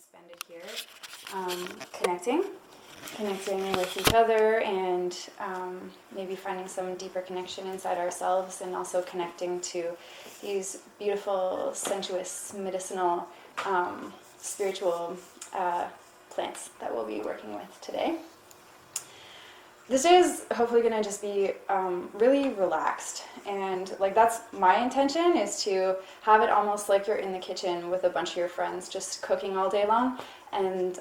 spend it here connecting with each other, and maybe finding some deeper connection inside ourselves, and also connecting to these beautiful, sensuous, medicinal, spiritual plants that we'll be working with today. This day is hopefully going to just be really relaxed, and like that's my intention, is to have it almost like you're in the kitchen with a bunch of your friends just cooking all day long, and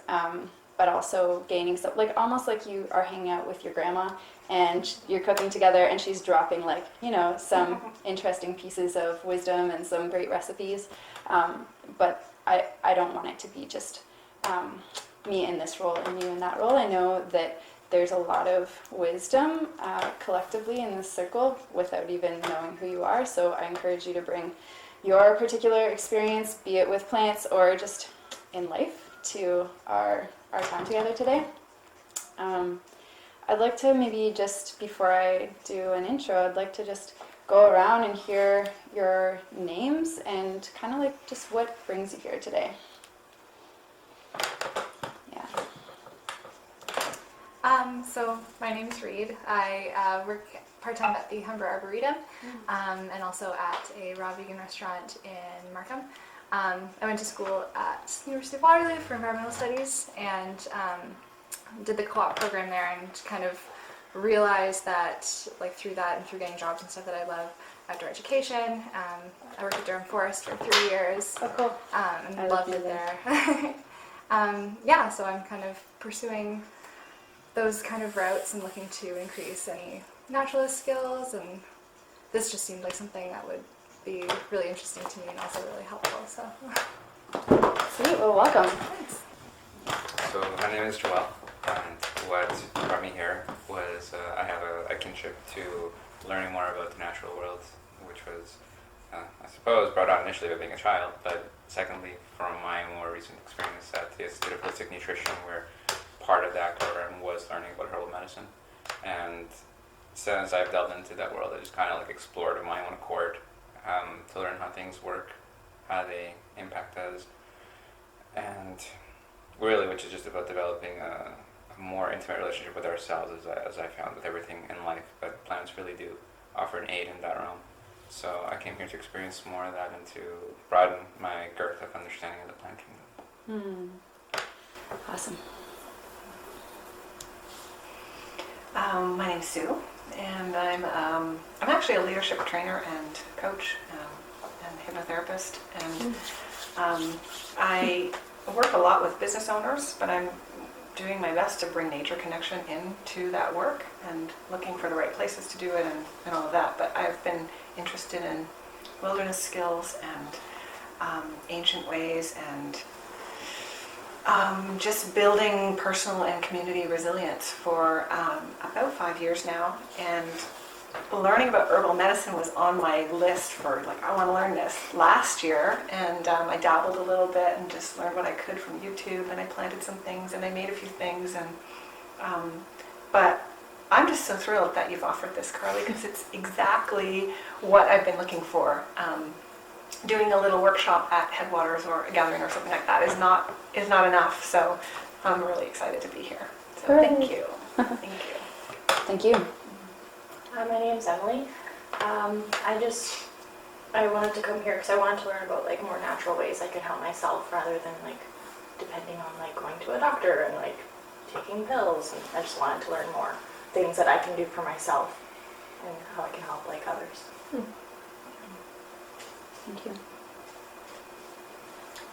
but also gaining some, like almost like you are hanging out with your grandma and you're cooking together and she's dropping, like, you know, some interesting pieces of wisdom and some great recipes, but I don't want it to be just me in this role and you in that role. I know that there's a lot of wisdom collectively in this circle without even knowing who you are, so I encourage you to bring your particular experience, be it with plants or just in life, to our time together today. I'd like to maybe just, before I do an intro, I'd like to just go around and hear your names and kind of like just what brings you here today. So my name is Reed. I work part-time at the Humber Arboretum, and also at a raw vegan restaurant in Markham. I went to school at the University of Waterloo for environmental studies, and did the co-op program there, and kind of realized that, like, through that and through getting jobs and stuff, that I love outdoor education. I worked at Durham Forest for 3 years. Oh, cool. And loved it there. So I'm kind of pursuing those kind of routes and looking to increase any naturalist skills, and this just seemed like something that would be really interesting to me and also really helpful. So, sweet. Well, welcome. Thanks. So my name is Joel, and what brought me here was I have a kinship to learning more about the natural world, which was, I suppose, brought on initially by being a child, but secondly, from my more recent experience at the Institute of Holistic Nutrition, where part of that program was learning about herbal medicine. And since I've delved into that world, I just kind of like explored of my own accord to learn how things work, how they impact us, and really, which is just about developing a more intimate relationship with ourselves, as I found with everything in life. But plants really do offer an aid in that realm. So I came here to experience more of that and to broaden my girth of understanding of the plant kingdom. Awesome. My name's Sue, and I'm actually a leadership trainer and coach and hypnotherapist, and I work a lot with business owners, but I'm doing my best to bring nature connection into that work and looking for the right places to do it and all of that. But I've been interested in wilderness skills and ancient ways, and just building personal and community resilience for about 5 years now. And learning about herbal medicine was on my list for, like, I want to learn this last year. And I dabbled a little bit and just learned what I could from YouTube, and I planted some things and I made a few things. And but I'm just so thrilled that you've offered this, Carly, because it's exactly what I've been looking for. Doing a little workshop at Headwaters or a gathering or something like that is not enough. So I'm really excited to be here. So thank you. Thank you. Thank you. My name's Emily. I wanted to come here because I wanted to learn about, like, more natural ways I could help myself rather than, like, depending on, like, going to a doctor and, like, taking pills. And I just wanted to learn more things that I can do for myself and how I can help, like, others. Thank you.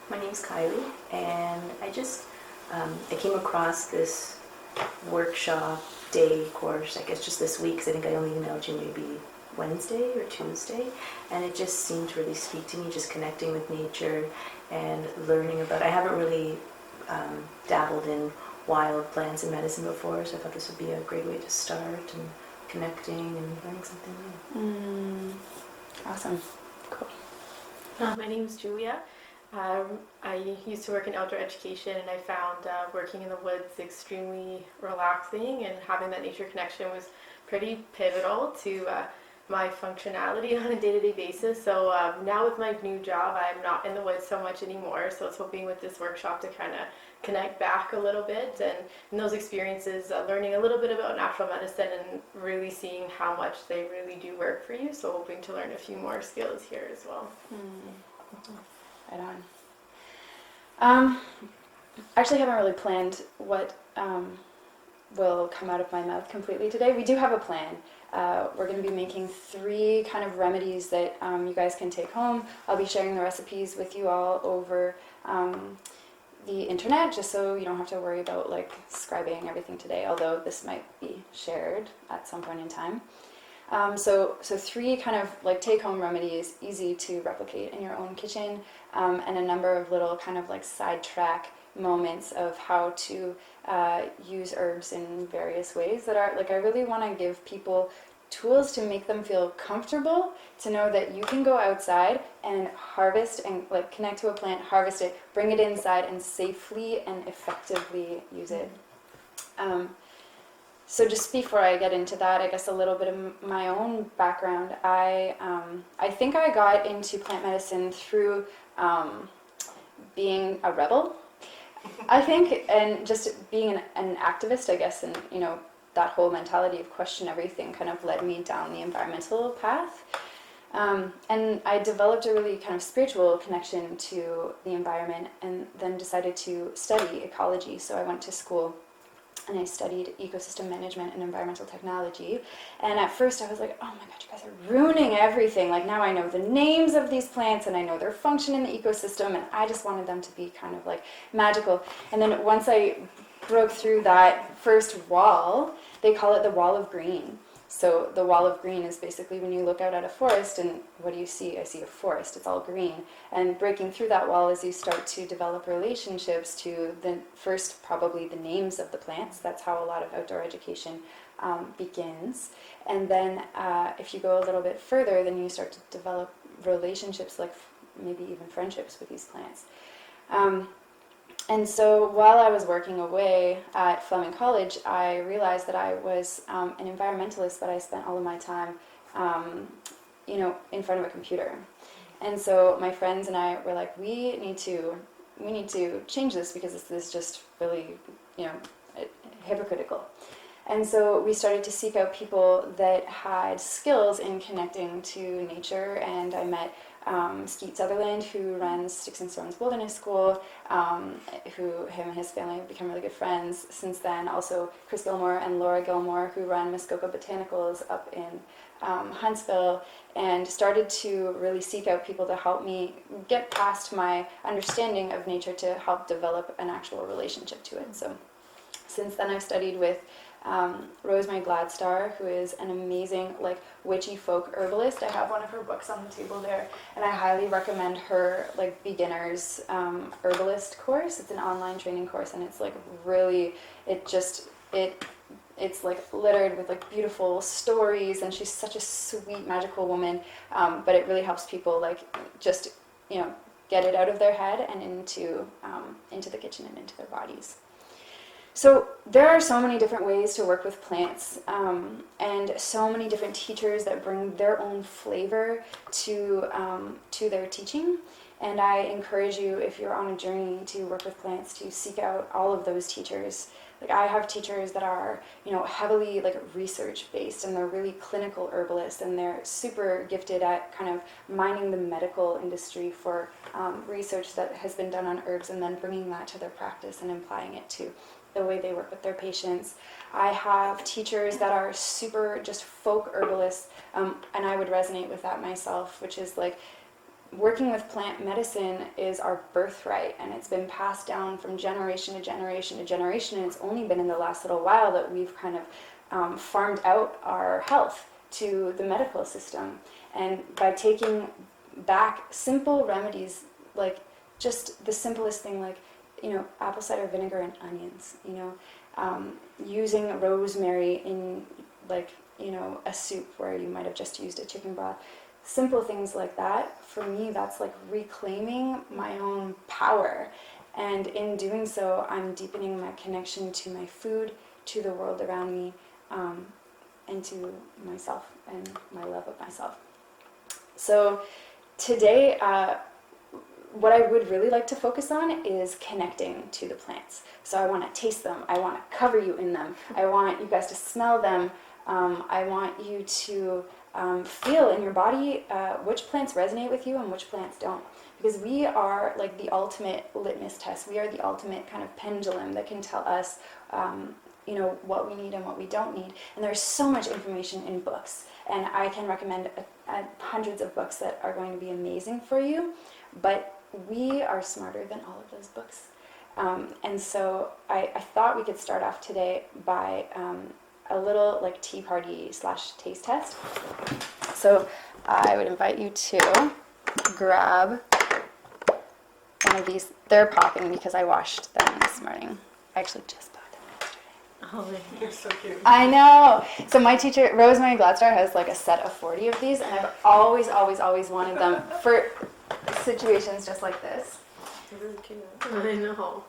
My name's Kylie, and I came across this workshop day course, I guess just this week, because I think I only emailed you maybe Wednesday or Tuesday, and it just seemed to really speak to me, just connecting with nature and learning about, I haven't really dabbled in wild plants and medicine before, so I thought this would be a great way to start and connecting and learning something new. Awesome. Cool. My name is Julia. I used to work in outdoor education, and I found working in the woods extremely relaxing, and having that nature connection was pretty pivotal to my functionality on a day-to-day basis. So now with my new job, I'm not in the woods so much anymore. So I was hoping with this workshop to kind of connect back a little bit, and in those experiences, learning a little bit about natural medicine and really seeing how much they really do work for you. So hoping to learn a few more skills here as well. Right on. Actually haven't really planned what will come out of my mouth completely today. We do have a plan. We're going to be making 3 kind of remedies that you guys can take home. I'll be sharing the recipes with you all over the internet, just so you don't have to worry about like scribing everything today, although this might be shared at some point in time. So 3 kind of like take-home remedies, easy to replicate in your own kitchen, and a number of little kind of like sidetrack moments of how to use herbs in various ways that are like, I really want to give people tools to make them feel comfortable, to know that you can go outside and harvest and like connect to a plant, harvest it, bring it inside, and safely and effectively use it. So just before I get into that, I guess a little bit of my own background. I think I got into plant medicine through being a rebel, I think, and just being an activist, I guess, and you know, that whole mentality of question everything kind of led me down the environmental path. And I developed a really kind of spiritual connection to the environment, and then decided to study ecology. So I went to school and I studied ecosystem management and environmental technology. And at first I was like, oh my god, you guys are ruining everything. Like now I know the names of these plants and I know their function in the ecosystem, and I just wanted them to be kind of like magical. And then once I broke through that first wall, they call it the wall of green. So the wall of green is basically when you look out at a forest and what do you see? I see a forest, it's all green. And breaking through that wall is you start to develop relationships to the first, probably the names of the plants. That's how a lot of outdoor education begins. And then if you go a little bit further, then you start to develop relationships, like maybe even friendships with these plants. And so while I was working away at Fleming College, I realized that I was an environmentalist, but I spent all of my time, you know, in front of a computer. And so my friends and I were like, we need to change this, because this is just really, you know, hypocritical. And so we started to seek out people that had skills in connecting to nature, and I met Skeet Sutherland, who runs Sticks and Stones Wilderness School, him and his family have become really good friends since then. Also Chris Gilmore and Laura Gilmore, who run Muskoka Botanicals up in Huntsville, and started to really seek out people to help me get past my understanding of nature to help develop an actual relationship to it. So since then I've studied with Rosemary Gladstar, who is an amazing like witchy folk herbalist. I have one of her books on the table there, and I highly recommend her like beginner's herbalist course. It's an online training course, and it's like really, it's like littered with like beautiful stories, and she's such a sweet magical woman, but it really helps people like just, you know, get it out of their head and into the kitchen and into their bodies. So there are so many different ways to work with plants, and so many different teachers that bring their own flavor to their teaching. And I encourage you, if you're on a journey to work with plants, to seek out all of those teachers. Like I have teachers that are, you know, heavily like research based, and they're really clinical herbalists, and they're super gifted at kind of mining the medical industry for research that has been done on herbs, and then bringing that to their practice and applying it to the way they work with their patients. I have teachers that are super just folk herbalists, and I would resonate with that myself, which is like working with plant medicine is our birthright, and it's been passed down from generation to generation to generation, and it's only been in the last little while that we've kind of farmed out our health to the medical system. And by taking back simple remedies, like just the simplest thing, like, you know, apple cider vinegar and onions, you know, using rosemary in like, you know, a soup where you might have just used a chicken broth. Simple things like that, for me, that's like reclaiming my own power. And in doing so, I'm deepening my connection to my food, to the world around me, into myself and my love of myself. So today, what I would really like to focus on is connecting to the plants. So I want to taste them. I want to cover you in them. I want you guys to smell them. I want you to feel in your body which plants resonate with you and which plants don't. Because we are like the ultimate litmus test. We are the ultimate kind of pendulum that can tell us, what we need and what we don't need. And there's so much information in books. And I can recommend hundreds of books that are going to be amazing for you. But we are smarter than all of those books. And so I thought we could start off today by a little like tea party / taste test. So I would invite you to grab one of these. They're popping because I washed them this morning. I actually just bought them yesterday. Oh, you're so cute. I know. So my teacher, Rosemary Gladstar, has like a set of 40 of these, and I've always wanted them for situations just like this. Really cute. I know.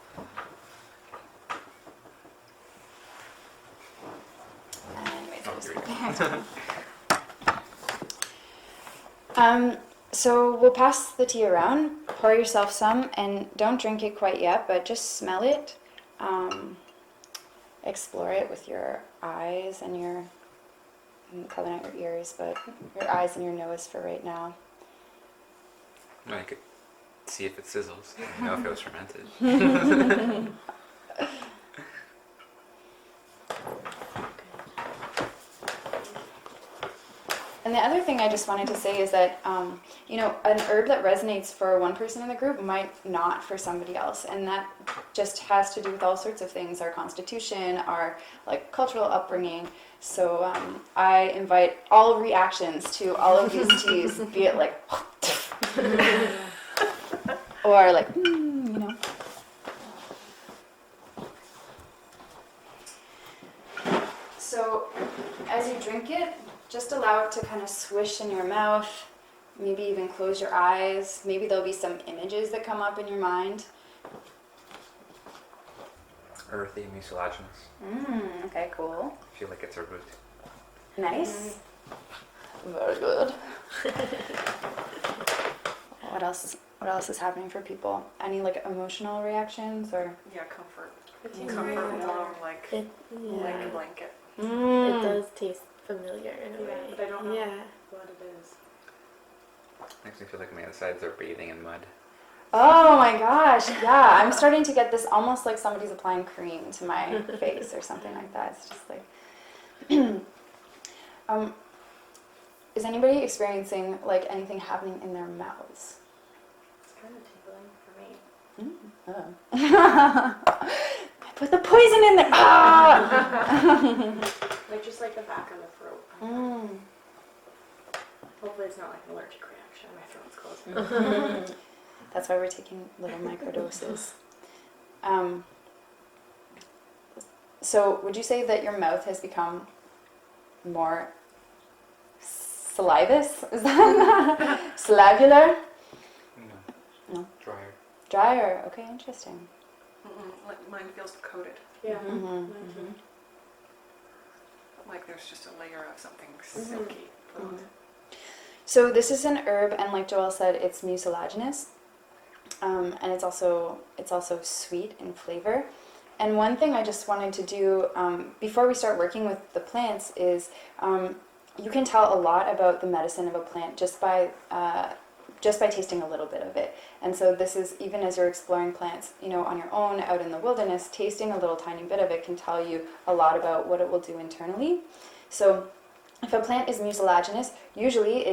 Anyways, Oh, I'll just here put we my hands on. So we'll pass the tea around, pour yourself some, and don't drink it quite yet, but just smell it. Explore it with your eyes and probably not your ears, but your eyes and your nose for right now. No, you could see if it sizzles. You know if it was fermented. And the other thing I just wanted to say is that, an herb that resonates for one person in the group might not for somebody else. And that just has to do with all sorts of things, our constitution, our like cultural upbringing. So I invite all reactions to all of these teas, be it like, or like, So as you drink it, just allow it to kind of swish in your mouth, maybe even close your eyes. Maybe there'll be some images that come up in your mind. Earthy, mucilaginous. Okay, cool. I feel like it's a root. Nice. Very good. What else is happening for people? Any like emotional reactions or? Yeah, comfort. Yeah. Comfort, warm, like It, like a blanket. it does taste familiar in a way. But I don't know Yeah. what it is. Makes me feel like my insides are bathing in mud. Oh my gosh, yeah. I'm starting to get this almost like somebody's applying cream to my face or something like that. It's just like... is anybody experiencing like anything happening in their mouths? It's kind of tingling for me. Oh. Put the poison in there! Ah! Like just like the back of the throat. Hopefully it's not like an allergic reaction. My throat's closed. That's why we're taking little microdoses. So would you say that your mouth has become more salivous? Is that salivular? No. Drier. Drier. Okay, interesting. Like mine feels coated. Yeah. Like there's just a layer of something silky. So this is an herb, and like Joelle said, it's mucilaginous, and it's also sweet in flavor. And one thing I just wanted to do before we start working with the plants is you can tell a lot about the medicine of a plant just by tasting a little bit of it. And so this is, even as you're exploring plants, on your own out in the wilderness, tasting a little tiny bit of it can tell you a lot about what it will do internally. So if a plant is mucilaginous, usually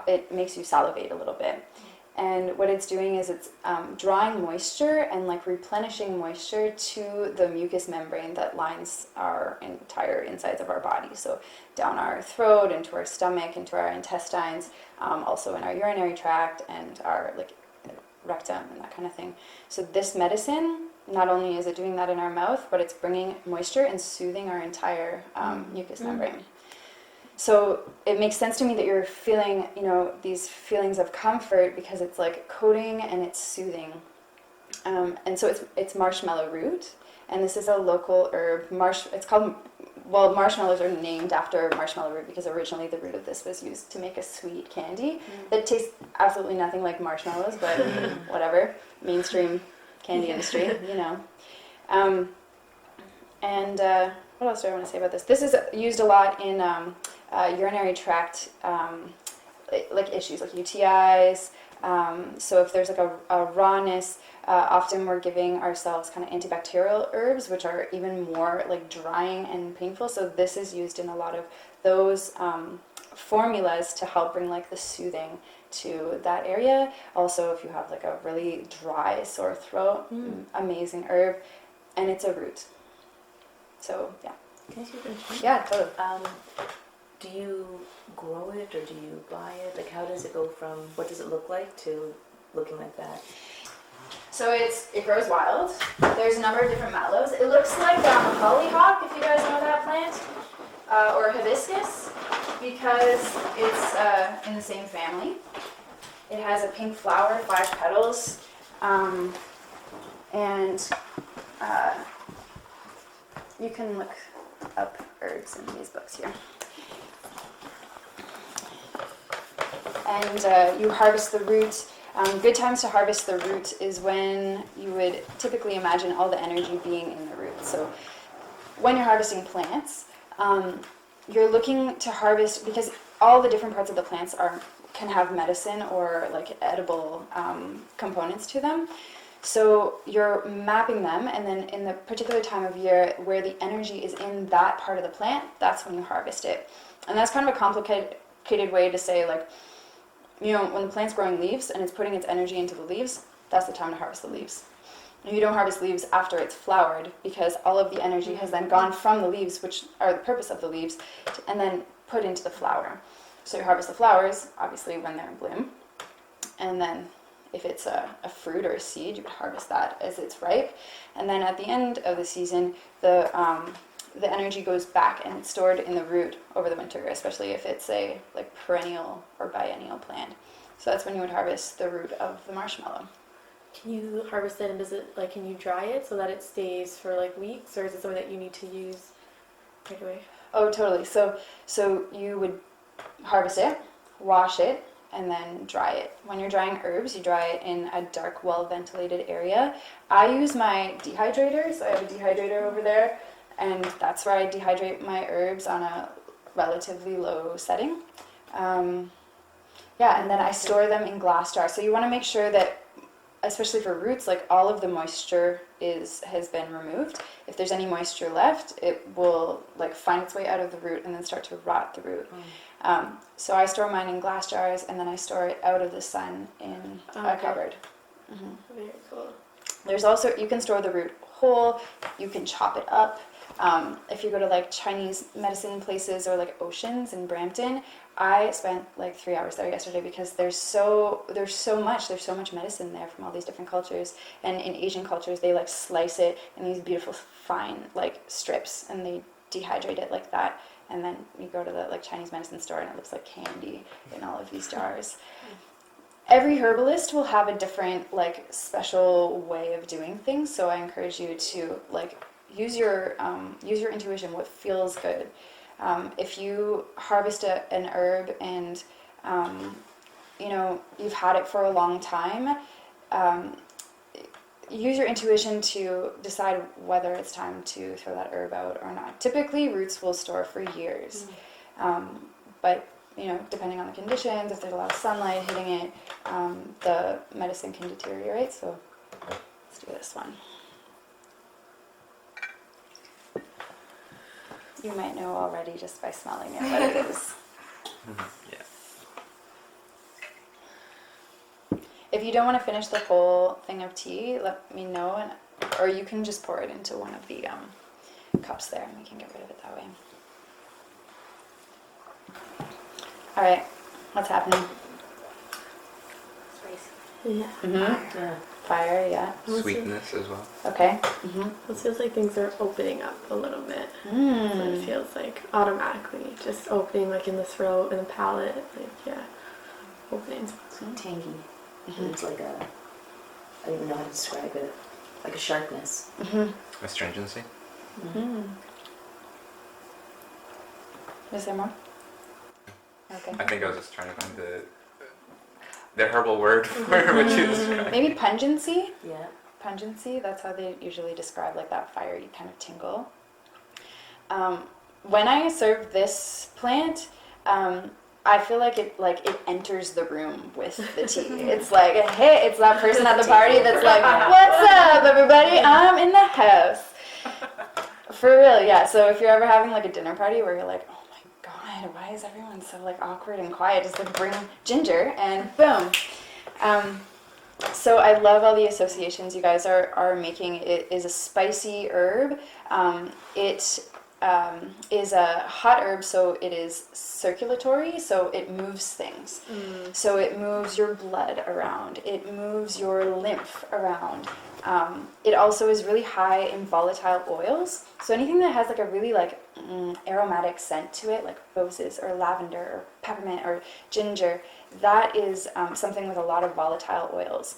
it makes you salivate a little bit. And what it's doing is it's drawing moisture and like replenishing moisture to the mucous membrane that lines our entire insides of our body. So down our throat, into our stomach, into our intestines, also in our urinary tract and our like rectum and that kind of thing. So this medicine, not only is it doing that in our mouth, but it's bringing moisture and soothing our entire mucous membrane. So it makes sense to me that you're feeling, these feelings of comfort because it's like coating and it's soothing. And so it's marshmallow root, and this is a local herb. It's called well, marshmallows are named after marshmallow root because originally the root of this was used to make a sweet candy that tastes absolutely nothing like marshmallows, but whatever. Mainstream candy industry, you know. And what else do I want to say about this? This is used a lot in urinary tract like issues, like UTIs. So if there's like a rawness, often we're giving ourselves kind of antibacterial herbs, which are even more like drying and painful. So this is used in a lot of those formulas to help bring like the soothing to that area. Also, if you have like a really dry sore throat, amazing herb, and it's a root. So yeah. Can I see the Yeah, totally. Do you grow it or do you buy it? Like, how does it go from what does it look like to looking like that? So it grows wild. There's a number of different mallows. It looks like hollyhock, if you guys know that plant, or hibiscus, because it's in the same family. It has a pink flower, 5 petals, and you can look up herbs in these books here. And you harvest the root. Good times to harvest the root is when you would typically imagine all the energy being in the root. So when you're harvesting plants, you're looking to harvest, because all the different parts of the plants can have medicine or like edible components to them. So you're mapping them, and then in the particular time of year where the energy is in that part of the plant, that's when you harvest it. And that's kind of a complicated way to say, like, you know, when the plant's growing leaves and it's putting its energy into the leaves, that's the time to harvest the leaves. And you don't harvest leaves after it's flowered, because all of the energy has then gone from the leaves, which are the purpose of the leaves, and then put into the flower. So you harvest the flowers, obviously, when they're in bloom. And then if it's a fruit or a seed, you would harvest that as it's ripe. And then at the end of the season, the energy goes back and it's stored in the root over the winter, especially if it's a like perennial or biennial plant. So that's when you would harvest the root of the marshmallow. Can you harvest it, and does it, like, can you dry it so that it stays for like weeks, or is it something that you need to use right away? Oh, totally. So you would harvest it, wash it, and then dry it. When you're drying herbs, you dry it in a dark, well-ventilated area. I use my dehydrator, so I have a dehydrator over there, and that's where I dehydrate my herbs on a relatively low setting. Yeah, and then I store them in glass jars. So you want to make sure that, especially for roots, like all of the moisture has been removed. If there's any moisture left, it will like find its way out of the root and then start to rot the root. So I store mine in glass jars, and then I store it out of the sun in a cupboard. Very cool. There's also, you can store the root whole, you can chop it up. If you go to like Chinese medicine places or like Oceans in Brampton, I spent like 3 hours there yesterday because there's so much medicine there from all these different cultures. And in Asian cultures, they like slice it in these beautiful fine like strips, and they dehydrate it like that. And then you go to the like Chinese medicine store and it looks like candy in all of these jars. Every herbalist will have a different like special way of doing things, so I encourage you to like use your intuition, what feels good. If you harvest an herb and you know you've had it for a long time, use your intuition to decide whether it's time to throw that herb out or not. Typically, roots will store for years, but you know, depending on the conditions, if there's a lot of sunlight hitting it, the medicine can deteriorate. So let's do this one. You might know already just by smelling it what it is. Yeah. If you don't want to finish the whole thing of tea, let me know, or you can just pour it into one of the cups there, and we can get rid of it that way. All right, what's happening? Spicy. Yeah. Yeah. Fire, yeah. Sweetness as well. Okay. It feels like things are opening up a little bit. So it feels like automatically just opening, like in the throat and the palate, like yeah, opening. Tangy. It's like a, I don't even know how to describe it, like a sharpness. Astringency. Is there more? Okay. I think I was just trying to find the herbal word for what you described. Maybe pungency? Yeah. Pungency, that's how they usually describe like that fiery kind of tingle. When I serve this plant, I feel like it enters the room with the tea. It's like, hey, it's that person at the party that's like, what's up, everybody? I'm in the house. For real, yeah. So if you're ever having like a dinner party where you're like, oh my god, why is everyone so like awkward and quiet? Just like bring ginger and boom. So I love all the associations you guys are making. It is a spicy herb. It is a hot herb, so it is circulatory, so it moves things. So it moves your blood around. It moves your lymph around. It also is really high in volatile oils. So anything that has like a really like aromatic scent to it, like roses or lavender or peppermint or ginger, that is something with a lot of volatile oils.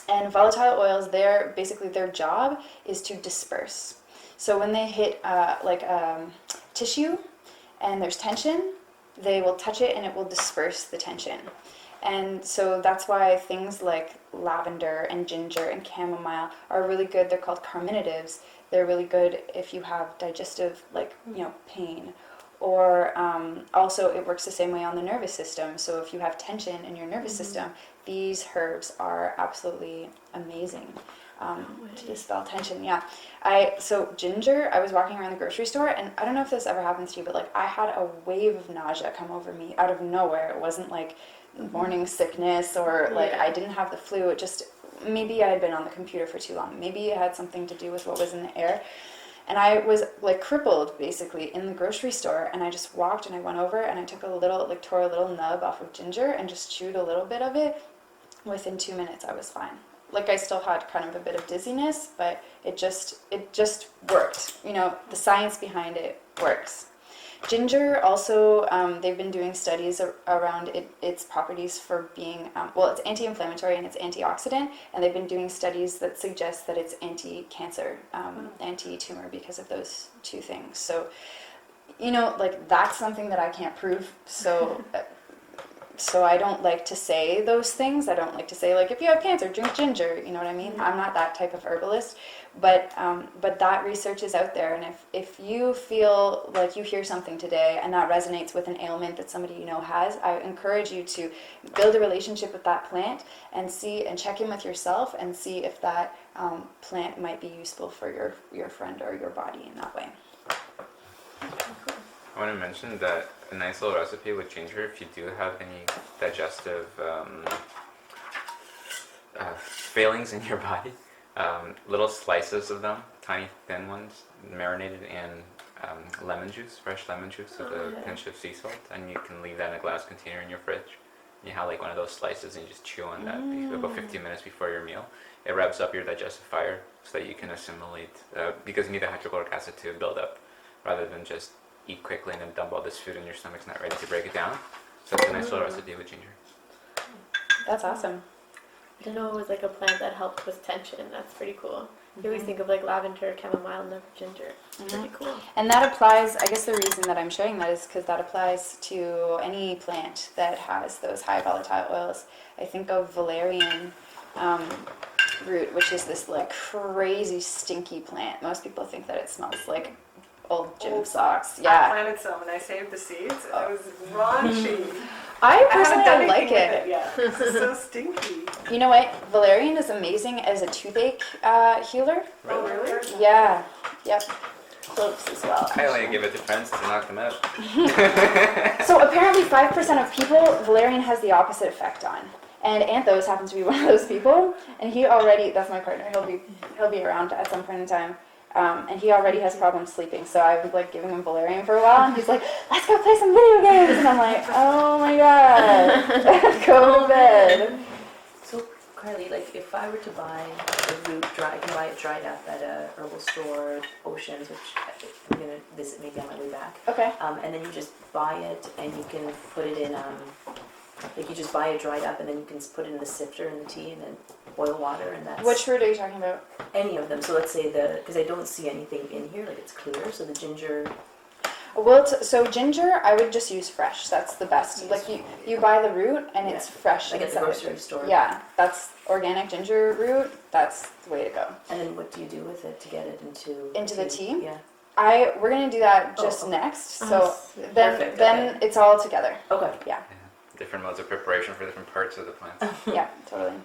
And volatile oils, their job is to disperse. So when they hit tissue and there's tension, they will touch it and it will disperse the tension. And so that's why things like lavender and ginger and chamomile are really good. They're called carminatives. They're really good if you have digestive pain. Or also it works the same way on the nervous system. So if you have tension in your nervous system, these herbs are absolutely amazing to dispel tension. Yeah. So ginger, I was walking around the grocery store, and I don't know if this ever happens to you, but like I had a wave of nausea come over me out of nowhere. It wasn't like morning sickness or like I didn't have the flu. It just, maybe I had been on the computer for too long. Maybe it had something to do with what was in the air. And I was like crippled basically in the grocery store, and I just walked and I went over and I took tore a little nub off of ginger and just chewed a little bit of it. Within 2 minutes I was fine. Like I still had kind of a bit of dizziness, but it just worked. The science behind it works. Ginger also, they've been doing studies around its properties for being, it's anti-inflammatory and it's antioxidant, and they've been doing studies that suggest that it's anti-cancer, anti-tumor because of those two things. So, that's something that I can't prove. So I don't like to say those things. I don't like to say, like, if you have cancer, drink ginger. You know what I mean? I'm not that type of herbalist. But that research is out there. And if you feel like you hear something today and that resonates with an ailment that somebody you know has, I encourage you to build a relationship with that plant and check in with yourself and see if that plant might be useful for your friend or your body in that way. I want to mention that a nice little recipe with ginger, if you do have any digestive failings in your body, little slices of them, tiny thin ones, marinated in lemon juice, fresh lemon juice with a pinch of sea salt, and you can leave that in a glass container in your fridge. You have like one of those slices and you just chew on that about 15 minutes before your meal. It revs up your digestive fire so that you can assimilate, because you need the hydrochloric acid to build up rather than just eat quickly and then dump all this food and your stomach's not ready to break it down. So it's a nice little recipe with ginger. That's awesome. I didn't know it was like a plant that helped with tension. That's pretty cool. You always think of like lavender, chamomile, never ginger. It's pretty cool. And that applies, I guess the reason that I'm showing that is because that applies to any plant that has those high volatile oils. I think of Valerian root, which is this like crazy stinky plant. Most people think that it smells like old gym socks. I Yeah. planted some and I saved the seeds. It was raunchy. I I haven't done personally like anything with it. yet. It's so stinky. You know what? Valerian is amazing as a toothache healer. Oh, really? Yeah. Yep. Cloves as well. I only give it to friends to knock them out. So apparently 5% of people, Valerian has the opposite effect on. And Anthos happens to be one of those people. And he already, that's my partner, he'll be around at some point in time. And he already has problems sleeping, so I was like giving him Valerian for a while, and he's like, let's go play some video games, and I'm like, oh my god, go to bed. So, Carly, like if I were to buy the root dry, I can buy it dried up at a herbal store, Oceans, which I'm going to visit maybe on my way back. Okay. And then you just buy it and you can put it in, like you just buy it dried up and then you can put it in the sifter in the tea and then boil water, and that's... Which root are you talking about? Any of them. So let's say because I don't see anything in here, like it's clear, so the ginger... Well, so ginger, I would just use fresh. That's the best. Use Like you buy the root and it's Yeah. fresh. Like at the inside. grocery store. Yeah, that's organic ginger root. That's the way to go. And then what do you do with it to get it into The tea? Yeah. We're gonna do that just okay. next. So Oh, then perfect, then okay. it's all together. Okay. Yeah. Different modes of preparation for different parts of the plant. Yeah, totally.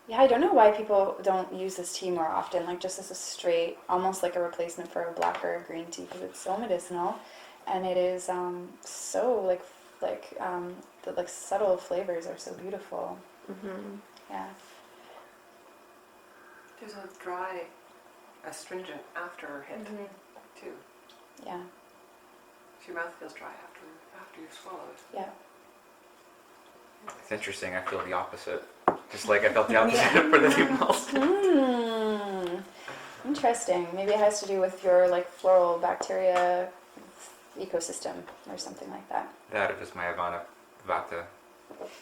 Yeah, I don't know why people don't use this tea more often, like just as a straight, almost like a replacement for a black or a green tea, because it's so medicinal, and it is so the like subtle flavors are so beautiful. Mm-hmm. Yeah. There's a dry astringent after hit too. Yeah. So your mouth feels dry after you've swallowed. Yeah. It's interesting. I feel the opposite. Just like I felt the opposite for the females. Interesting. Maybe it has to do with your like floral bacteria ecosystem or something like that. That if it's my Havana Vata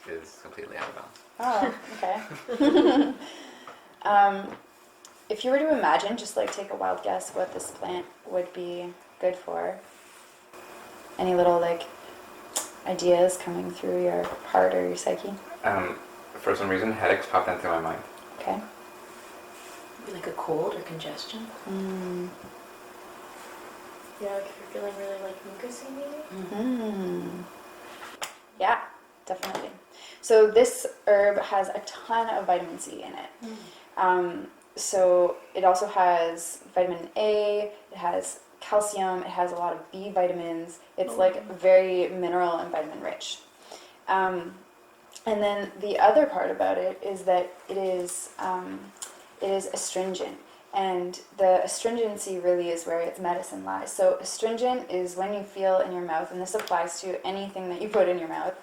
is completely out of bounds. Oh, okay. If you were to imagine, just like take a wild guess what this plant would be good for, any little like ideas coming through your heart or your psyche? For some reason, headaches popped into my mind. Okay. Maybe like a cold or congestion. Yeah, like if you're feeling really like mucusy maybe. Yeah, definitely. So this herb has a ton of vitamin C in it. So it also has vitamin A, it has calcium, it has a lot of B vitamins. It's like very mineral and vitamin rich. And then the other part about it is that it is astringent. And the astringency really is where its medicine lies. So astringent is when you feel in your mouth, and this applies to anything that you put in your mouth.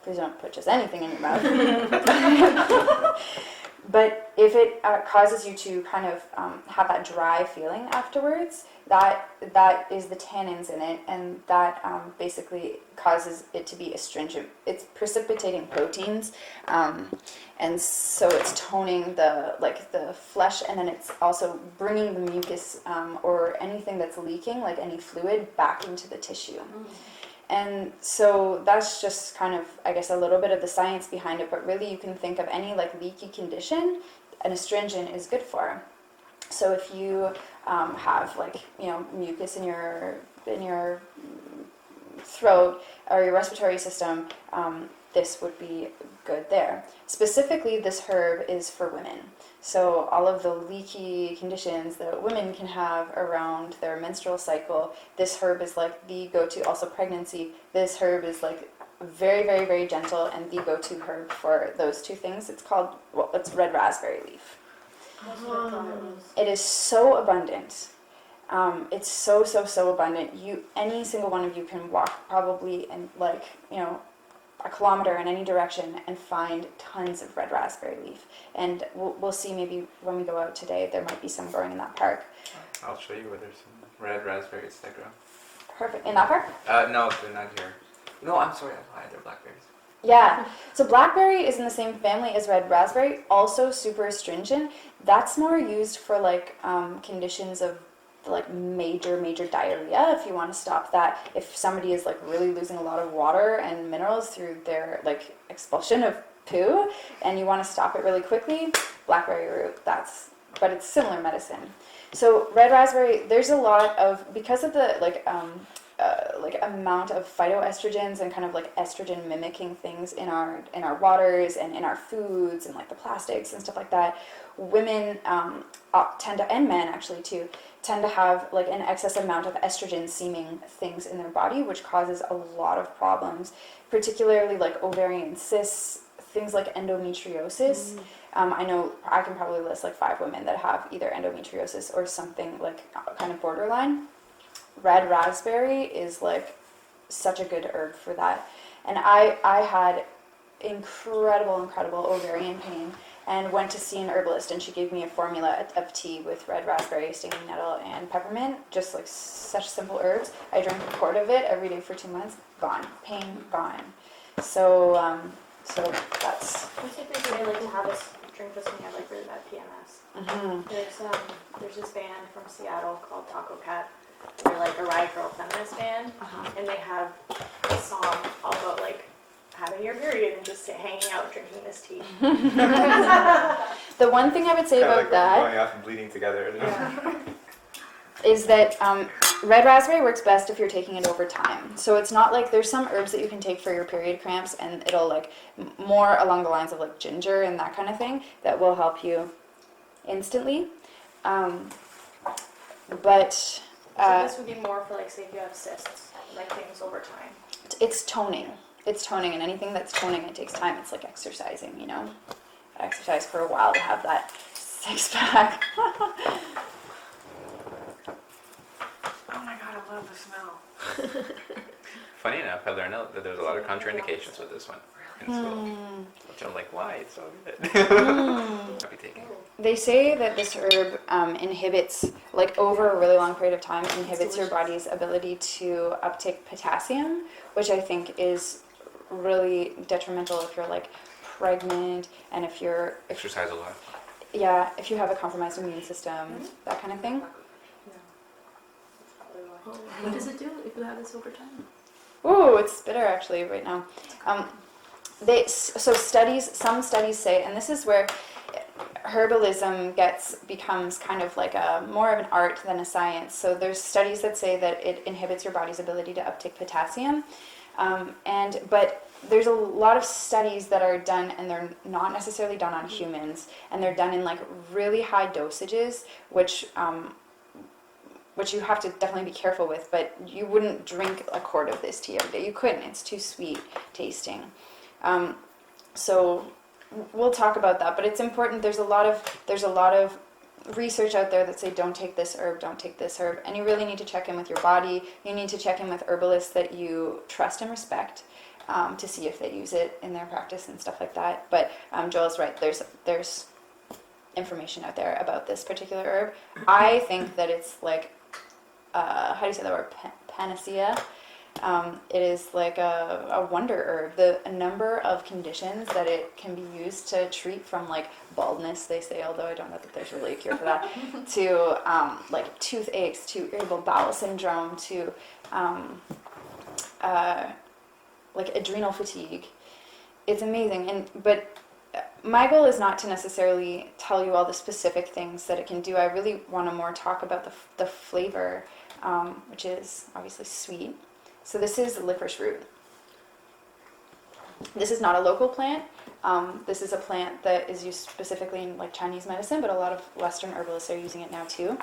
Please don't put just anything in your mouth. But if it causes you to kind of have that dry feeling afterwards, that is the tannins in it, and that basically causes it to be astringent. It's precipitating proteins, and so it's toning the flesh, and then it's also bringing the mucus or anything that's leaking, like any fluid, back into the tissue. And so that's just kind of, I guess, a little bit of the science behind it, but really you can think of any like leaky condition, an astringent is good for. So if you have like, mucus in your throat or your respiratory system, this would be good there. Specifically, this herb is for women. So all of the leaky conditions that women can have around their menstrual cycle, this herb is like the go-to. Also pregnancy, this herb is like very, very, very gentle and the go-to herb for those two things. It's red raspberry leaf. It is so abundant. It's so abundant. Any single one of you can walk probably in like, a kilometer in any direction and find tons of red raspberry leaf. And we'll see maybe when we go out today, there might be some growing in that park. I'll show you where there's some red raspberries that grow. Perfect. In that park? No, they're not here. No, I'm sorry, I lied. They're blackberries. Yeah. So blackberry is in the same family as red raspberry, also super astringent. That's more used for like conditions of like major diarrhea, if you want to stop that. If somebody is like really losing a lot of water and minerals through their like expulsion of poo and you want to stop it really quickly, blackberry root, but it's similar medicine. So red raspberry, there's a lot of, because of the like amount of phytoestrogens and kind of like estrogen mimicking things in our waters and in our foods and like the plastics and stuff like that, women tend to, and men actually too, tend to have like an excess amount of estrogen seeming things in their body, which causes a lot of problems, particularly like ovarian cysts, things like endometriosis. I know I can probably list like 5 women that have either endometriosis or something like kind of borderline. Red raspberry is like such a good herb for that. And I had incredible ovarian pain and went to see an herbalist, and she gave me a formula of tea with red raspberry, stinging nettle, and peppermint, just like such simple herbs. I drank a quart of it every day for 2 months. Gone. Pain gone. So that's... What's the reason you like to have us drink this when you have like really bad PMS. Mm-hmm. There's this band from Seattle called Taco Cat. They're like a riot girl feminist band, and they have a song all about like having your period and just hanging out drinking this tea. The one thing I would say Kinda about like that going off and bleeding together. is that red raspberry works best if you're taking it over time. So it's not like there's some herbs that you can take for your period cramps and it'll like more along the lines of like ginger and that kind of thing that will help you instantly. But So this would be more for like say if you have cysts, like things over time. it's toning. It's toning, and anything that's toning, it takes time. It's like exercising, you know? I exercise for a while to have that six-pack. Oh my god, I love the smell. Funny enough, I learned that there's a lot of contraindications with this one in school. Which I'm like, why? It's so good. I'll be taking it. They say that this herb inhibits, like over a really long period of time, inhibits your body's ability to uptake potassium, which I think is really detrimental if you're like pregnant and if you're, Exercise a lot. yeah, if you have a compromised immune system, that kind of thing. What does it do if you have this over time? Ooh, it's bitter actually right now. Some studies say, and this is where herbalism becomes kind of like more of an art than a science. So there's studies that say that it inhibits your body's ability to uptake potassium, but there's a lot of studies that are done, and they're not necessarily done on humans, and they're done in like really high dosages, which you have to definitely be careful with, but you wouldn't drink a quart of this tea every day. You couldn't. It's too sweet tasting. So we'll talk about that, but it's important. There's a lot of research out there that say don't take this herb, don't take this herb, and you really need to check in with your body. You need to check in with herbalists that you trust and respect to see if they use it in their practice and stuff like that. But Joel's right. There's information out there about this particular herb. I think that it's like how do you say that word? Panacea. It is like a wonder herb. A number of conditions that it can be used to treat, from like baldness, they say, although I don't know that there's really a cure for that, to like toothaches, to irritable bowel syndrome, to like adrenal fatigue. It's amazing. But my goal is not to necessarily tell you all the specific things that it can do. I really want to more talk about the flavor, which is obviously sweet. So this is licorice root. This is not a local plant. This is a plant that is used specifically in like Chinese medicine, but a lot of Western herbalists are using it now too.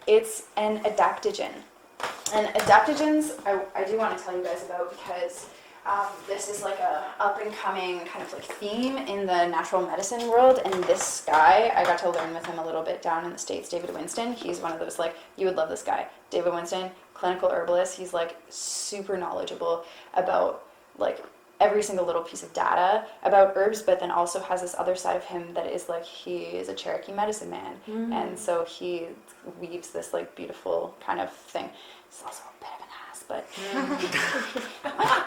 It's an adaptogen. And adaptogens, I do want to tell you guys about, because this is like a up-and-coming kind of like theme in the natural medicine world. And this guy, I got to learn with him a little bit down in the States, David Winston. He's one of those, like, you would love this guy. David Winston, clinical herbalist. He's like super knowledgeable about like every single little piece of data about herbs, but then also has this other side of him that is like, he is a Cherokee medicine man. And so he weaves this like beautiful kind of thing. He's also a bit of an ass, but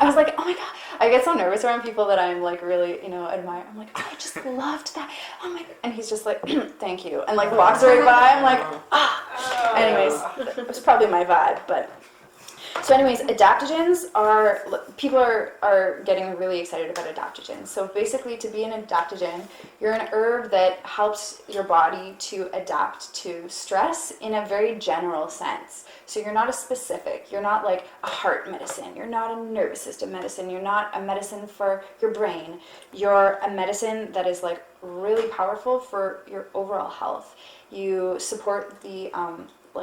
I was like, oh my god, I get so nervous around people that I'm like really, admire. I'm like, oh, I just loved that. Oh my god. And he's just like, thank you, and like walks right by. I'm like, ah. Anyways, it was probably my vibe, but. So anyways, adaptogens people are getting really excited about adaptogens. So basically, to be an adaptogen, you're an herb that helps your body to adapt to stress in a very general sense. So you're not a specific, you're not like a heart medicine, you're not a nervous system medicine, you're not a medicine for your brain. You're a medicine that is like really powerful for your overall health. You support the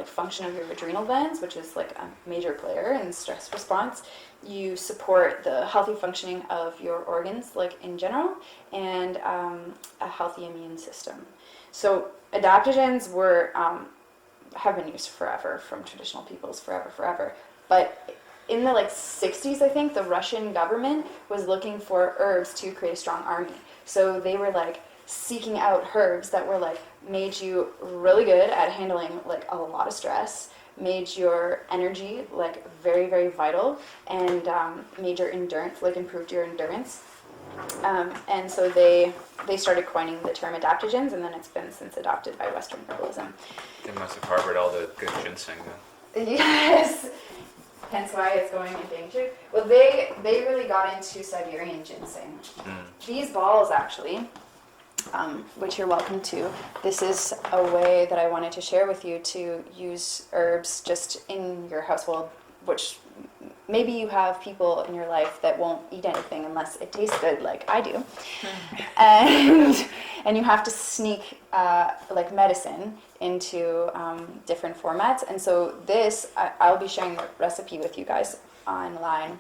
function of your adrenal glands, which is like a major player in stress response. You support the healthy functioning of your organs, like in general, and a healthy immune system. So adaptogens have been used forever, from traditional peoples forever. But in the 60s, I think, the Russian government was looking for herbs to create a strong army. So they were seeking out herbs that were made you really good at handling a lot of stress, made your energy very, very vital, and made your endurance, improved your endurance. And so they started coining the term adaptogens, and then it's been since adopted by Western herbalism. They must have harbored all the good ginseng then. Yes, hence why it's going in danger. Well, they really got into Siberian ginseng. These balls, actually, which you're welcome to. This is a way that I wanted to share with you to use herbs just in your household, which maybe you have people in your life that won't eat anything unless it tastes good, like I do. And you have to sneak like medicine into different formats. And so this, I'll be sharing the recipe with you guys online.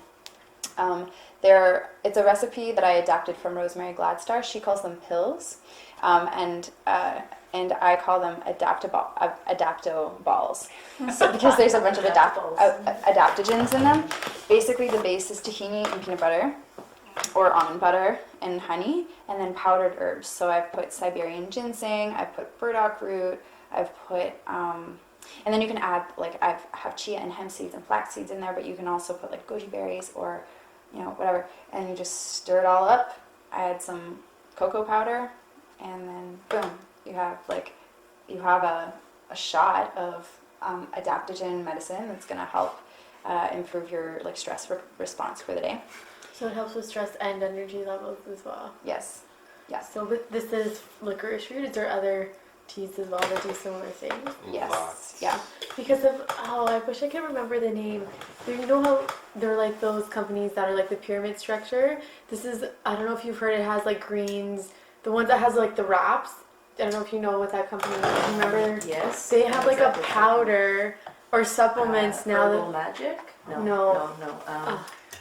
It's a recipe that I adapted from Rosemary Gladstar. She calls them pills, and I call them AdaptoBalls. So because there's a bunch of adaptogens in them. Basically, the base is tahini and peanut butter, or almond butter and honey, and then powdered herbs. So I've put Siberian ginseng, I've put burdock root, I've put, and then you can add, like, I have chia and hemp seeds and flax seeds in there, but you can also put like goji berries or, whatever, and you just stir it all up. I add some cocoa powder, and then boom, you have a shot of adaptogen medicine that's going to help improve your stress response for the day. So it helps with stress and energy levels as well. Yes. So this is licorice root. Is there other teas as well that do similar things? Yes. Lots. Yeah. Because of, I wish I could remember the name. You know how they're like those companies that are like the pyramid structure? This is, I don't know if you've heard, it has like greens, the ones that has like the wraps. I don't know if you know what that company is. Remember? Yes. They have like a powder or supplements now. Herbal Magic? No.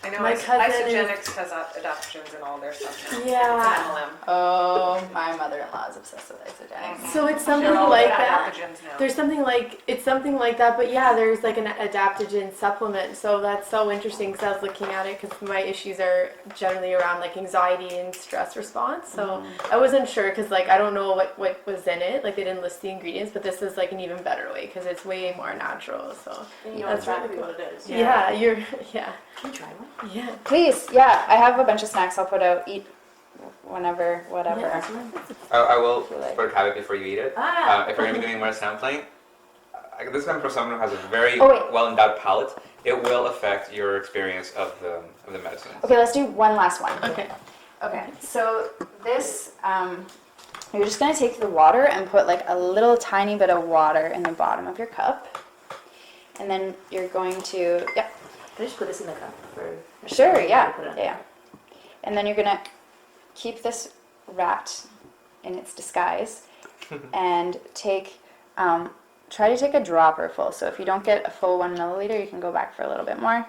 I know My cousin is- Isogenics has adaptogens in all their stuff now. Yeah. It's an MLM. Oh, my mother-in-law is obsessed with isogenics. So it's something They're all like about that. adaptogens now. There's something like that, but yeah, there's like an adaptogen supplement. So that's so interesting because I was looking at it because my issues are generally around like anxiety and stress response. So I wasn't sure because like I don't know what was in it. Like they didn't list the ingredients, but this is like an even better way because it's way more natural. So You know that's exactly really cool. what it is. Yeah, Can you try one? yeah. Please, yeah, I have a bunch of snacks I'll put out, eat whenever, whatever. Yeah. I will Like- put a caveat before you eat it. If we're going to be doing more sampling, this is coming from someone who has a very Oh, wait. well-endowed palate. It will affect your experience of the medicine. Okay, let's do one last one. Okay. Okay, so this, you're just going to take the water and put like a little tiny bit of water in the bottom of your cup. And then you're going to, yep, Can I just put this in the cup for? sure, yeah, Put it on. yeah. And then you're going to keep this wrapped in its disguise and take, try to take a dropper full. So if you don't get a full 1 milliliter, you can go back for a little bit more.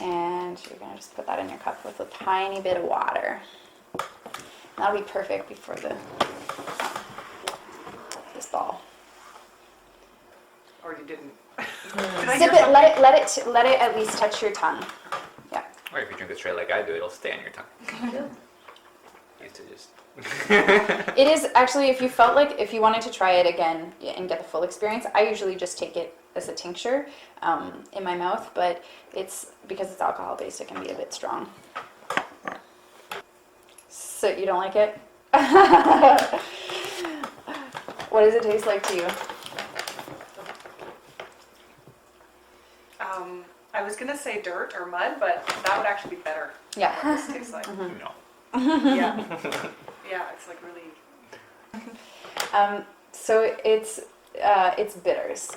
And you're going to just put that in your cup with a tiny bit of water. That'll be perfect before this ball. Or you didn't. Sip it, let it at least touch your tongue. Yeah. Or if you drink it straight like I do, it'll stay on your tongue. Used to just. It is actually, if you wanted to try it again and get the full experience, I usually just take it as a tincture in my mouth, but it's because it's alcohol based, it can be a bit strong. So you don't like it? What does it taste like to you? I was gonna say dirt or mud, but that would actually be better. Yeah. What this tastes like. No. Yeah. Yeah, it's like really. So it's bitters.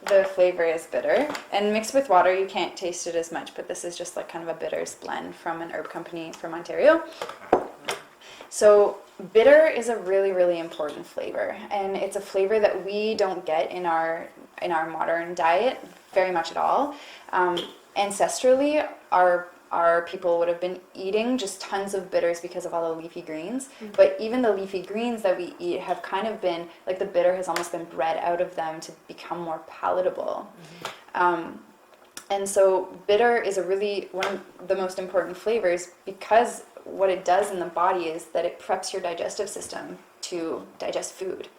The flavor is bitter, and mixed with water you can't taste it as much, but this is just like kind of a bitters blend from an herb company from Ontario. So bitter is a really, really important flavor, and it's a flavor that we don't get in our modern diet very much at all. Ancestrally, our people would have been eating just tons of bitters because of all the leafy greens. But even the leafy greens that we eat have kind of been, like the bitter has almost been bred out of them to become more palatable. And so bitter is one of the most important flavors because what it does in the body is that it preps your digestive system to digest food.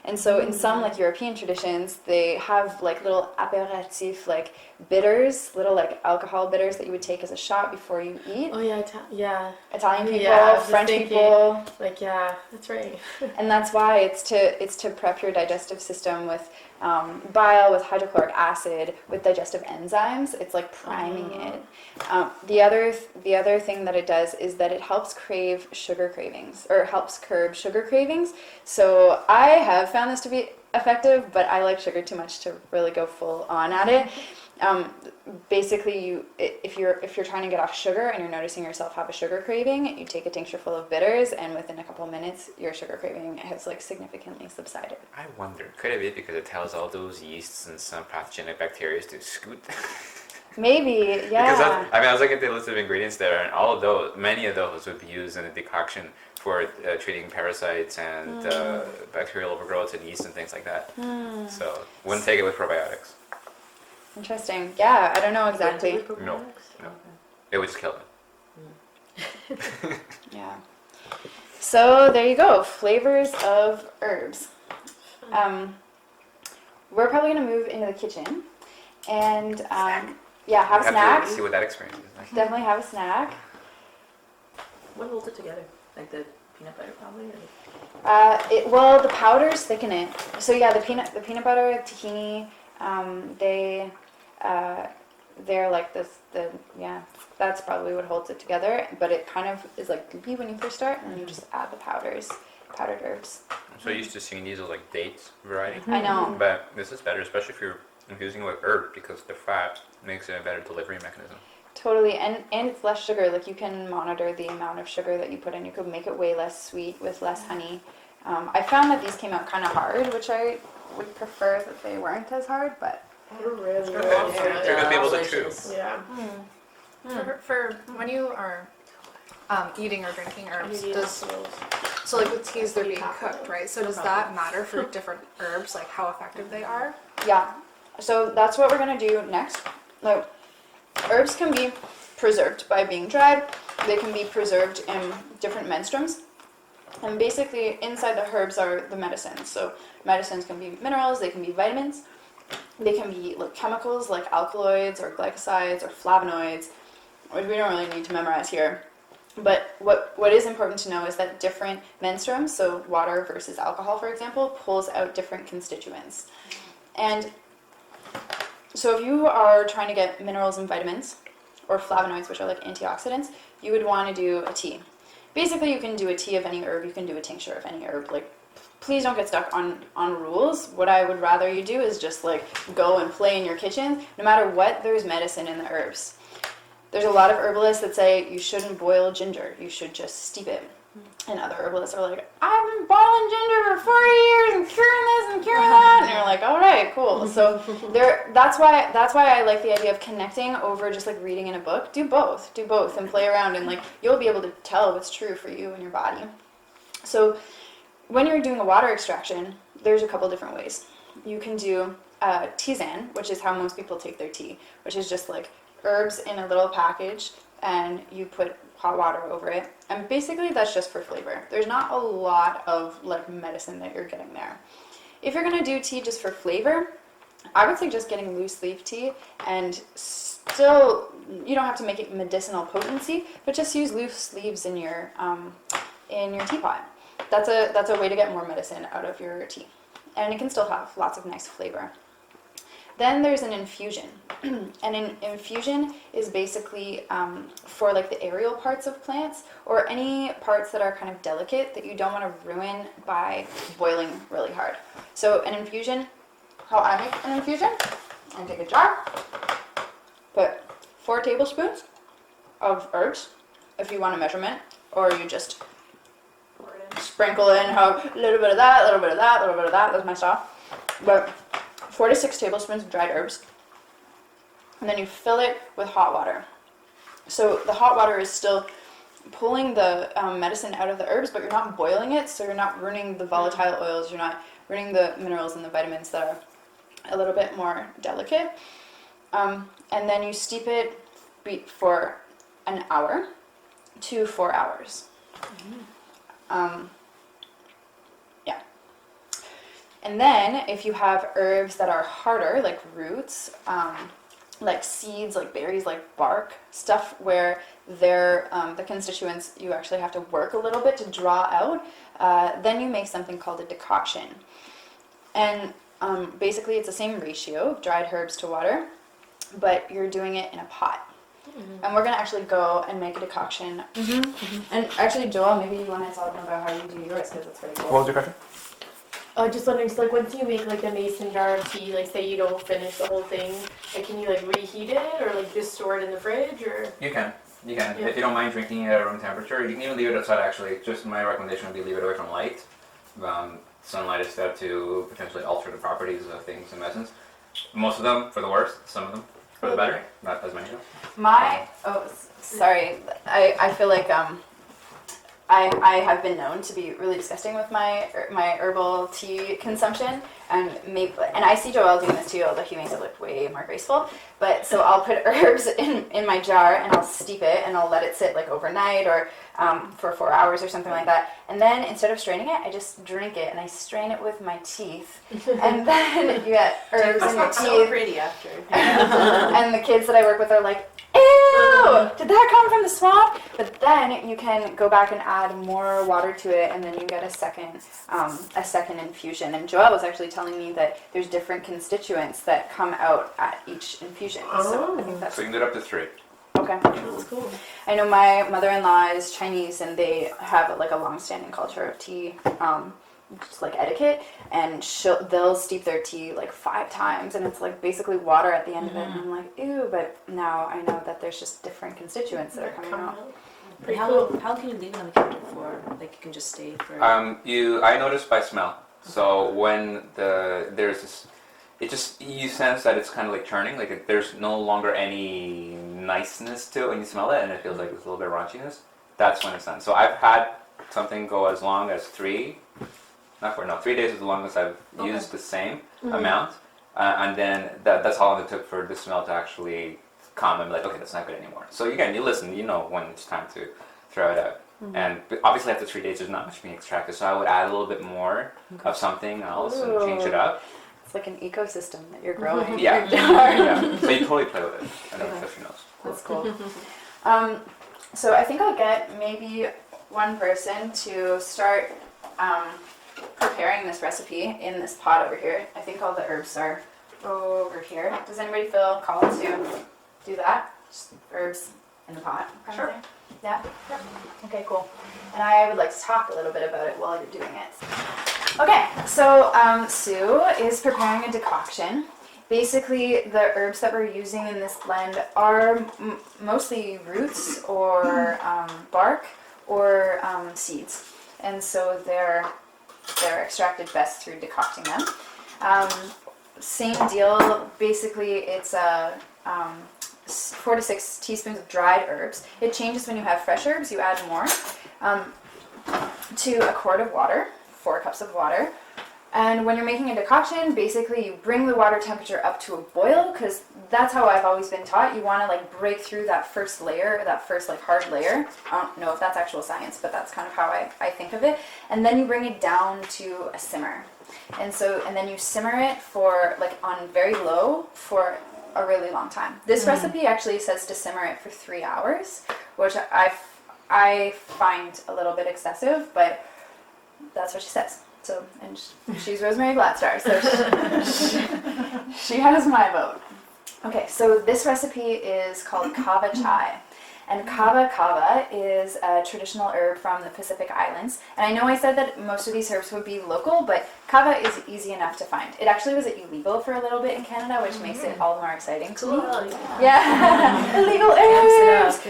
And so in some like European traditions, they have like little apéritif, like bitters, little like alcohol bitters that you would take as a shot before you eat. Oh yeah, yeah. Italian people, Yeah, I was just French thinking. people, Like yeah, that's right. and that's why it's to prep your digestive system with bile, with hydrochloric acid, with digestive enzymes. It's like priming it. The other thing that it does is that it helps crave sugar cravings, or helps curb sugar cravings. So I have found this to be effective, but I like sugar too much to really go full on at it. Basically, if you're trying to get off sugar and you're noticing yourself have a sugar craving, you take a tincture full of bitters, and within a couple minutes, your sugar craving has like significantly subsided. I wonder, could it be because it tells all those yeasts and some pathogenic bacteria to scoot? Maybe, yeah. Because I was looking at the list of ingredients there, and all of those, many of those would be used in a decoction for treating parasites and bacterial overgrowth and yeast and things like that. So wouldn't take it with probiotics. Interesting. Yeah, I don't know exactly. No. It would just kill them. Yeah. So there you go. Flavors of herbs. We're probably gonna move into the kitchen, and yeah, have a snack. To see what that experience is like. Definitely have a snack. What holds it together? Like the peanut butter probably? Or Well, the powders thicken it. So yeah, the peanut butter, tahini, they're like this. That's probably what holds it together. But it kind of is like goopy when you first start, and then you just add the powdered herbs. I'm so used to seeing these as like dates variety. I know. But this is better, especially if you're infusing it with herb, because the fat makes it a better delivery mechanism. Totally, and it's less sugar. Like you can monitor the amount of sugar that you put in. You could make it way less sweet with less honey. I found that these came out kind of hard, which I would prefer that they weren't as hard, but They're really They're good people to chew. Yeah. For when you are eating or drinking herbs, Yeah. so like with teas they're being cooked, right? So does that matter for different herbs, like how effective they are? yeah. So that's what we're gonna do next. Like, herbs can be preserved by being dried. They can be preserved in different menstruums. And basically, inside the herbs are the medicines. So medicines can be minerals, they can be vitamins, they can be like chemicals like alkaloids or glycosides or flavonoids, which we don't really need to memorize here. But what is important to know is that different menstruums, so water versus alcohol, for example, pulls out different constituents. And so if you are trying to get minerals and vitamins, or flavonoids, which are like antioxidants, you would want to do a tea. Basically, you can do a tea of any herb, you can do a tincture of any herb. Like, please don't get stuck on rules. What I would rather you do is just like go and play in your kitchen. No matter what, there's medicine in the herbs. There's a lot of herbalists that say you shouldn't boil ginger, you should just steep it. And other herbalists are like, I've been boiling ginger for 40 years and curing this and curing that. And you're like, all right, cool. So that's why I like the idea of connecting over just like reading in a book. Do both and play around, and like you'll be able to tell what's true for you and your body. So when you're doing a water extraction, there's a couple different ways. You can do tisane, which is how most people take their tea, which is just like herbs in a little package, and you put hot water over it, and basically that's just for flavor. There's not a lot of like medicine that you're getting there. If you're gonna do tea just for flavor, I would suggest getting loose leaf tea, and still you don't have to make it medicinal potency, but just use loose leaves in your teapot. That's a way to get more medicine out of your tea, and it can still have lots of nice flavor. Then there's an infusion, and an infusion is basically for like the aerial parts of plants, or any parts that are kind of delicate that you don't want to ruin by boiling really hard. So an infusion, how I make an infusion, I take a jar, put 4 tablespoons of herbs, if you want a measurement, or you just sprinkle in a little bit of that, a little bit of that, a little bit of that, that's my style. But 4 to 6 tablespoons of dried herbs, and then you fill it with hot water. So the hot water is still pulling the medicine out of the herbs, but you're not boiling it, so you're not ruining the volatile oils, you're not ruining the minerals and the vitamins that are a little bit more delicate. And then you steep it for an hour to 4 hours. And then if you have herbs that are harder, like roots, like seeds, like berries, like bark, stuff where they're, the constituents you actually have to work a little bit to draw out, then you make something called a decoction. And basically it's the same ratio of dried herbs to water, but you're doing it in a pot. And we're going to actually go and make a decoction. And actually, Joel, maybe you want to talk about how you do yours, because it's pretty cool. What was your question? Oh, just wondering, so like once you make like a mason jar of tea, like say you don't finish the whole thing, like can you like reheat it or like just store it in the fridge or? You can. Yeah. If you don't mind drinking it at room temperature, you can even leave it outside actually. Just my recommendation would be leave it away from light. Sunlight is said to potentially alter the properties of things in medicines. Most of them for the worst, some of them for the better, not as many though. Sorry, I feel like I have been known to be really disgusting with my herbal tea consumption, and I see Joel doing this too, although he makes it look way more graceful. But so I'll put herbs in my jar and I'll steep it and I'll let it sit like overnight or for 4 hours or something like that. And then instead of straining it, I just drink it and I strain it with my teeth. And then you get herbs in your So teeth. pretty after. And the kids that I work with are like, ew, did that come from the swamp? But then you can go back and add more water to it, and then you get a second infusion. And Joelle was actually telling me that there's different constituents that come out at each infusion. So I think that's So you can do it up to 3. okay. That's cool. I know my mother-in-law is Chinese, and they have like a long-standing culture of tea, just like etiquette, and they'll steep their tea like 5 times, and it's like basically water at the end of it. And I'm like, ew, but now I know that there's just different constituents that are coming out. And how can you leave it on the counter for? Like you can just stay for. I noticed by smell. So when there's this, you sense that it's kind of like churning. Like there's no longer any niceness to it when you smell it, and it feels like there's a little bit of raunchiness. That's when it's done. So I've had something go as long as 3 days is the longest I've used the same amount, and then that's how long it took for the smell to actually calm and be like, okay, that's not good anymore. So again, you listen, you know when it's time to throw it out. And obviously after 3 days, there's not much being extracted, so I would add a little bit more of something else and change it up. It's like an ecosystem that you're growing. Yeah. Yeah. So you totally play with it. I don't know if she knows. That's cool. So I think I'll get maybe one person to start preparing this recipe in this pot over here. I think all the herbs are over here. Does anybody feel called to do that? Just herbs in the pot. Sure. Yeah? Yep. Okay, cool. And I would like to talk a little bit about it while you're doing it. Okay, so Sue is preparing a decoction. Basically, the herbs that we're using in this blend are mostly roots or bark or seeds. And so they're extracted best through decocting them. Same deal, basically it's 4 to 6 teaspoons of dried herbs. It changes when you have fresh herbs, you add more. To a quart of water, 4 cups of water. And when you're making a decoction, basically you bring the water temperature up to a boil, because that's how I've always been taught. You want to like break through that first layer, that first like hard layer. I don't know if that's actual science, but that's kind of how I think of it. And then you bring it down to a simmer. And then you simmer it for like on very low for a really long time. This recipe actually says to simmer it for 3 hours, which I find a little bit excessive, but that's what she says. So, and she's Rosemary Gladstar, so she has my vote. Okay, so this recipe is called Kava chai. And Kava is a traditional herb from the Pacific Islands. And I know I said that most of these herbs would be local, but Kava is easy enough to find. It actually was illegal for a little bit in Canada, which makes it all the more exciting to me. Yeah, illegal herbs!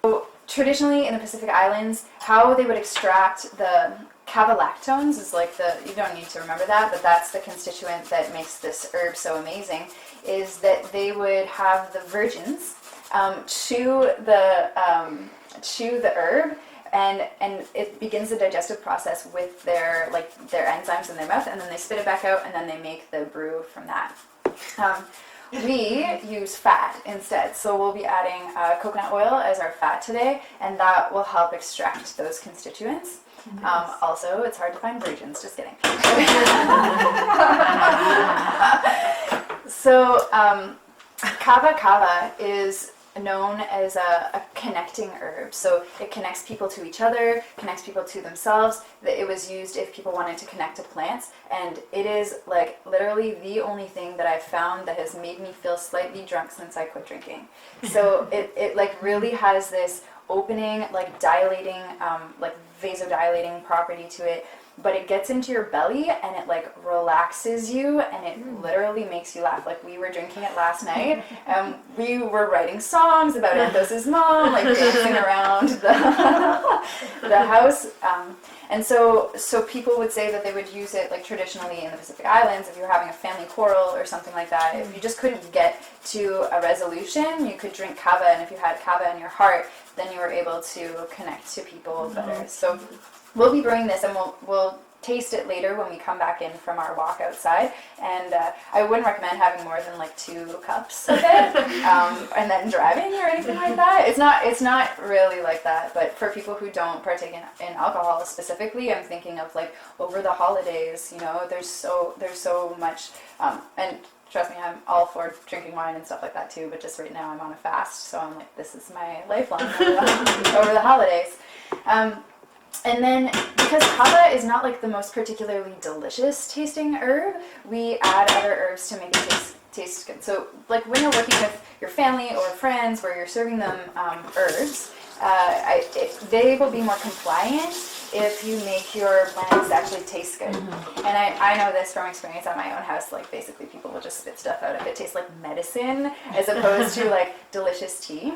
So traditionally in the Pacific Islands, how they would extract the Kava lactones is like you don't need to remember that, but that's the constituent that makes this herb so amazing, is that they would have the virgins chew the herb, and it begins the digestive process with their enzymes in their mouth, and then they spit it back out, and then they make the brew from that. We use fat instead, so we'll be adding coconut oil as our fat today, and that will help extract those constituents. Also, it's hard to find virgins. Just kidding. So, Kava is known as a connecting herb. So it connects people to each other, connects people to themselves. It was used if people wanted to connect to plants, and it is like literally the only thing that I've found that has made me feel slightly drunk since I quit drinking. So it like really has this opening, like dilating, like vasodilating property to it, but it gets into your belly and it like relaxes you, and it literally makes you laugh. Like we were drinking it last night and we were writing songs about Anthos's mom, like dancing around the house. And so people would say that they would use it like traditionally in the Pacific Islands if you were having a family quarrel or something like that. If you just couldn't get to a resolution, you could drink Kava, and if you had Kava in your heart, then you were able to connect to people better. So we'll be brewing this, and we'll taste it later when we come back in from our walk outside. And I wouldn't recommend having more than like 2 cups of it, and then driving or anything like that. It's not really like that. But for people who don't partake in alcohol specifically, I'm thinking of like over the holidays. You know, there's so much, and trust me, I'm all for drinking wine and stuff like that too. But just right now, I'm on a fast, so I'm like, this is my lifeline over the holidays. And then, because Kava is not like the most particularly delicious tasting herb, we add other herbs to make it taste good. So like when you're working with your family or friends where you're serving them herbs, they will be more compliant if you make your blends actually taste good. And I know this from experience at my own house. Like basically people will just spit stuff out if it tastes like medicine as opposed to like delicious tea.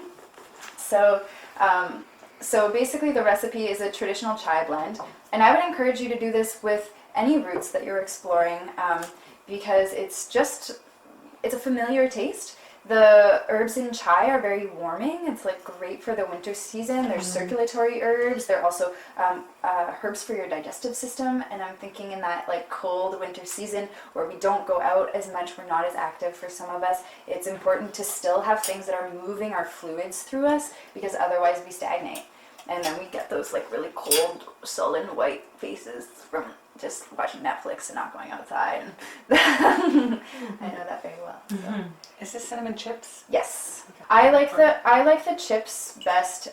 So basically the recipe is a traditional chai blend, and I would encourage you to do this with any roots that you're exploring, because it's a familiar taste. The herbs in chai are very warming. It's like great for the winter season. There's circulatory herbs. They're also herbs for your digestive system, and I'm thinking in that like cold winter season where we don't go out as much, we're not as active for some of us, it's important to still have things that are moving our fluids through us, because otherwise we stagnate. And then we get those like really cold, sullen white faces from just watching Netflix and not going outside. I know that very well. So. Is this cinnamon chips? Yes, I like the chips best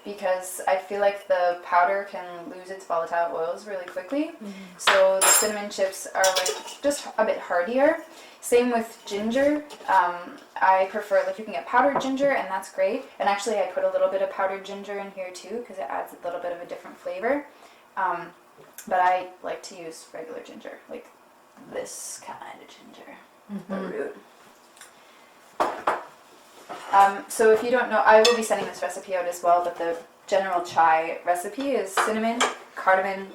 because I feel like the powder can lose its volatile oils really quickly. So the cinnamon chips are like just a bit hardier. Same with ginger. I prefer, like, you can get powdered ginger, and that's great. And actually, I put a little bit of powdered ginger in here too, because it adds a little bit of a different flavor. But I like to use regular ginger, like this kind of ginger, the root. So if you don't know, I will be sending this recipe out as well, but the general chai recipe is cinnamon, cardamom,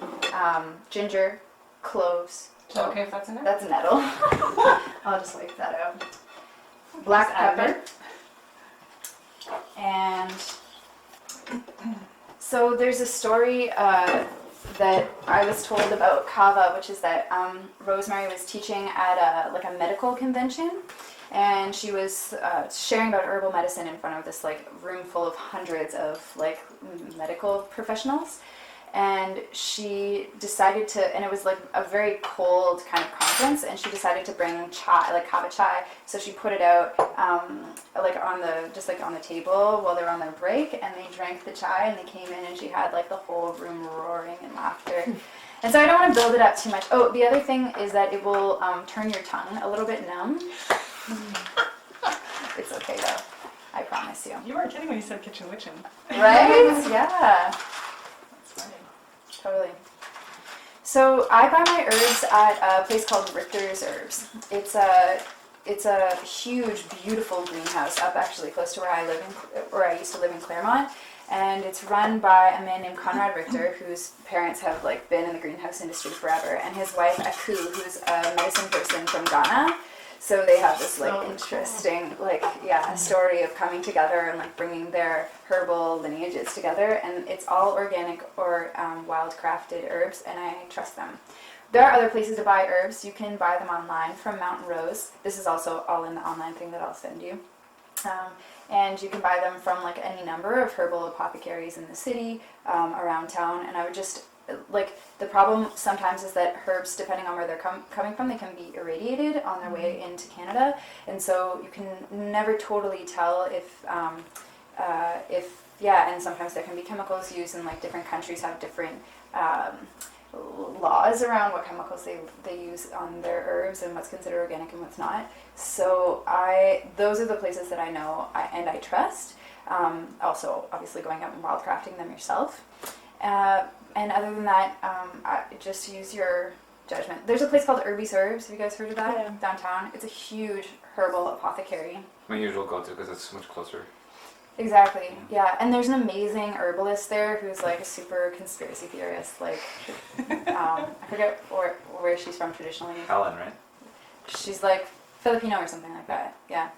ginger, cloves. Okay, if that's enough. That's nettle. I'll just wipe that out. Black pepper. And so there's a story that I was told about Kava, which is that Rosemary was teaching at a medical convention, and she was sharing about herbal medicine in front of this like room full of hundreds of like medical professionals. And she decided to, and it was like a very cold kind of conference, and she decided to bring chai, like Kava chai. So she put it out like on the table while they were on their break, and they drank the chai, and they came in, and she had like the whole room roaring in laughter. And so I don't want to build it up too much. Oh, the other thing is that it will turn your tongue a little bit numb. It's okay though, I promise you. You weren't kidding when you said kitchen witchin'. Right? Yeah. Totally. So I buy my herbs at a place called Richter's Herbs. It's a huge, beautiful greenhouse up actually close to where I used to live in Claremont, and it's run by a man named Conrad Richter, whose parents have like been in the greenhouse industry forever, and his wife Aku, who's a medicine person from Ghana. So they have this like interesting story of coming together and like bringing their herbal lineages together, and it's all organic or wild-crafted herbs, and I trust them. There are other places to buy herbs. You can buy them online from Mountain Rose. This is also all in the online thing that I'll send you. And you can buy them from like any number of herbal apothecaries in the city, around town, and I would just like the problem sometimes is that herbs, depending on where they're coming from, they can be irradiated on their way into Canada, and so you can never totally tell if and sometimes there can be chemicals used, and like different countries have different laws around what chemicals they use on their herbs and what's considered organic and what's not. So those are the places that I know and I trust. Also, obviously, going out and wildcrafting them yourself. And other than that, just use your judgment. There's a place called Herbie's Herbs. Have you guys heard of that? Yeah. Downtown. It's a huge herbal apothecary. My usual go-to because it's much closer. Exactly. Yeah. And there's an amazing herbalist there who's like a super conspiracy theorist. Like, I forget where she's from traditionally. Helen, right? She's like Filipino or something like that. Yeah.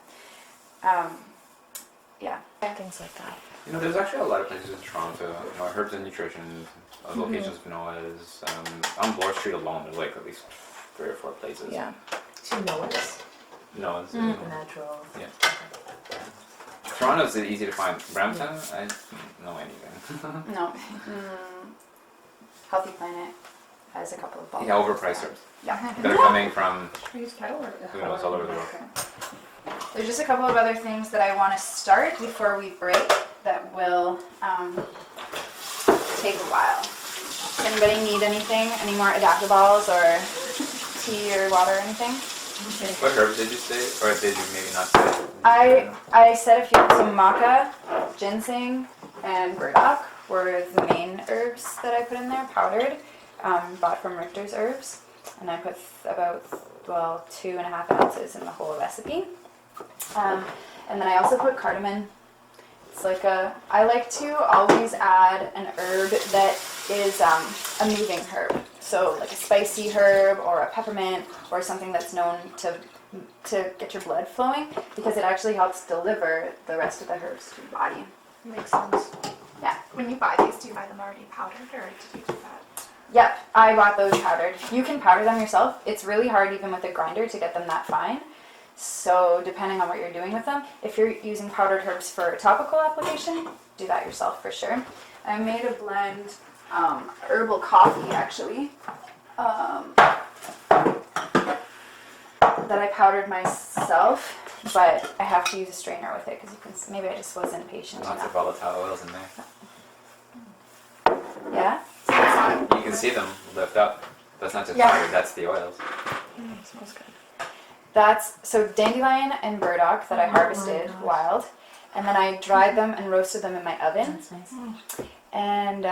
Yeah. Things like that. You know, there's actually a lot of places in Toronto. You know, Herbs and Nutrition, locations of Noah's. On Bloor Street alone, there's like at least 3 or 4 places. Yeah. To Noah's, Noah's. the natural. Yeah. Toronto's easy to find. Brampton, I don't know anything. No. Healthy Planet has a couple of balls. Yeah, overpriced herbs. Yeah. That are coming from Use kettle or who knows all over the world. There's just a couple of other things that I want to start before we break that will take a while. Does anybody need anything? Any more AdaptoBalls or tea or water or anything? What herbs did you say? Or did you maybe not say? I said a few. So maca, ginseng, and burdock were the main herbs that I put in there, powdered, bought from Richter's Herbs. And I put about, 2.5 ounces in the whole recipe. And then I also put cardamom. It's like I like to always add an herb that is a moving herb. So like a spicy herb or a peppermint or something that's known to get your blood flowing, because it actually helps deliver the rest of the herbs to your body. Makes sense. Yeah. When you buy these, do you buy them already powdered, or did you do that? Yep, I bought those powdered. You can powder them yourself. It's really hard even with a grinder to get them that fine. So depending on what you're doing with them, if you're using powdered herbs for topical application, do that yourself for sure. I made a blend, herbal coffee actually, that I powdered myself, but I have to use a strainer with it because maybe I just wasn't patient Lots of enough. volatile oils in there. Yeah? You can see them lift up. That's not just Yeah. powder, that's the oils. Smells good. That's so dandelion and burdock that I harvested wild, and then I dried them and roasted them in my oven. That's nice. And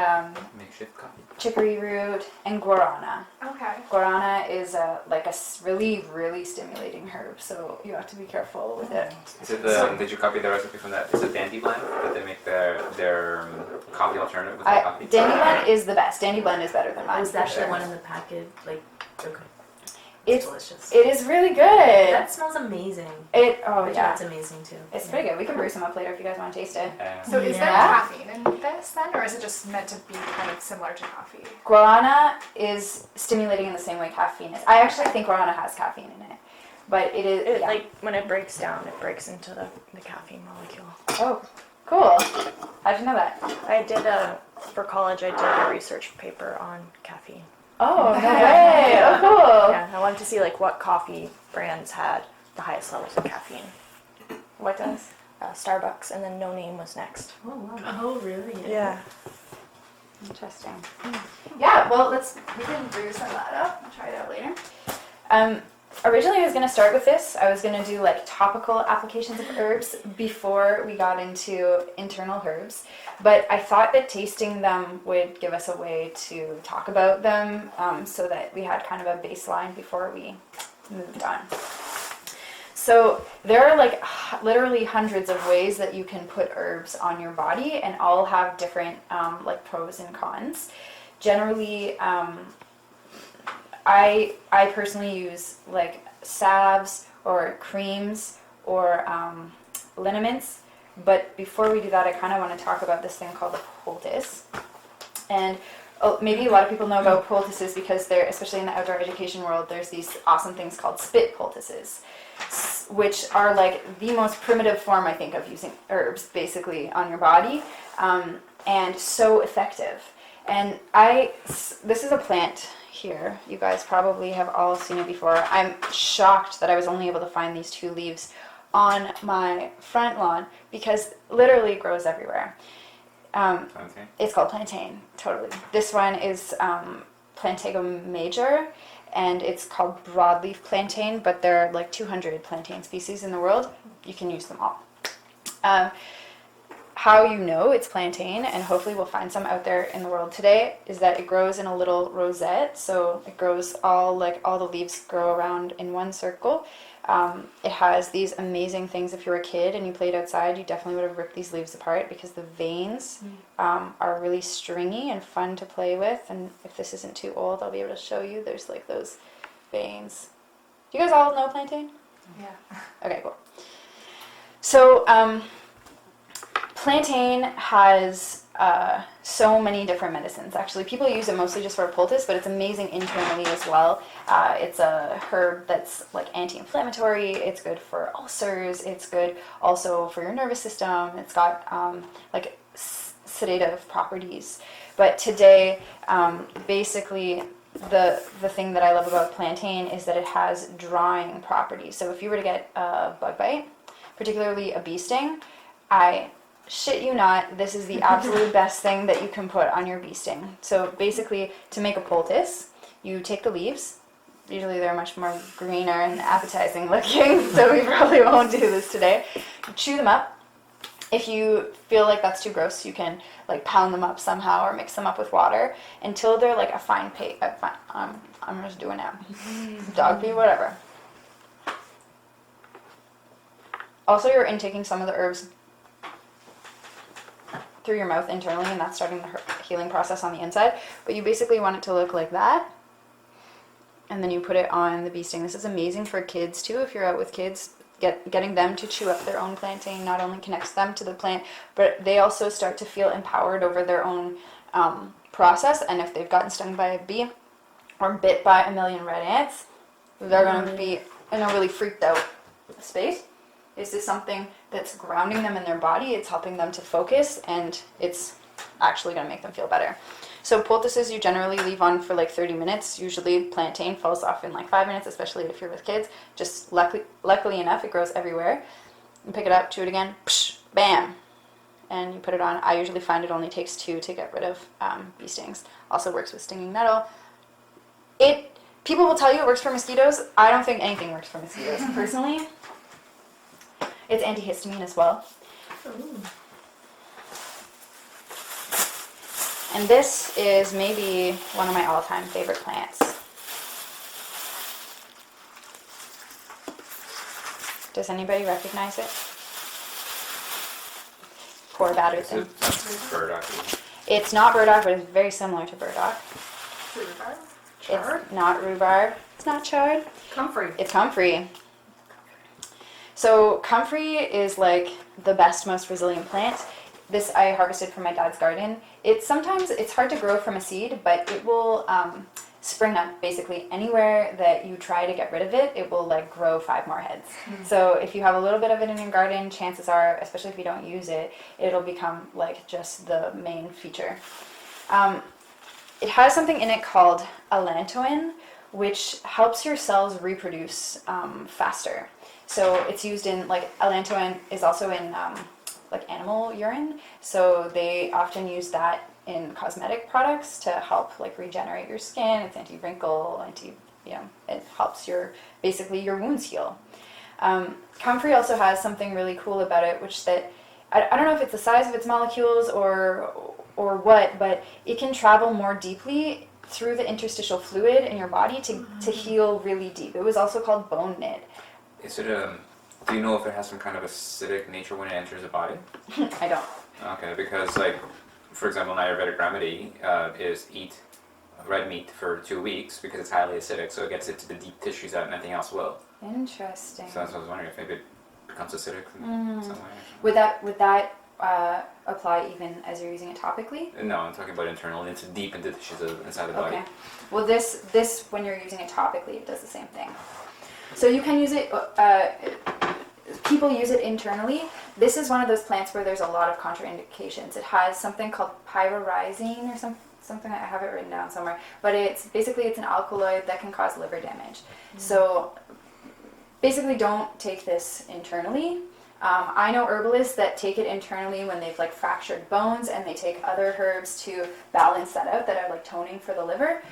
Makeshift coffee. chicory root and guarana. Okay. Guarana is like a really, really stimulating herb, so you have to be careful with it. Is it did you copy the recipe from that? It's a dandy blend that they make their coffee alternative with their coffee? Dandy blend is the best. Dandy blend is better than mine. Was for that sure. the one in the packet? Like, okay. It's delicious. It is really good. That smells amazing. Oh But yeah, it's amazing too. it's pretty good. We can brew some up later if you guys want to taste it. So is there Yeah. caffeine in this then, or is it just meant to be kind of similar to coffee? Guarana is stimulating in the same way caffeine is. I actually think guarana has caffeine in it, but it is yeah. Like when it breaks down, it breaks into the caffeine molecule. Oh, cool. How'd you know that? I did for college, I did a research paper on caffeine. Oh, no way. Oh, cool. Yeah, I wanted to see like what coffee brands had the highest levels of caffeine. What does? Starbucks, and then No Name was next. Oh wow. Oh really? Yeah. Interesting. Yeah, well, we can brew some of that up. I'll try it out later. Originally I was going to start with this. I was going to do like topical applications of herbs before we got into internal herbs. But I thought that tasting them would give us a way to talk about them so that we had kind of a baseline before we moved on. So there are like literally hundreds of ways that you can put herbs on your body, and all have different like pros and cons. Generally, I personally use like salves or creams or liniments. But before we do that, I kind of want to talk about this thing called the poultice. And maybe a lot of people know about poultices because they're, especially in the outdoor education world, there's these awesome things called spit poultices, which are like the most primitive form, I think, of using herbs basically on your body, and so effective. And this is a plant here. You guys probably have all seen it before. I'm shocked that I was only able to find these 2 leaves on my front lawn because literally it grows everywhere. Plantain? It's called plantain, totally. This one is Plantago major, and it's called broadleaf plantain, but there are like 200 plantain species in the world. You can use them all. How you know it's plantain, and hopefully we'll find some out there in the world today, is that it grows in a little rosette. So it grows all the leaves grow around in one circle. It has these amazing things. If you were a kid and you played outside, you definitely would have ripped these leaves apart because the veins are really stringy and fun to play with. And if this isn't too old, I'll be able to show you. There's like those veins. Do you guys all know plantain? Yeah. Okay, cool. So plantain has so many different medicines. Actually, people use it mostly just for a poultice, but it's amazing internally as well. It's a herb that's like anti-inflammatory. It's good for ulcers. It's good also for your nervous system. It's got like sedative properties. But today, basically, the thing that I love about plantain is that it has drying properties. So if you were to get a bug bite, particularly a bee sting, I shit you not, this is the absolute best thing that you can put on your bee sting. So basically, to make a poultice, you take the leaves. Usually they're much more greener and appetizing looking, so we probably won't do this today. Chew them up. If you feel like that's too gross, you can like pound them up somehow or mix them up with water until they're like a fine paste. I'm just doing it. Dog pee, whatever. Also, you're intaking some of the herbs through your mouth internally, and that's starting the healing process on the inside. But you basically want it to look like that, and then you put it on the bee sting. This is amazing for kids too. If you're out with kids, getting them to chew up their own plantain not only connects them to the plant, but they also start to feel empowered over their own process. And if they've gotten stung by a bee or bit by a million red ants, they're going to be in a really freaked out space. Is this something that's grounding them in their body? It's helping them to focus, and it's actually going to make them feel better. So poultices you generally leave on for like 30 minutes. Usually plantain falls off in like 5 minutes, especially if you're with kids. Just luckily enough, it grows everywhere. You pick it up, chew it again, psh, bam, and you put it on. I usually find it only takes 2 to get rid of bee stings. Also works with stinging nettle. People will tell you it works for mosquitoes. I don't think anything works for mosquitoes, personally. It's antihistamine as well. Ooh. And this is maybe one of my all-time favorite plants. Does anybody recognize it? Poor battered thing. It's burdock. It's not burdock, but it's very similar to burdock. Rhubarb? Chard? It's not rhubarb. It's not chard. Comfrey. It's comfrey. So comfrey is like the best, most resilient plant. This I harvested from my dad's garden. It's hard to grow from a seed, but it will spring up basically anywhere that you try to get rid of it. It will like grow 5 more heads. Mm-hmm. So if you have a little bit of it in your garden, chances are, especially if you don't use it, it'll become like just the main feature. It has something in it called allantoin, which helps your cells reproduce faster. So it's used in, like, allantoin is also in, like, animal urine. So they often use that in cosmetic products to help, like, regenerate your skin. It's anti-wrinkle, it helps basically your wounds heal. Comfrey also has something really cool about it, which I don't know if it's the size of its molecules or what, but it can travel more deeply through the interstitial fluid in your body to heal really deep. It was also called bone knit. Is it do you know if it has some kind of acidic nature when it enters the body? I don't. Okay, because like, for example, an Ayurvedic remedy is eat red meat for 2 weeks because it's highly acidic, so it gets it to the deep tissues that nothing else will. Interesting. So that's what I was wondering, if maybe it becomes acidic in some way. Would that apply even as you're using it topically? No, I'm talking about internally, into deep into the tissues inside the body. Okay. Well, this when you're using it topically, it does the same thing. So you can use it, people use it internally. This is one of those plants where there's a lot of contraindications. It has something called pyrorizine or something I have it written down somewhere, but it's an alkaloid that can cause liver damage. So basically don't take this internally. I know herbalists that take it internally when they've like fractured bones, and they take other herbs to balance that out, that are like toning for the liver.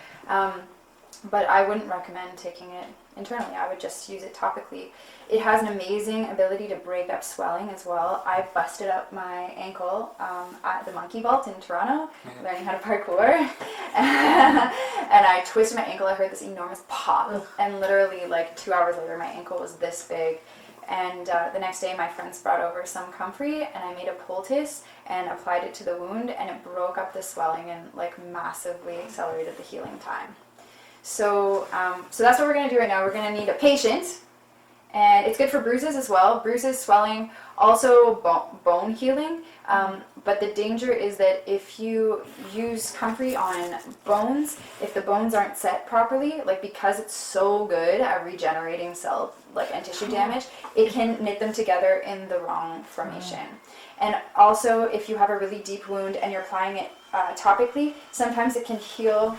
But I wouldn't recommend taking it internally. I would just use it topically. It has an amazing ability to break up swelling as well. I busted up my ankle at the Monkey Vault in Toronto, learning how to parkour. And I twisted my ankle. I heard this enormous pop. And literally like 2 hours later, my ankle was this big. And the next day, my friends brought over some Comfrey, and I made a poultice and applied it to the wound, and it broke up the swelling and like massively accelerated the healing time. So that's what we're going to do right now. We're going to need a patient, and it's good for bruises as well. Bruises, swelling, also bone healing. But the danger is that if you use Comfrey on bones, if the bones aren't set properly, like because it's so good at regenerating cell and tissue damage, it can knit them together in the wrong formation. And also, if you have a really deep wound and you're applying it topically, sometimes it can heal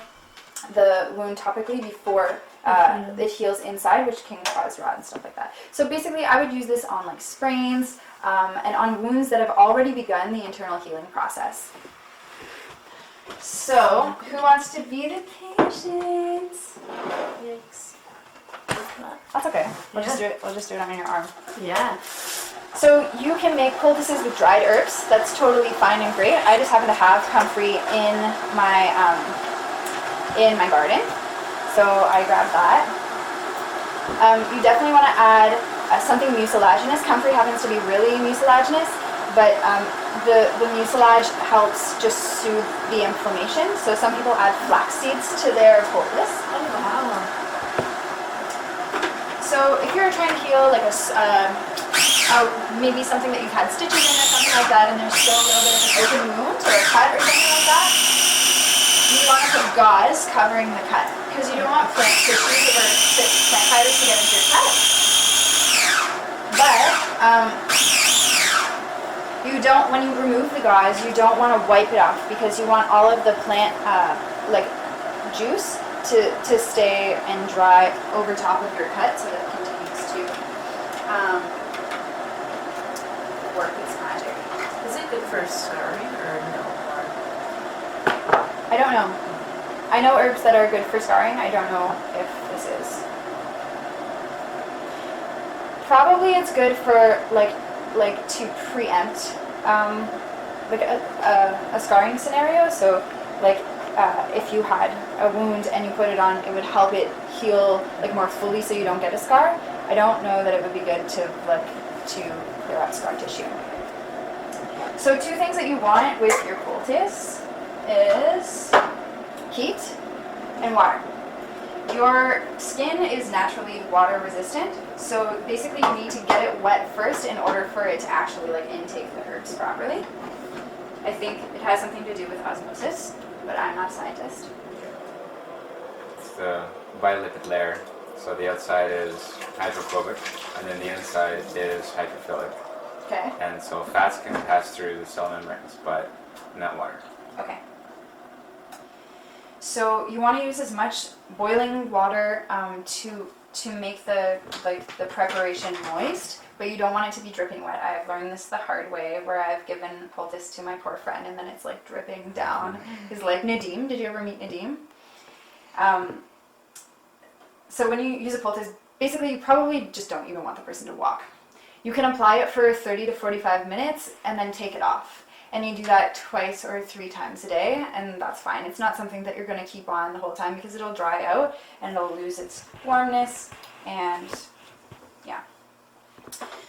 the wound topically before it heals inside, which can cause rot and stuff like that. So basically, I would use this on like sprains and on wounds that have already begun the internal healing process. So, who wants to be the patient? Yikes. That's okay. We'll just do it. We'll just do it on your arm. Yeah. So you can make poultices with dried herbs. That's totally fine and great. I just happen to have Comfrey in my garden, so I grabbed that. You definitely want to add something mucilaginous. Comfrey happens to be really mucilaginous, but the mucilage helps just soothe the inflammation. So some people add flax seeds to their poultice. Oh, wow. So if you're trying to heal like maybe something that you've had stitches in or something like that, and there's still a little bit of an open wound or a cut or something like that, you want to put gauze covering the cut, because you don't want plant tissue or plant fibers to get into your cut. But you don't, when you remove the gauze, you don't want to wipe it off, because you want all of the plant juice to stay and dry over top of your cut, so that it continues to work its magic. Is it good for scarring or no? I don't know. I know herbs that are good for scarring. I don't know if this is. Probably it's good for like to preempt a scarring scenario. So if you had a wound and you put it on, it would help it heal like more fully, so you don't get a scar. I don't know that it would be good to clear up scar tissue. So 2 things that you want with your poultice is heat and water. Your skin is naturally water resistant, so basically you need to get it wet first in order for it to actually intake the herbs properly. I think it has something to do with osmosis, but I'm not a scientist. It's the bilipid layer. So the outside is hydrophobic, and then the inside is hydrophilic. Okay. And so fats can pass through the cell membranes, but not water. Okay. So you want to use as much boiling water to make the preparation moist, but you don't want it to be dripping wet. I've learned this the hard way, where I've given poultice to my poor friend, and then it's dripping down. He's like, Nadim, did you ever meet Nadim? So when you use a poultice, basically you probably just don't even want the person to walk. You can apply it for 30 to 45 minutes and then take it off. And you do that 2 or 3 times a day, and that's fine. It's not something that you're going to keep on the whole time, because it'll dry out and it'll lose its warmness, and yeah.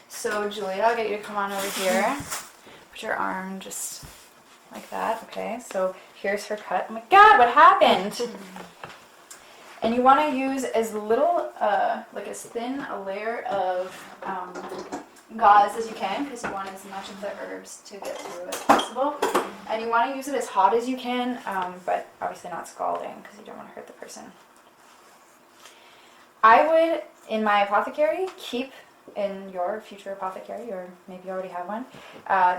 So Julia, I'll get you to come on over here. Put your arm just like that. Okay, so here's her cut. Oh my God, what happened? And you want to use as little, as thin a layer of gauze as you can, because you want as much of the herbs to get through as possible. And you want to use it as hot as you can, but obviously not scalding, because you don't want to hurt the person. I would, in my apothecary, keep in your future apothecary, or maybe you already have one,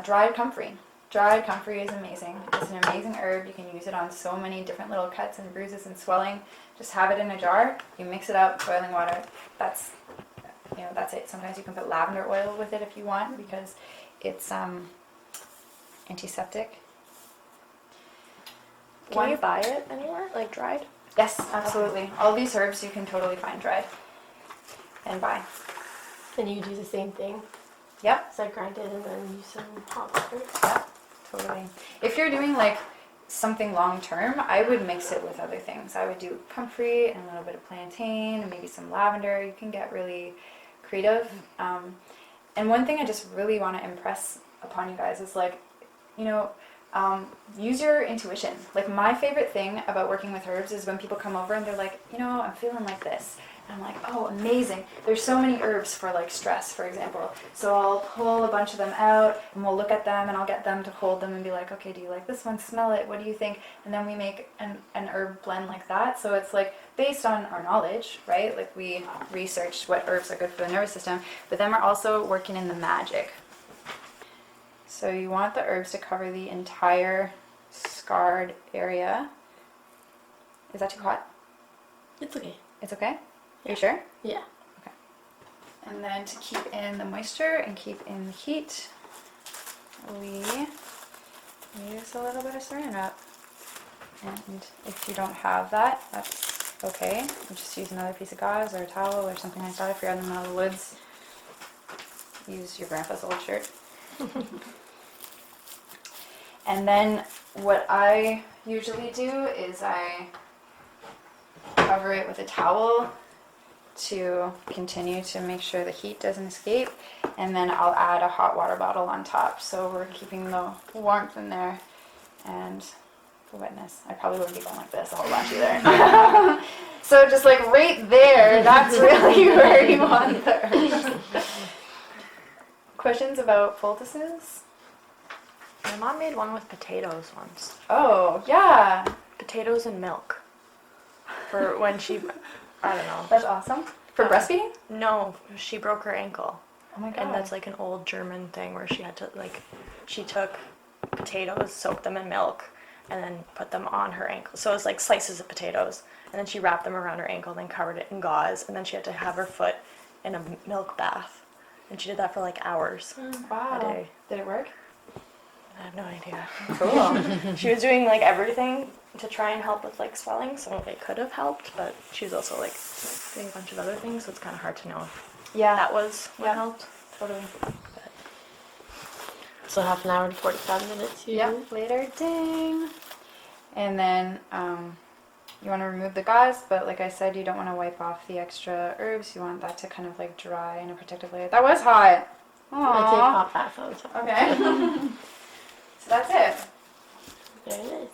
dried Comfrey. dried comfrey is amazing. It's an amazing herb. You can use it on so many different little cuts and bruises and swelling. Just have it in a jar. You mix it up, boiling water. That's it. Sometimes you can put lavender oil with it if you want because it's antiseptic. Can you buy it anywhere, like dried? Yes, absolutely. All these herbs you can totally find dried and buy. And you do the same thing. Yep. So I grind it and then use some hot water. Yep, totally. If you're doing like something long term, I would mix it with other things. I would do comfrey and a little bit of plantain and maybe some lavender. You can get really creative. And one thing I just really want to impress upon you guys is like, use your intuition. Like my favorite thing about working with herbs is when people come over and they're like, I'm feeling like this. And I'm like, oh, amazing. There's so many herbs for like stress, for example. So I'll pull a bunch of them out and we'll look at them and I'll get them to hold them and be like, okay, do you like this one? Smell it. What do you think? And then we make an herb blend like that. So it's like based on our knowledge, right? Like we researched what herbs are good for the nervous system, but then we're also working in the magic. So you want the herbs to cover the entire scarred area. Is that too hot? It's okay. It's okay? Are you sure? Yeah. Okay. And then to keep in the moisture and keep in the heat, we use a little bit of saran wrap. And if you don't have that, that's okay. You just use another piece of gauze or a towel or something like that if you're out in the middle of the woods. Use your grandpa's old shirt. And then what I usually do is I cover it with a towel to continue to make sure the heat doesn't escape, and then I'll add a hot water bottle on top so we're keeping the warmth in there and the wetness. I probably wouldn't be going like this a whole bunch either. So just like right there, that's really where you want the herbs. Questions about poultices? My mom made one with potatoes once. Oh, yeah. Potatoes and milk. For when she, I don't know. That's awesome. For breastfeeding? No, she broke her ankle. Oh my god. And that's like an old German thing where she had to she took potatoes, soaked them in milk, and then put them on her ankle. So it was like slices of potatoes. And then she wrapped them around her ankle, then covered it in gauze, and then she had to have her foot in a milk bath. And she did that for like hours Wow. a day. Did it work? I have no idea. Cool. She was doing like everything to try and help with like swelling, so it could have helped, but she was also like doing a bunch of other things, so it's kind of hard to know if Yeah. that was what Yeah. helped. Totally. So half an hour to 45 minutes. Yep. Later, ding. And then you want to remove the gauze, but like I said, you don't want to wipe off the extra herbs. You want that to kind of like dry in a protective layer. That was hot. I can't Aww. pop that phone. So. Okay. So that's it. Very nice.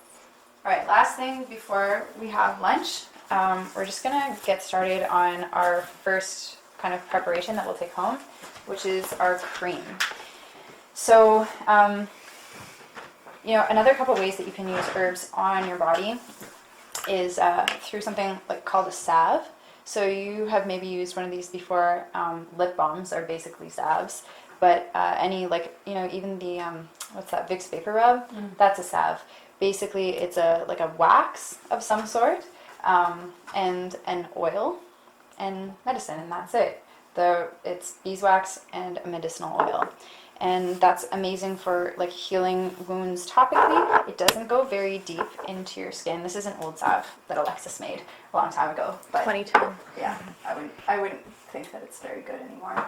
All right, last thing before we have lunch, we're just gonna get started on our first kind of preparation that we'll take home, which is our cream. So, another couple ways that you can use herbs on your body is through something like called a salve. So you have maybe used one of these before. Lip balms are basically salves, but any even the what's that, Vicks Vapor Rub? That's a salve. Basically, it's a wax of some sort, and an oil, and medicine, and that's it. It's beeswax and a medicinal oil, and that's amazing for like healing wounds topically. It doesn't go very deep into your skin. This is an old salve that Alexis made a long time ago, but 2010. yeah, I wouldn't think that it's very good anymore.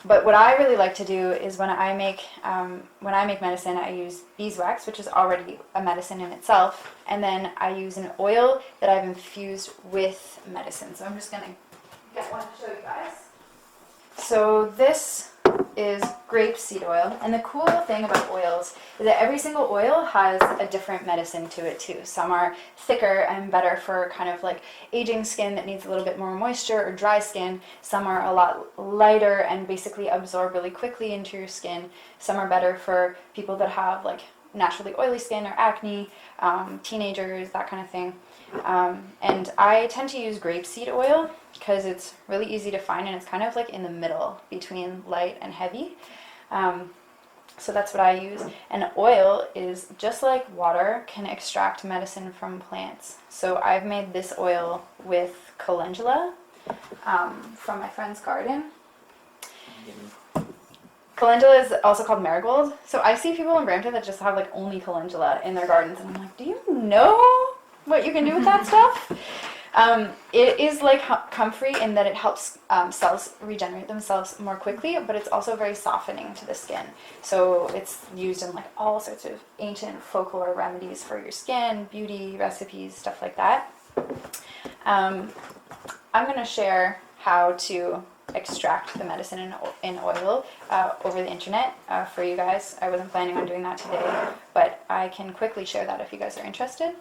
But what I really like to do is when I make medicine, I use beeswax, which is already a medicine in itself, and then I use an oil that I've infused with medicine. So I'm just gonna get one to show you guys. So this is grapeseed oil, and the cool thing about oils is that every single oil has a different medicine to it too. Some are thicker and better for kind of like aging skin that needs a little bit more moisture or dry skin. Some are a lot lighter and basically absorb really quickly into your skin. Some are better for people that have like naturally oily skin or acne, teenagers, that kind of thing. And I tend to use grapeseed oil because it's really easy to find, and it's kind of like in the middle between light and heavy. So that's what I use. And oil is just like water, can extract medicine from plants. So I've made this oil with calendula from my friend's garden. Calendula is also called marigold. So I see people in Brampton that just have like only calendula in their gardens, and I'm like, do you know what you can do with that stuff? It is like comfrey in that it helps cells regenerate themselves more quickly, but it's also very softening to the skin. So it's used in like all sorts of ancient folklore remedies for your skin, beauty recipes, stuff like that. I'm going to share how to extract the medicine in oil over the internet for you guys. I wasn't planning on doing that today, but I can quickly share that if you guys are interested.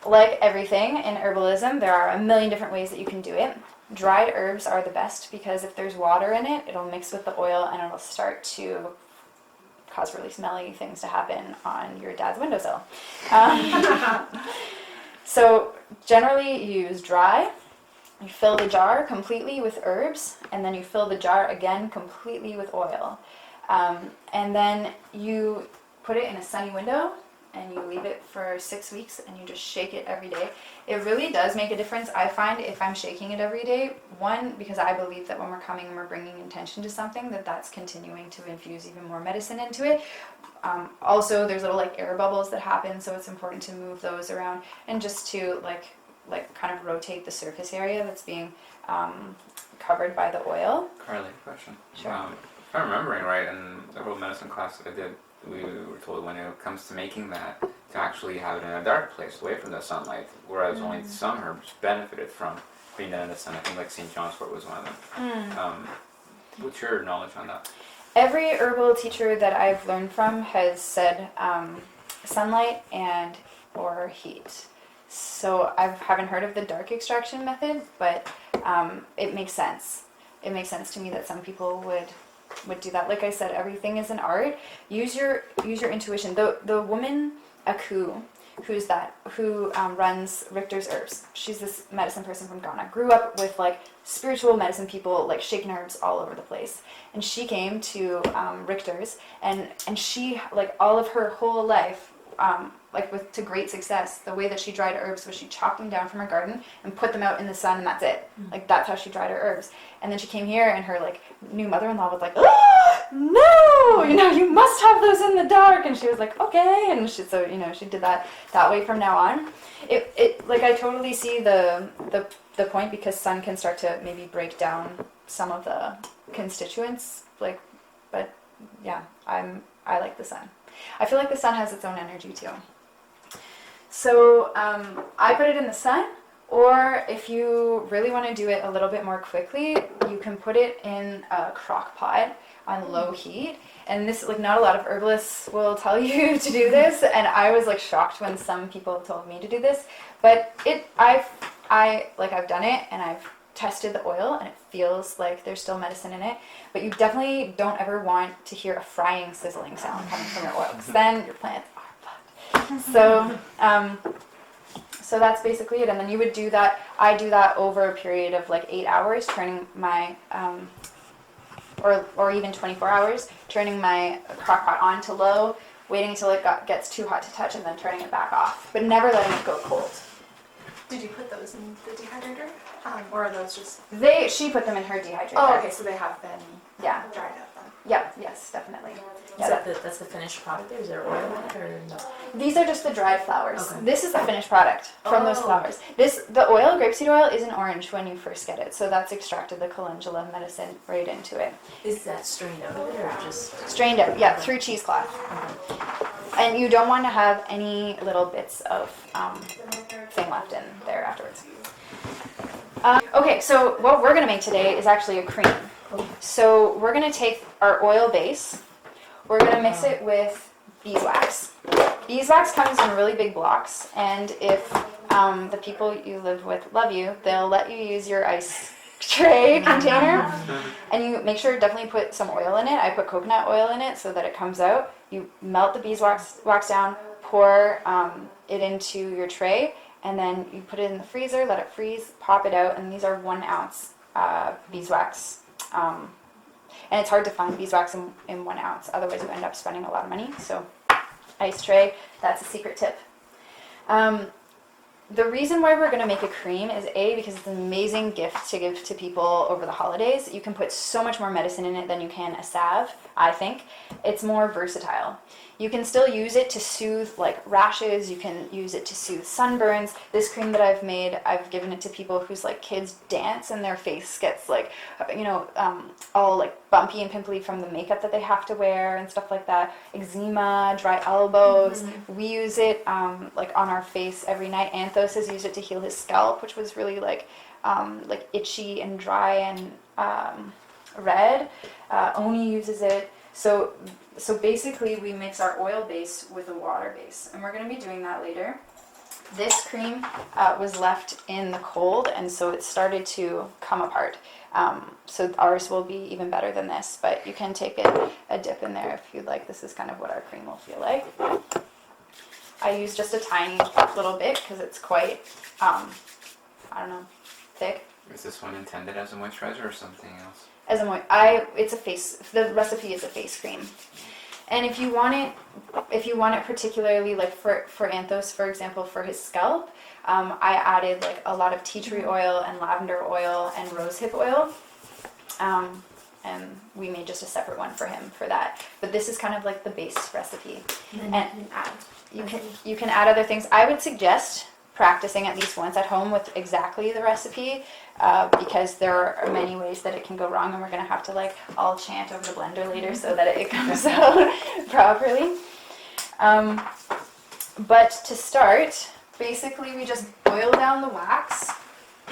Like everything in herbalism, there are a million different ways that you can do it. Dried herbs are the best because if there's water in it, it'll mix with the oil and it'll start to cause really smelly things to happen on your dad's windowsill. So generally you use dry. You fill the jar completely with herbs, and then you fill the jar again completely with oil. And then you put it in a sunny window, and you leave it for 6 weeks, and you just shake it every day. It really does make a difference. I find if I'm shaking it every day, one, because I believe that when we're coming and we're bringing intention to something, that's continuing to infuse even more medicine into it. Also, there's little like air bubbles that happen, so it's important to move those around, and just to like kind of rotate the surface area that's being covered by the oil. Carly, question. Sure. If I'm remembering right, in the herbal medicine class that I did, we were told when it comes to making that, to actually have it in a dark place, away from the sunlight, whereas only some herbs benefited from being done in the sun. I think like St. John's wort was one of them. What's your knowledge on that? Every herbal teacher that I've learned from has said sunlight and or heat. So I haven't heard of the dark extraction method, but it makes sense. It makes sense to me that some people would do that. Like I said, everything is an art. Use your intuition. The woman Aku, who runs Richter's Herbs. She's this medicine person from Ghana. Grew up with like spiritual medicine people, like shaking herbs all over the place. And she came to Richter's, and she, like all of her whole life, to great success, the way that she dried herbs was she chopped them down from her garden and put them out in the sun, and that's it. Like that's how she dried her herbs. And then she came here, and her like new mother-in-law was like, no, you must have those in the dark. And she was like, okay. And she did that way from now on. It like I totally see the point, because sun can start to maybe break down some of the constituents. But yeah, I like the sun. I feel like the sun has its own energy too. So I put it in the sun, or if you really want to do it a little bit more quickly, you can put it in a crock pot on low heat. And this, like, not a lot of herbalists will tell you to do this, and I was like shocked when some people told me to do this. But I've done it, and I've tested the oil, and it feels like there's still medicine in it. But you definitely don't ever want to hear a frying, sizzling sound coming from your oil, because then your plants are fucked. So that's basically it. And then you would do that. I do that over a period of like 8 hours, turning my or even 24 hours, turning my crock pot on to low, waiting until it gets too hot to touch, and then turning it back off, but never letting it go cold. Did you put those in the dehydrator? Or are those just... She put them in her dehydrator. Oh, okay, so they have been Yeah. dried up then. Yep, yes, definitely. Yeah, That's the finished product there? Is there oil in it or no? these are just the dried flowers. Okay. This is the finished product from those flowers. The oil, grapeseed oil, isn't orange when you first get it, so that's extracted the calendula medicine right into it. Is that strained out of it or just... Strained out, yeah, through cheesecloth. And you don't want to have any little bits of thing left in there afterwards. Okay, so what we're going to make today is actually a cream. So we're going to take our oil base, we're going to mix it with beeswax. Beeswax comes in really big blocks, and if the people you live with love you, they'll let you use your ice tray container, and you make sure to definitely put some oil in it. I put coconut oil in it so that it comes out. You melt the beeswax down, pour it into your tray, and then you put it in the freezer, let it freeze, pop it out, and these are 1 ounce beeswax And it's hard to find beeswax in 1 ounce. Otherwise, you end up spending a lot of money. So, ice tray, that's a secret tip. The reason why we're going to make a cream is because it's an amazing gift to give to people over the holidays. You can put so much more medicine in it than you can a salve, I think. It's more versatile. You can still use it to soothe like rashes. You can use it to soothe sunburns. This cream that I've made, I've given it to people whose like kids dance and their face gets like, all like bumpy and pimply from the makeup that they have to wear and stuff like that. Eczema, dry elbows. We use it like on our face every night. Anthos has used it to heal his scalp, which was really like itchy and dry and red. Oni uses it. So basically we mix our oil base with a water base, and we're going to be doing that later. This cream was left in the cold, and so it started to come apart. So ours will be even better than this, but you can take a dip in there if you'd like. This is kind of what our cream will feel like. I use just a tiny little bit because it's quite, thick. Is this one intended as a moisturizer or something else? The recipe is a face cream. And if you want it particularly like for Anthos, for example, for his scalp, I added like a lot of tea tree oil and lavender oil and rosehip oil. And we made just a separate one for him for that. But this is kind of like the base recipe. And you can add other things. I would suggest practicing at least once at home with exactly the recipe, because there are many ways that it can go wrong, and we're going to have to like all chant over the blender later so that it comes out properly. But to start, basically we just boil down the wax,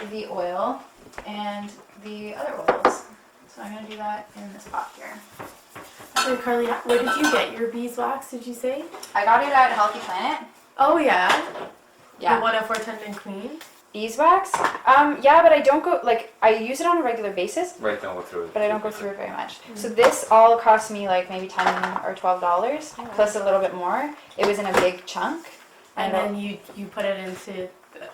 the oil, and the other oils. So I'm going to do that in this pot here. So Carly, where did you get your beeswax, did you say? I got it at Healthy Planet. Oh yeah? Yeah. The 104 Tendon Queen? Beeswax? Yeah, but I don't go, like, I use it on a regular basis, Right, don't go through it. but I don't go through it very much. So this all cost me like maybe $10 or $12, plus a little bit more. It was in a big chunk. And then you put it into,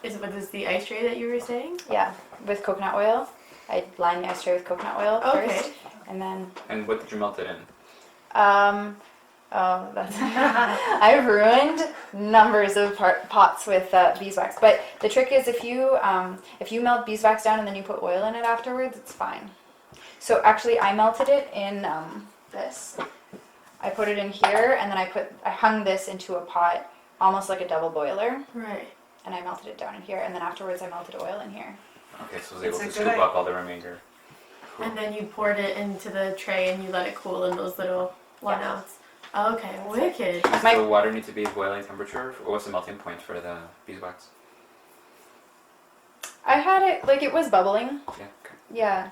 is the ice tray that you were saying? Yeah, with coconut oil. I line the ice tray with coconut oil first, and then... And what did you melt it in? That's I've ruined numbers of pots with beeswax. But the trick is if you melt beeswax down and then you put oil in it afterwards, it's fine. So actually, I melted it in this. I put it in here, and then I hung this into a pot, almost like a double boiler. Right. And I melted it down in here, and then afterwards I melted oil in here. Okay, so I was able to scoop up all the remainder. Cool. And then you poured it into the tray and you let it cool in those little 1 ounce. Okay, wicked. Does the water need to be boiling temperature? Or what's the melting point for the beeswax? I had it, like, it was bubbling. Yeah, okay. Yeah.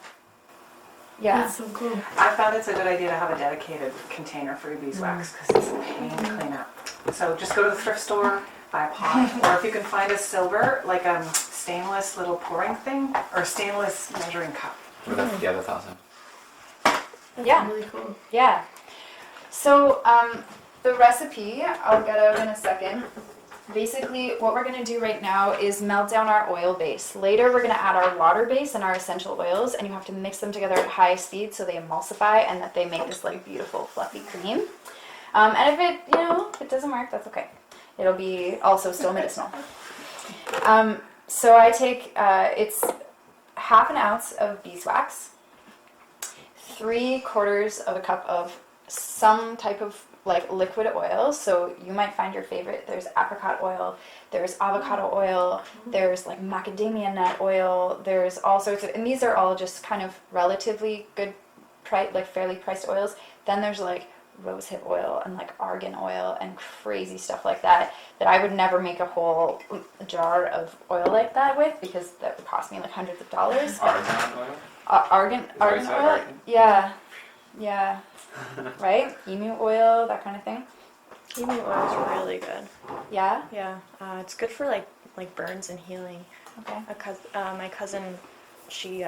Yeah. That's so cool. I found it's a good idea to have a dedicated container for your beeswax because it's a pain to clean up. So just go to the thrift store, buy a pot, or if you can find a silver, like a stainless little pouring thing, or stainless measuring cup. That's 1,000. Yeah. Really cool. Yeah. So the recipe, I'll get out in a second. Basically, what we're going to do right now is melt down our oil base. Later, we're going to add our water base and our essential oils, and you have to mix them together at high speed so they emulsify and that they make this like beautiful fluffy cream. And if it doesn't work, that's okay. It'll be also still medicinal. So I take, it's half an ounce of beeswax, 3/4 of a cup of some type of like liquid oil. So you might find your favorite. There's apricot oil, there's avocado oil, there's like macadamia nut oil, there's all sorts of, and these are all just kind of relatively good price, like fairly priced oils. Then there's like rosehip oil and like argan oil and crazy stuff like that I would never make a whole jar of oil like that with, because that would cost me like hundreds of dollars. Argan oil? Argan oil? Argan? Yeah. Right? Emu oil, that kind of thing. Emu oil is really good. Yeah? Yeah, it's good for like burns and healing. Okay. My cousin, she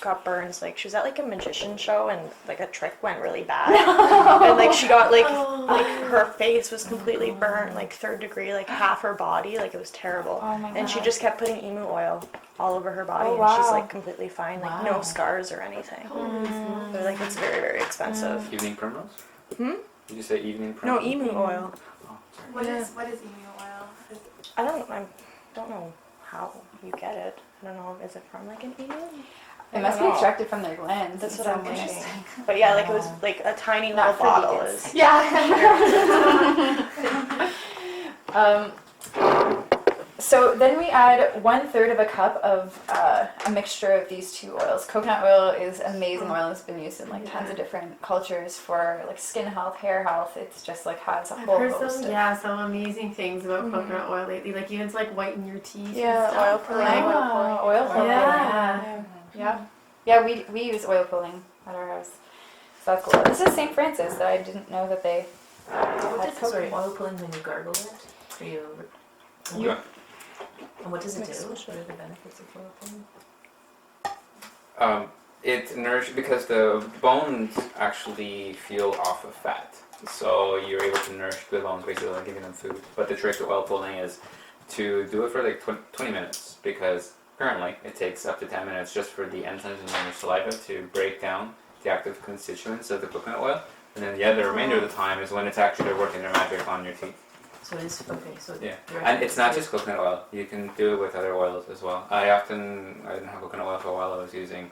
got burns. Like she was at like a magician show and like a trick went really bad, and like she got like her face was completely burnt, like 3rd degree, like half her body, like it was terrible. Oh my And she God. just kept putting emu oil all over her body, Oh, and she's wow. like completely fine, like no Wow. scars or anything. Holy smokes. But like it's very, very expensive. Evening primrose? Hmm? Did you say evening No, primrose? emu oil. Oh, sorry. What is emu oil? I don't know how you get it. I don't know. Is it from like an emu? It must be extracted from their glands. That's in what I'm some way. thinking. But yeah, like it was like a tiny little Not for bottle vegans. is. Yeah. So then we add 1/3 of a cup of a mixture of these two oils. Coconut oil is amazing oil. It's been used in like tons of different cultures for like skin health, hair health. It's just like has a I've whole heard host some, of some amazing things about coconut oil lately. Like even to like whiten your teeth. Yeah, and stuff. oil pulling. Ah, oil pulling. Yeah. Yeah, we use oil pulling at our house. So that's cool. This is St. Francis that I didn't know that they What had does it, sorry, coconut. oil pulling when you gargle it? Are you, Yeah. and what does it Mix do? with What are the benefits of oil pulling? It nourishes because the bones actually feel off of fat. So you're able to nourish the bones basically like giving them food. But the trick to oil pulling is to do it for like 20 minutes because currently it takes up to 10 minutes just for the enzymes in your saliva to break down the active constituents of the coconut oil. And then the remainder of the time is when it's actually working their magic on your teeth. So it's, okay, so. Yeah, the rest and of it's not it- just coconut oil. You can do it with other oils as well. I didn't have coconut oil for a while. I was using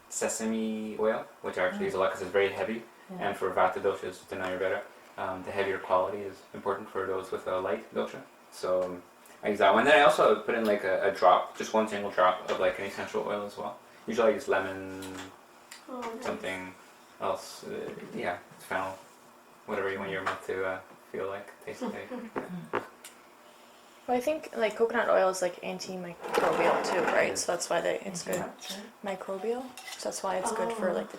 sesame oil, which I actually use a lot because it's very heavy. Yeah. And for Vata doshas, then now you're better. The heavier quality is important for those with a light dosha. So I use that one. Then I also put in like a drop, just one single drop of like an essential oil as well. Usually I use lemon, Oh, nice. something else. Yeah, fennel, whatever you want your mouth to feel like, taste like. Well, I think like coconut oil is like antimicrobial too, right? So that's why it's good. Microbial. So that's why it's good for like the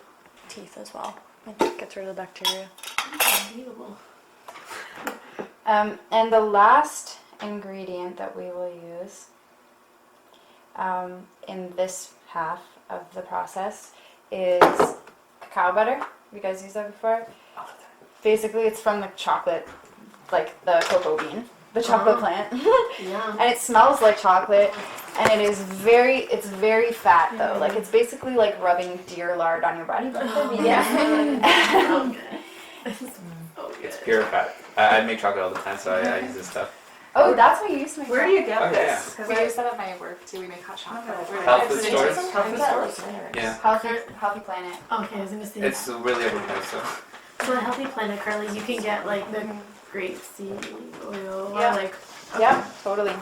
teeth as well. It gets rid of the bacteria. Unbelievable. And the last ingredient that we will use in this half of the process is cacao butter. Have you guys used that before? Basically, it's from the chocolate, like the cocoa bean, the chocolate plant. Yeah. And it smells like chocolate, and it's very fat though. Like it's basically like rubbing deer lard on your body. Yeah. It's pure fat. I make chocolate all the time, so I use this stuff. Oh, that's what you used to make. Where do you get Oh, yeah. this? We use that at my work too. We make hot chocolate. Health food stores? Health food stores? Yeah, Healthy Planet. Okay, I was gonna say it's that. really overpriced. So So a Healthy Planet, Carly, you can get like the grapeseed oil. Yeah. Or, like, Yeah, totally.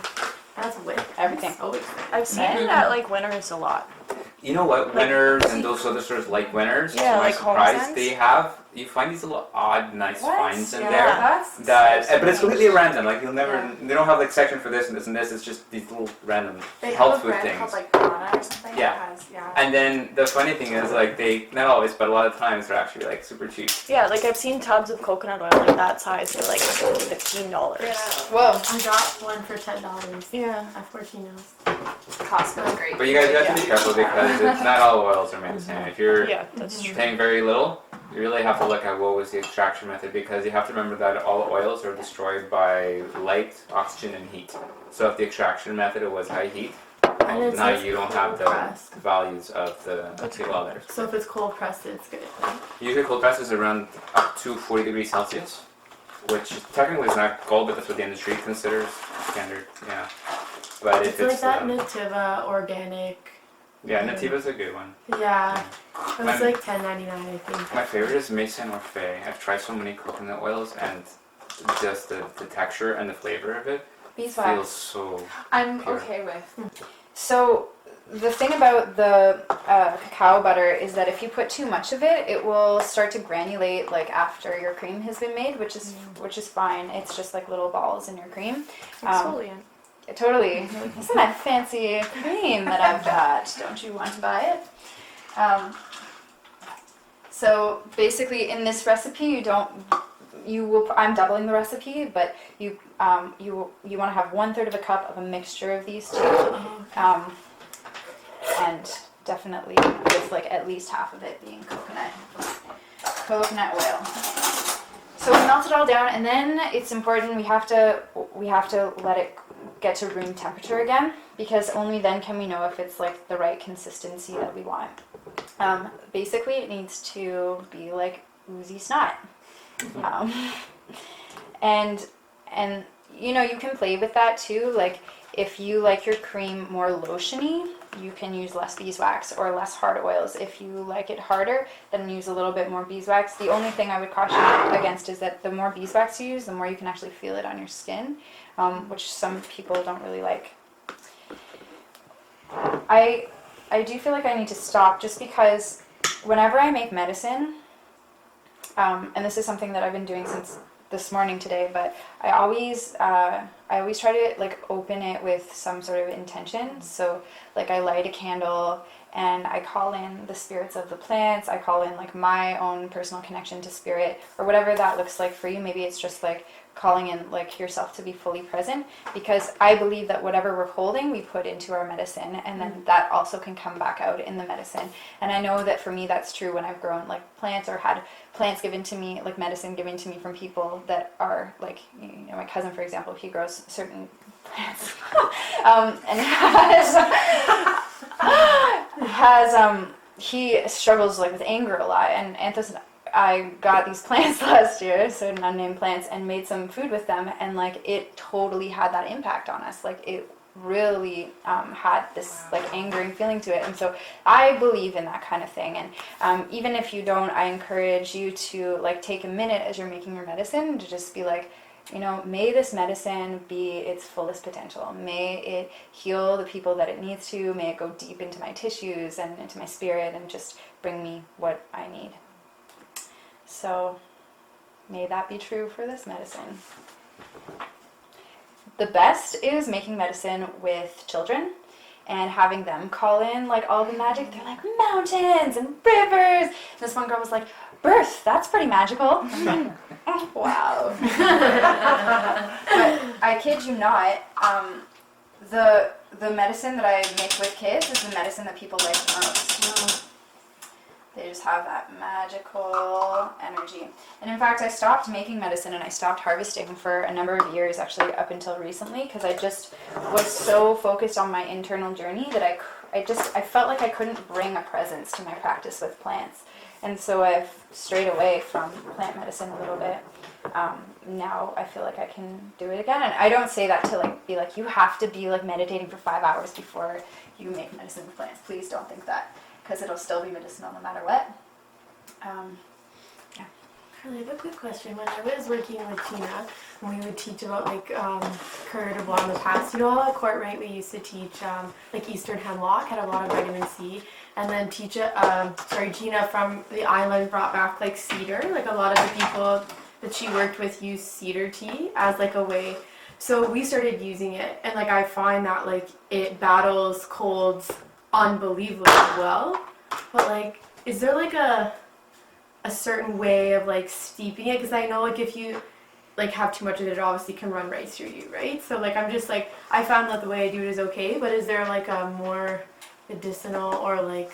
that's wicked. Everything. So expensive. I've seen it at like Winners a lot. you know what? Winners and those other stores like Winners. Yeah, to my like Home surprise, Sense. they have. You find these little odd, nice finds in Yeah, there. that's That, so but it's strange. completely random. Like you'll never. Yeah. They don't have like section for this and this and this. It's just these little random They health have a food brand things. called like Prana or something. Yeah. That has, yeah. And then the funny thing is, like they not always, but a lot of times they're actually like super cheap. Yeah, like I've seen tubs of coconut oil like that size for like $15. Whoa. I got one for $10 Yeah. at 14 ounce. Costco's great. But you guys have to be careful because it's not all oils are made the same. If you're Yeah, that's true. paying very little, you really have to look at what was the extraction method because you have to remember that all oils are destroyed by light, oxygen, and heat. So if the extraction method was high heat, And it now says you don't have the pressed. values of the oil. So if it's cold pressed, it's good. Usually cold press is around up to 40 degrees Celsius, which technically is not cold, but that's what the industry considers standard. Yeah, but if It's like it's that Nativa organic. yeah, Nativa's a good one. Yeah. It was When- like $10.99, I think. My favorite is Maison Orfait. I've tried so many coconut oils and just the texture and the flavor of it Beeswax. feels so I'm pure. okay with. So the thing about the cacao butter is that if you put too much of it, it will start to granulate like after your cream has been made, which is fine. It's just like little balls in your cream. Exfoliant. Totally. Isn't that fancy cream that I've got? Don't you want to buy it? So basically, in this recipe, I'm doubling the recipe, but you want to have 1/3 of a cup of a mixture of these two, and definitely with like at least half of it being coconut oil. So we melt it all down, and then it's important we have to let it get to room temperature again. because only then can we know if it's like the right consistency that we want. Basically, it needs to be like oozy snot. And you know, you can play with that too. Like if you like your cream more lotiony, you can use less beeswax or less hard oils. If you like it harder, then use a little bit more beeswax. The only thing I would caution against is that the more beeswax you use, the more you can actually feel it on your skin, which some people don't really like. I do feel like I need to stop just because whenever I make medicine, and this is something that I've been doing since this morning today, but I always try to like open it with some sort of intention. So like I light a candle and I call in the spirits of the plants. I call in like my own personal connection to spirit, or whatever that looks like for you. Maybe it's just like calling in like yourself to be fully present, because I believe that whatever we're holding we put into our medicine, and then that also can come back out in the medicine. And I know that for me that's true when I've grown like plants or had plants given to me, like medicine given to me from people that are like, you know, my cousin for example, he grows certain plants and he struggles like with anger a lot, and Anthos, I got these plants last year, certain unnamed plants, and made some food with them, and like it totally had that impact on us. Like it really had this like angering feeling to it. And so I believe in that kind of thing. And even if you don't, I encourage you to like take a minute as you're making your medicine to just be like, you know, may this medicine be its fullest potential. May it heal the people that it needs to. May it go deep into my tissues and into my spirit and just bring me what I need. So may that be true for this medicine. The best is making medicine with children and having them call in like all the magic. They're like, mountains and rivers. This one girl was like, birth, that's pretty magical. Oh, wow. But I kid you not, the medicine that I make with kids is the medicine that people like the most. They just have that magical energy. And in fact, I stopped making medicine and I stopped harvesting for a number of years, actually up until recently, because I just was so focused on my internal journey that I felt like I couldn't bring a presence to my practice with plants. And so I've strayed away from plant medicine a little bit. Now I feel like I can do it again. And I don't say that to like be like, you have to be like meditating for 5 hours before you make medicine with plants. Please don't think that, because it'll still be medicinal no matter what. Yeah. Carly, I have a quick question. When I was working with Tina, and we would teach about like Coeur de Bois in the past, you know how at Courtright we used to teach like Eastern hemlock had a lot of vitamin C, and then Gina from the island brought back like cedar. Like a lot of the people that she worked with used cedar tea as like a way. So we started using it, and like I find that like it battles colds unbelievably well. But like, is there like a certain way of like steeping it? Because I know like if you like have too much of it, it obviously can run right through you, right? So like I'm just like, I found that the way I do it is okay, but is there like a more medicinal or like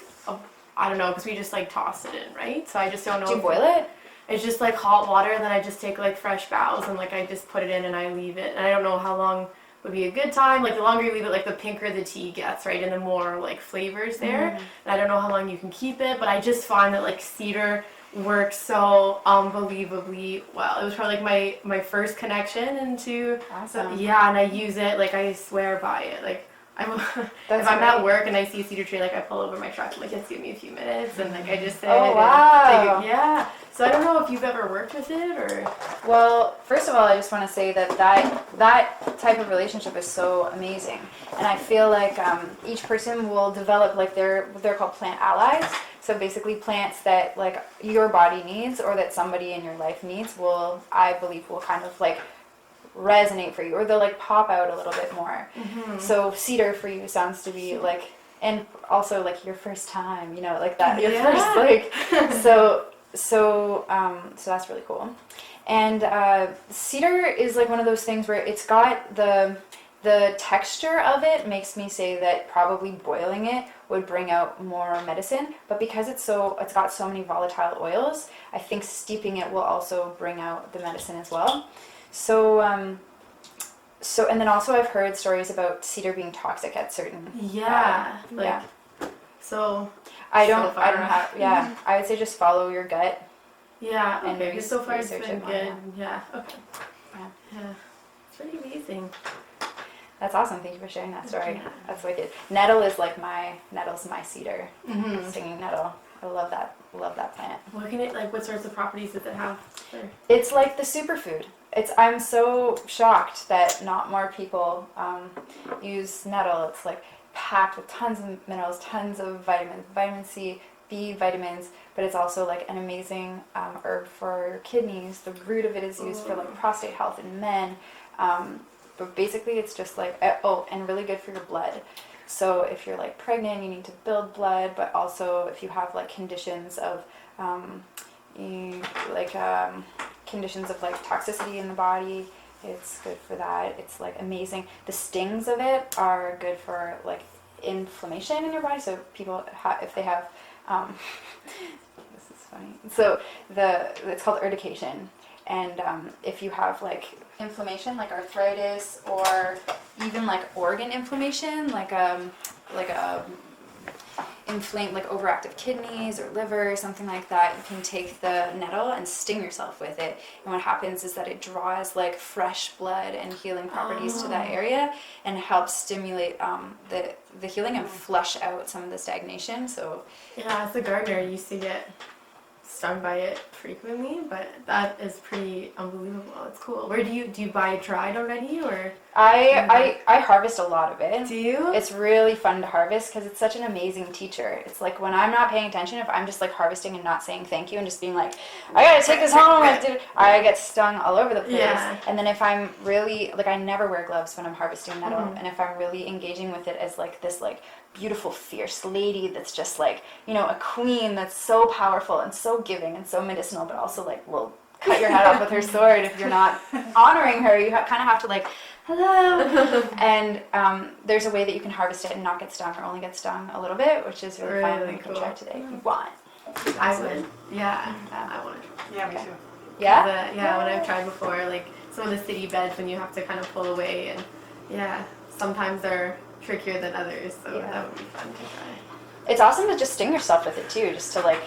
I don't know, because we just like toss it in, right? So I just don't know. Do you boil it? It's just like hot water, and then I just take like fresh boughs and like I just put it in and I leave it. And I don't know how long would be a good time. Like the longer you leave it, like the pinker the tea gets, right? And the more like flavors there. And I don't know how long you can keep it, but I just find that like cedar works so unbelievably well. It was probably like my first connection into Awesome. yeah, and I use it, like I swear by it. Like if I'm at work and I see a cedar tree, like I pull over my truck and like, just give me a few minutes, and like I just sit Oh, wow. and yeah. So I don't know if you've ever worked with it or. Well, first of all, I just want to say that type of relationship is so amazing, and I feel like each person will develop like they're called plant allies. So basically, plants that like your body needs or that somebody in your life needs I believe will kind of like resonate for you, or they'll like pop out a little bit more. So cedar for you sounds to be like, and also like your first time, you know, like that your first like so that's really cool. And cedar is like one of those things where it's got the texture of it makes me say that probably boiling it would bring out more medicine, but because it's got so many volatile oils, I think steeping it will also bring out the medicine as well. So So, and then also I've heard stories about cedar being toxic at certain. Yeah. Like, yeah. So. I so don't know far. how. Yeah, I would say just follow your gut. Yeah. And Okay. So far it's research been it more, good. Yeah. Okay. Yeah. Yeah. It's pretty amazing. That's awesome. Thank you for sharing that story. Yeah. That's wicked. Nettle is like Nettle's my cedar. Mm-hmm. Stinging nettle. I love that. Love that plant. What sorts of properties does it have? Or- It's like the superfood. I'm so shocked that not more people use nettle. It's like packed with tons of minerals, tons of vitamins, vitamin C, B vitamins, but it's also like an amazing herb for your kidneys. The root of it is used for like prostate health in men. But basically it's just like, and really good for your blood. So if you're like pregnant, you need to build blood, but also if you have like conditions of conditions of like toxicity in the body, it's good for that. It's like amazing. The stings of it are good for like inflammation in your body. So people if they have this is funny. So it's called urtication, and if you have like inflammation, like arthritis, or even like organ inflammation, like inflamed, like overactive kidneys or liver, something like that, you can take the nettle and sting yourself with it. And what happens is that it draws like fresh blood and healing properties to that area, and helps stimulate the healing and flush out some of the stagnation. So Yeah, as a gardener, I used to get stung by it frequently, but that is pretty unbelievable. It's cool. Where do you buy it dried already, or? I harvest a lot of it. Do you? It's really fun to harvest because it's such an amazing teacher. It's like when I'm not paying attention, if I'm just like harvesting and not saying thank you and just being like, I gotta take this home, I get stung all over the place. Yeah. And then if I'm really, like I never wear gloves when I'm harvesting nettle, and if I'm really engaging with it as like this like beautiful, fierce lady that's just like, you know, a queen that's so powerful and so giving and so medicinal, but also like will cut your head off with her sword if you're not honoring her. You kind of have to like, hello. And there's a way that you can harvest it and not get stung, or only get stung a little bit, which is really fun. Really You can cool. try today if you want. I would. Yeah, I want. Yeah, me Okay. too. Yeah? Yeah, when I've tried before, like some of the city beds when you have to kind of pull away, and yeah, sometimes they're trickier than others, so Yeah. that would be fun to try. It's awesome to just sting yourself with it too, just to like,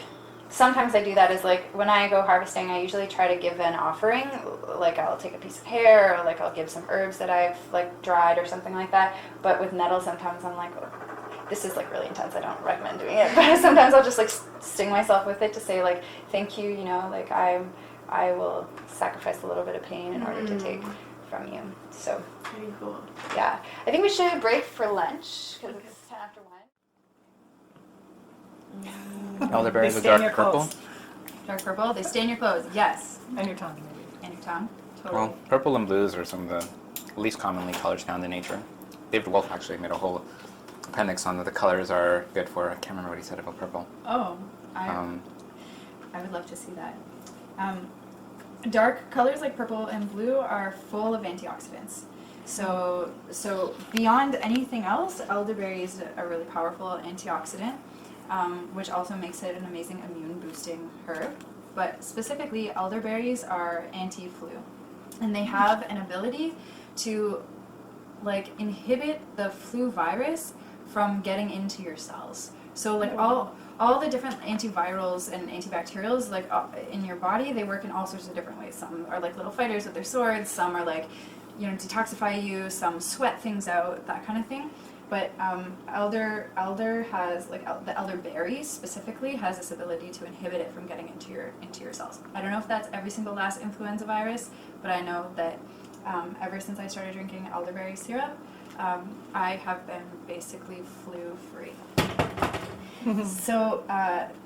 sometimes I do that is like, when I go harvesting, I usually try to give an offering, like I'll take a piece of hair, or like I'll give some herbs that I've like dried or something like that. But with nettle, sometimes I'm like, this is like really intense, I don't recommend doing it, but sometimes I'll just like sting myself with it to say like, thank you, you know, like I will sacrifice a little bit of pain in order to take from you. So Pretty cool. yeah, I think we should break for lunch because it's 10 after 1. Elderberries They with stain dark your purple. clothes. Dark purple, they stain your clothes, yes. And your tongue, maybe. And your tongue, totally. Well, purple and blues are some of the least commonly colors found in nature. David Wolf actually made a whole appendix on what the colors are good for. I can't remember what he said about purple. Oh, Um, I would love to see that. Dark colors like purple and blue are full of antioxidants. So beyond anything else, elderberry is a really powerful antioxidant, which also makes it an amazing immune boosting herb. But specifically, elderberries are anti-flu, and they have an ability to like inhibit the flu virus from getting into your cells. So like all the different antivirals and antibacterials like in your body, they work in all sorts of different ways. Some are like little fighters with their swords, some are like, you know, detoxify you, some sweat things out, that kind of thing. But elder has like the elderberry specifically has this ability to inhibit it from getting into your cells. I don't know if that's every single last influenza virus, but I know that ever since I started drinking elderberry syrup, I have been basically flu free. So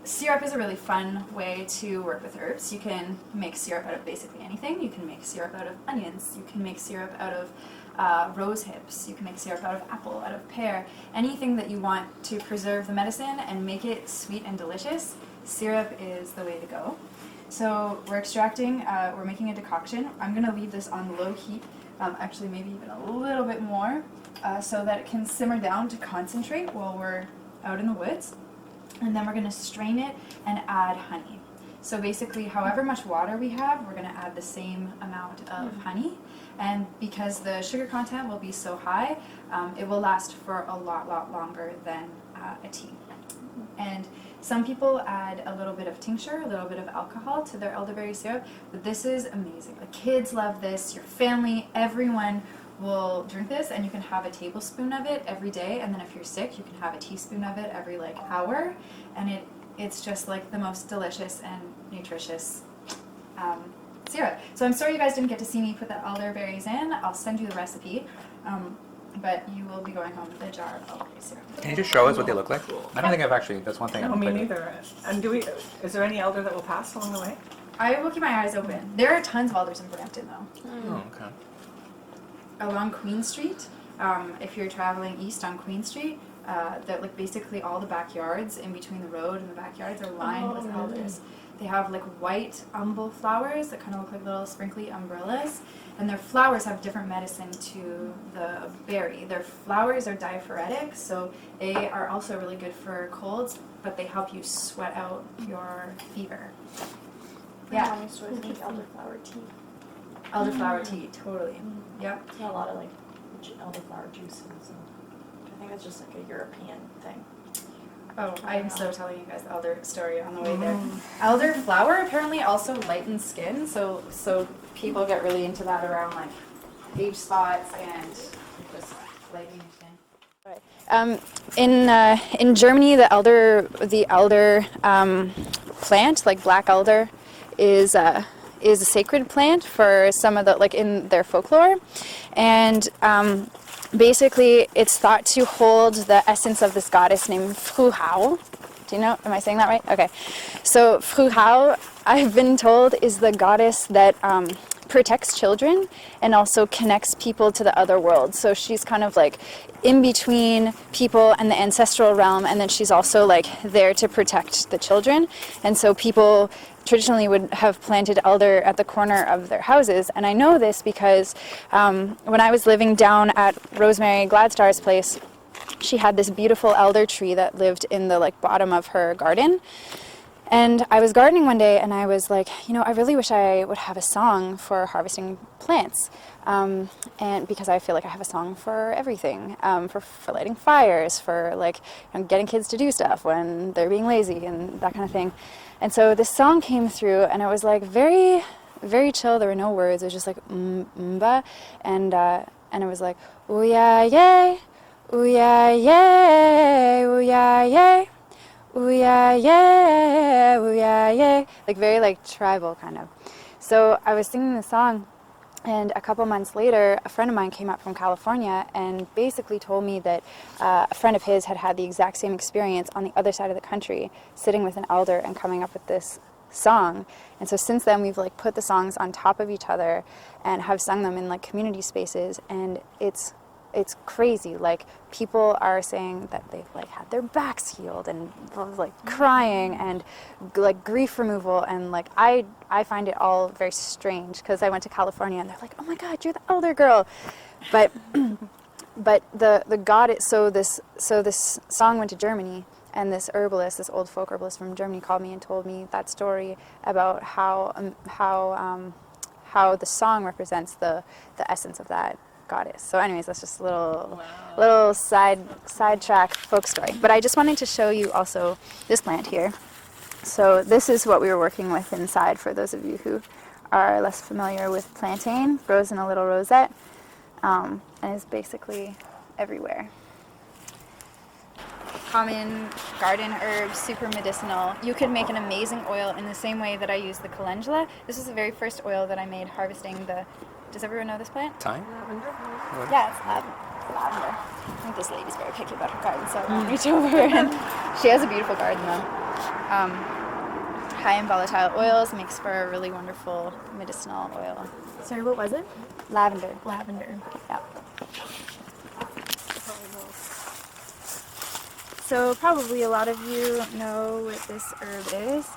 syrup is a really fun way to work with herbs. You can make syrup out of basically anything. You can make syrup out of onions. You can make syrup out of rose hips. You can make syrup out of apple, out of pear. Anything that you want to preserve the medicine and make it sweet and delicious, syrup is the way to go. So we're extracting, we're making a decoction. I'm going to leave this on low heat, actually maybe even a little bit more, so that it can simmer down to concentrate while we're out in the woods. And then we're going to strain it and add honey. So basically, however much water we have, we're going to add the same amount of honey. And because the sugar content will be so high, it will last for a lot longer than a tea. And some people add a little bit of tincture, a little bit of alcohol to their elderberry syrup, but this is amazing. The kids love this, your family, everyone will drink this, and you can have a tablespoon of it every day, and then if you're sick, you can have a teaspoon of it every like hour, and it's just like the most delicious and nutritious syrup. So I'm sorry you guys didn't get to see me put the elderberries in. I'll send you the recipe, but you will be going home with a jar of elderberry syrup. Can you just show us what they look like? I don't think I've actually, that's one thing I No, haven't me played with. neither. And is there any elder that will pass along the way? I will keep my eyes open. There are tons of elders in Brampton though. Oh, okay. Along Queen Street, if you're traveling east on Queen Street, that like basically all the backyards in between the road and the backyards are lined with elders. They have like white umbel flowers that kind of look like little sprinkly umbrellas, and their flowers have different medicine to the berry. Their flowers are diaphoretic, so they are also really good for colds, but they help you sweat out your fever. Yeah, elderflower tea. elderflower tea, totally. Yep. A lot of like elderflower juices. And I think that's just like a European thing. Oh, I'm so telling you guys the elder story on the way there. Elderflower apparently also lightens skin, so people get really into that around like age spots and just lightening your skin. In Germany, the elder plant, like black elder, is a sacred plant for some of the like in their folklore, and basically, it's thought to hold the essence of this goddess named Frühau. Do you know? Am I saying that right? Okay. So Frühau, I've been told, is the goddess that protects children and also connects people to the other world. So she's kind of like in between people and the ancestral realm, and then she's also like there to protect the children. And so people traditionally would have planted elder at the corner of their houses, and I know this because when I was living down at Rosemary Gladstar's place, she had this beautiful elder tree that lived in the like bottom of her garden. And I was gardening one day, and I was like, you know, I really wish I would have a song for harvesting plants, and because I feel like I have a song for everything, for lighting fires, for like getting kids to do stuff when they're being lazy and that kind of thing. And so this song came through, and it was like very, very chill. There were no words. It was just like mba, and it was like ooh yeah yay, ooh yeah yay, ooh yeah yay, ooh yeah yay, ooh yeah yay, like very like tribal kind of. So I was singing the song, and a couple months later, a friend of mine came up from California and basically told me that a friend of his had had the exact same experience on the other side of the country, sitting with an elder and coming up with this song. And so since then, we've like put the songs on top of each other and have sung them in like community spaces, and it's crazy. Like people are saying that they've like had their backs healed and like crying and like grief removal, and like I find it all very strange because I went to California and they're like, oh my God, you're the elder girl, but the goddess. So this song went to Germany, and this herbalist, this old folk herbalist from Germany, called me and told me that story about how the song represents the essence of that goddess. So anyways, that's just a little sidetrack folk story. But I just wanted to show you also this plant here. So this is what we were working with inside, for those of you who are less familiar with plantain. Grows in a little rosette, and is basically everywhere. Common garden herb, super medicinal. You could make an amazing oil in the same way that I use the calendula. This is the very first oil that I made harvesting the... Does everyone know this plant? Thyme? Yeah, it's lavender. I think this lady's very picky about her garden, so I won't reach over. And she has a beautiful garden, though. High in volatile oils, makes for a really wonderful medicinal oil. Sorry, what was it? Lavender. Lavender. Yeah. So probably a lot of you know what this herb is.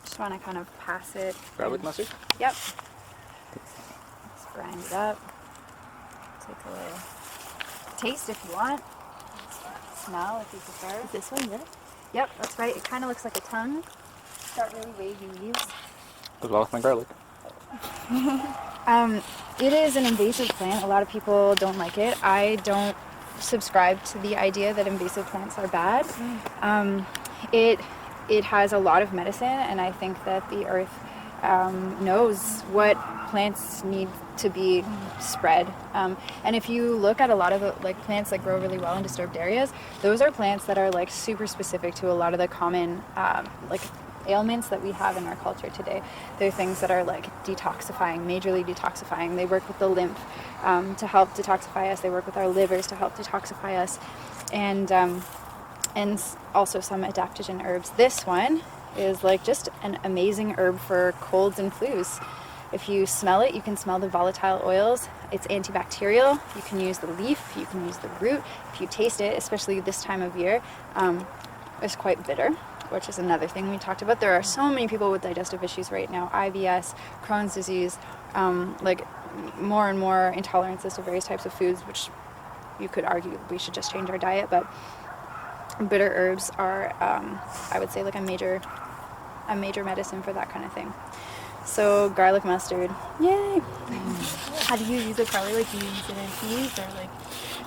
Just want to kind of pass it. Garlic mustard? Yep. Let's grind it up. Take a little taste if you want. Smell if you prefer. Is this one good? Yep, that's right. It kind of looks like a tongue. It's got really wavy leaves. As well as my garlic. It is an invasive plant. A lot of people don't like it. I don't subscribe to the idea that invasive plants are bad. It has a lot of medicine, and I think that the earth knows what plants need to be spread. And if you look at a lot of the, like, plants that grow really well in disturbed areas, those are plants that are like super specific to a lot of the common like ailments that we have in our culture today. They're things that are like detoxifying, majorly detoxifying. They work with the lymph to help detoxify us. They work with our livers to help detoxify us, and also some adaptogen herbs. This one is like just an amazing herb for colds and flus. If you smell it, you can smell the volatile oils. It's antibacterial. You can use the leaf, you can use the root. If you taste it, especially this time of year, it's quite bitter, which is another thing we talked about. There are so many people with digestive issues right now, IBS, Crohn's disease, like more and more intolerances to various types of foods, which you could argue we should just change our diet, but bitter herbs are, I would say, like a major medicine for that kind of thing. So garlic mustard, yay! How do you use it, Carly? Like, do you use it in teas or like?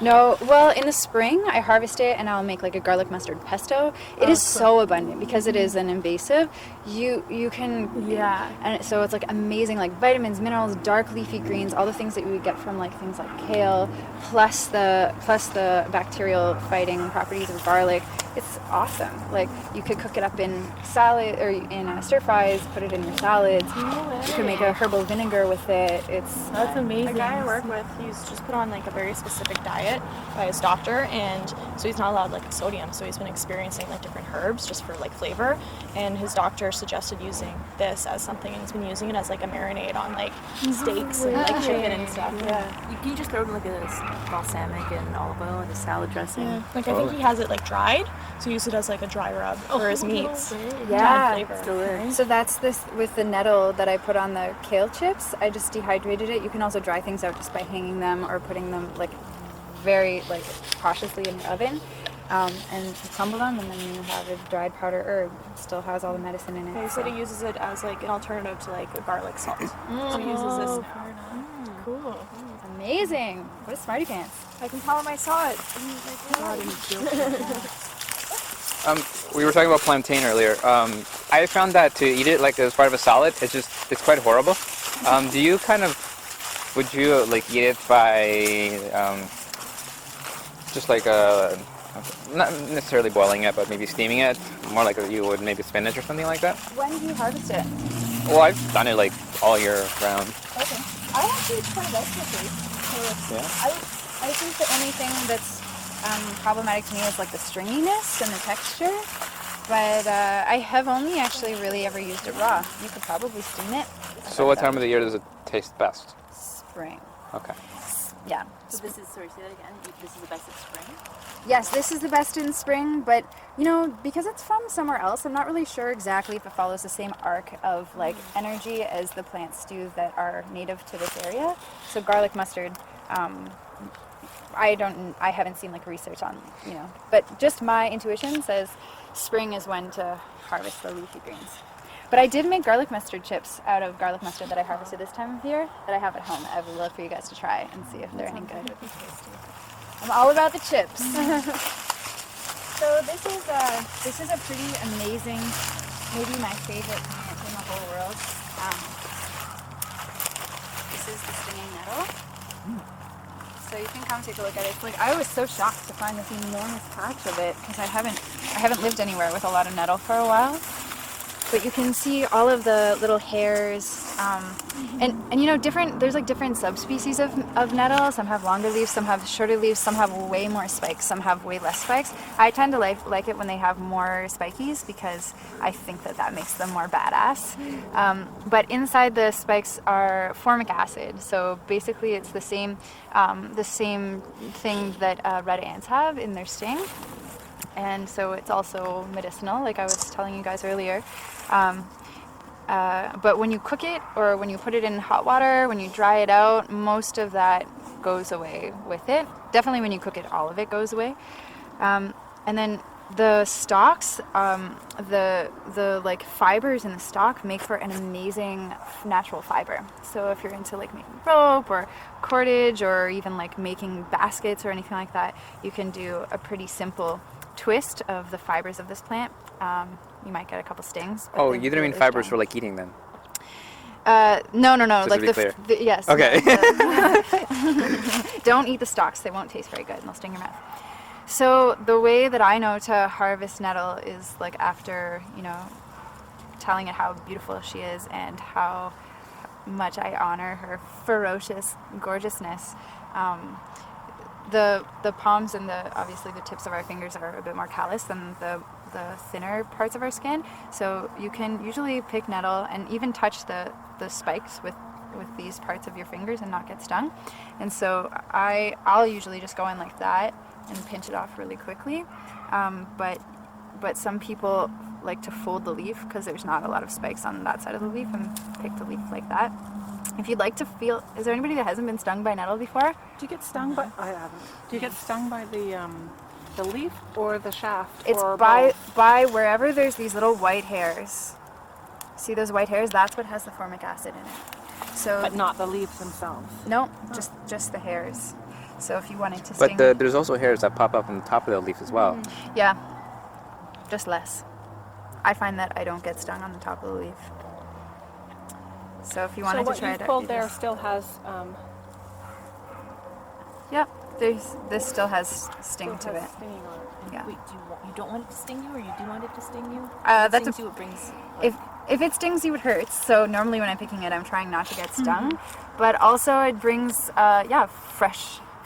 No, well, in the spring I harvest it and I'll make like a garlic mustard pesto. It is so abundant because it is an invasive. You can, Yeah. and so it's like amazing, like vitamins, minerals, dark leafy greens, all the things that you would get from like things like kale, plus the bacterial fighting properties of garlic. It's awesome. Like, you could cook it up in salad or in stir fries, put it in your salads. You can make a herbal vinegar with it. That's A amazing. guy I work with, he's just put on like a very specific diet by his doctor, and so he's not allowed like sodium, so he's been experiencing like different herbs just for like flavor, and his doctor suggested using this as something, and he's been using it as like a marinade on like steaks and like chicken and stuff. Yeah. You can just throw it in like a balsamic and olive oil and a salad dressing. Like, I think he has it like dried, so use it as like a dry rub for his meats. Yeah. To add flavor. Still is. So that's this with the nettle that I put on the kale chips. I just dehydrated it. You can also dry things out just by hanging them or putting them like very like cautiously in the oven, and crumble them, and then you have a dried powder herb. It still has all the medicine in it. He said he uses it as like an alternative to like a garlic salt. So he uses this now. Cool. Amazing! What a smarty pants. I can tell him I saw it. We were talking about plantain earlier. I found that to eat it like as part of a salad, it's quite horrible. Would you like eat it by just like not necessarily boiling it, but maybe steaming it, more like you would maybe spinach or something like that? When do you harvest it? Well, I've done it like all year round. Okay. I actually quite like the taste. Yeah. I think the only thing that's problematic to me is like the stringiness and the texture. But I have only actually really ever used it raw. You could probably steam it. So what time of the year does it taste best? Spring. Okay. Yeah. So this is, sorry, say that again. This is the best of spring? Yes, this is the best in spring, but you know, because it's from somewhere else, I'm not really sure exactly if it follows the same arc of like energy as the plants do that are native to this area. So garlic mustard, I haven't seen like research on, you know, but just my intuition says spring is when to harvest the leafy greens. But I did make garlic mustard chips out of garlic mustard that I harvested this time of year that I have at home. I would love for you guys to try and see if they're any good. I'm all about the chips. So this is a pretty amazing, maybe my favorite plant in the whole world. This is the stinging nettle. So you can come take a look at it. It's like, I was so shocked to find this enormous patch of it because I haven't lived anywhere with a lot of nettle for a while. But you can see all of the little hairs, and you know, there's like different subspecies of nettle. Some have longer leaves, some have shorter leaves, some have way more spikes, some have way less spikes. I tend to like it when they have more spikies because I think that makes them more badass. But inside the spikes are formic acid, so basically it's the same thing that red ants have in their sting. And so it's also medicinal, like I was telling you guys earlier. But when you cook it or when you put it in hot water, when you dry it out, most of that goes away with it. Definitely when you cook it, all of it goes away. And then The stalks, the like fibers in the stalk make for an amazing natural fiber. So if you're into like making rope or cordage or even like making baskets or anything like that, you can do a pretty simple twist of the fibers of this plant. You might get a couple stings. But Oh, the you didn't mean root is fibers done. for like eating then? No. Just Like to be clear. yes. Okay. Don't eat the stalks. They won't taste very good and they'll sting your mouth. So the way that I know to harvest nettle is like after, telling it how beautiful she is and how much I honor her ferocious gorgeousness. The palms and obviously the tips of our fingers are a bit more callous than the thinner parts of our skin. So you can usually pick nettle and even touch the spikes with these parts of your fingers and not get stung. And so I'll usually just go in like that and pinch it off really quickly. But some people like to fold the leaf because there's not a lot of spikes on that side of the leaf and pick the leaf like that. If you'd like to feel, is there anybody that hasn't been stung by nettle before? Do you get stung by? I haven't. Do you get stung by the leaf or the shaft? It's or by both? wherever there's these little white hairs. See those white hairs? That's what has the formic acid in it. So But not the leaves themselves. no, just the hairs. So if you wanted to sting, But there's also hairs that pop up on the top of the leaf as well. yeah, just less. I find that I don't get stung on the top of the leaf. So if you wanted so to try what it, you pulled you there just- still has. Yep, this still has sting to it. Stinging on it. Yeah. Wait, you don't want it to sting you, or you do want it to sting you? That's Stings you, it brings. If it stings you, it hurts. So normally when I'm picking it, I'm trying not to get stung. But also it brings,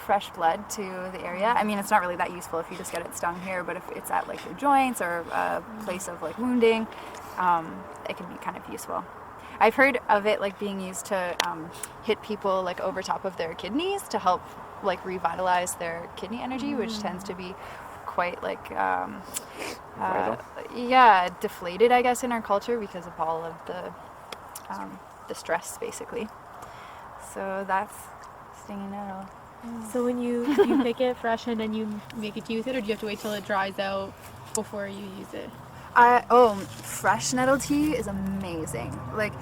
fresh blood to the area. I mean, it's not really that useful if you just get it stung here, but if it's at like your joints or a place of like wounding, it can be kind of useful. I've heard of it like being used to hit people like over top of their kidneys to help like revitalize their kidney energy, which tends to be quite like deflated, I guess, in our culture because of all of the stress, basically. So that's stinging nettle. So when you pick it fresh and then you make a tea with it, or do you have to wait till it dries out before you use it? Fresh nettle tea is amazing. Like,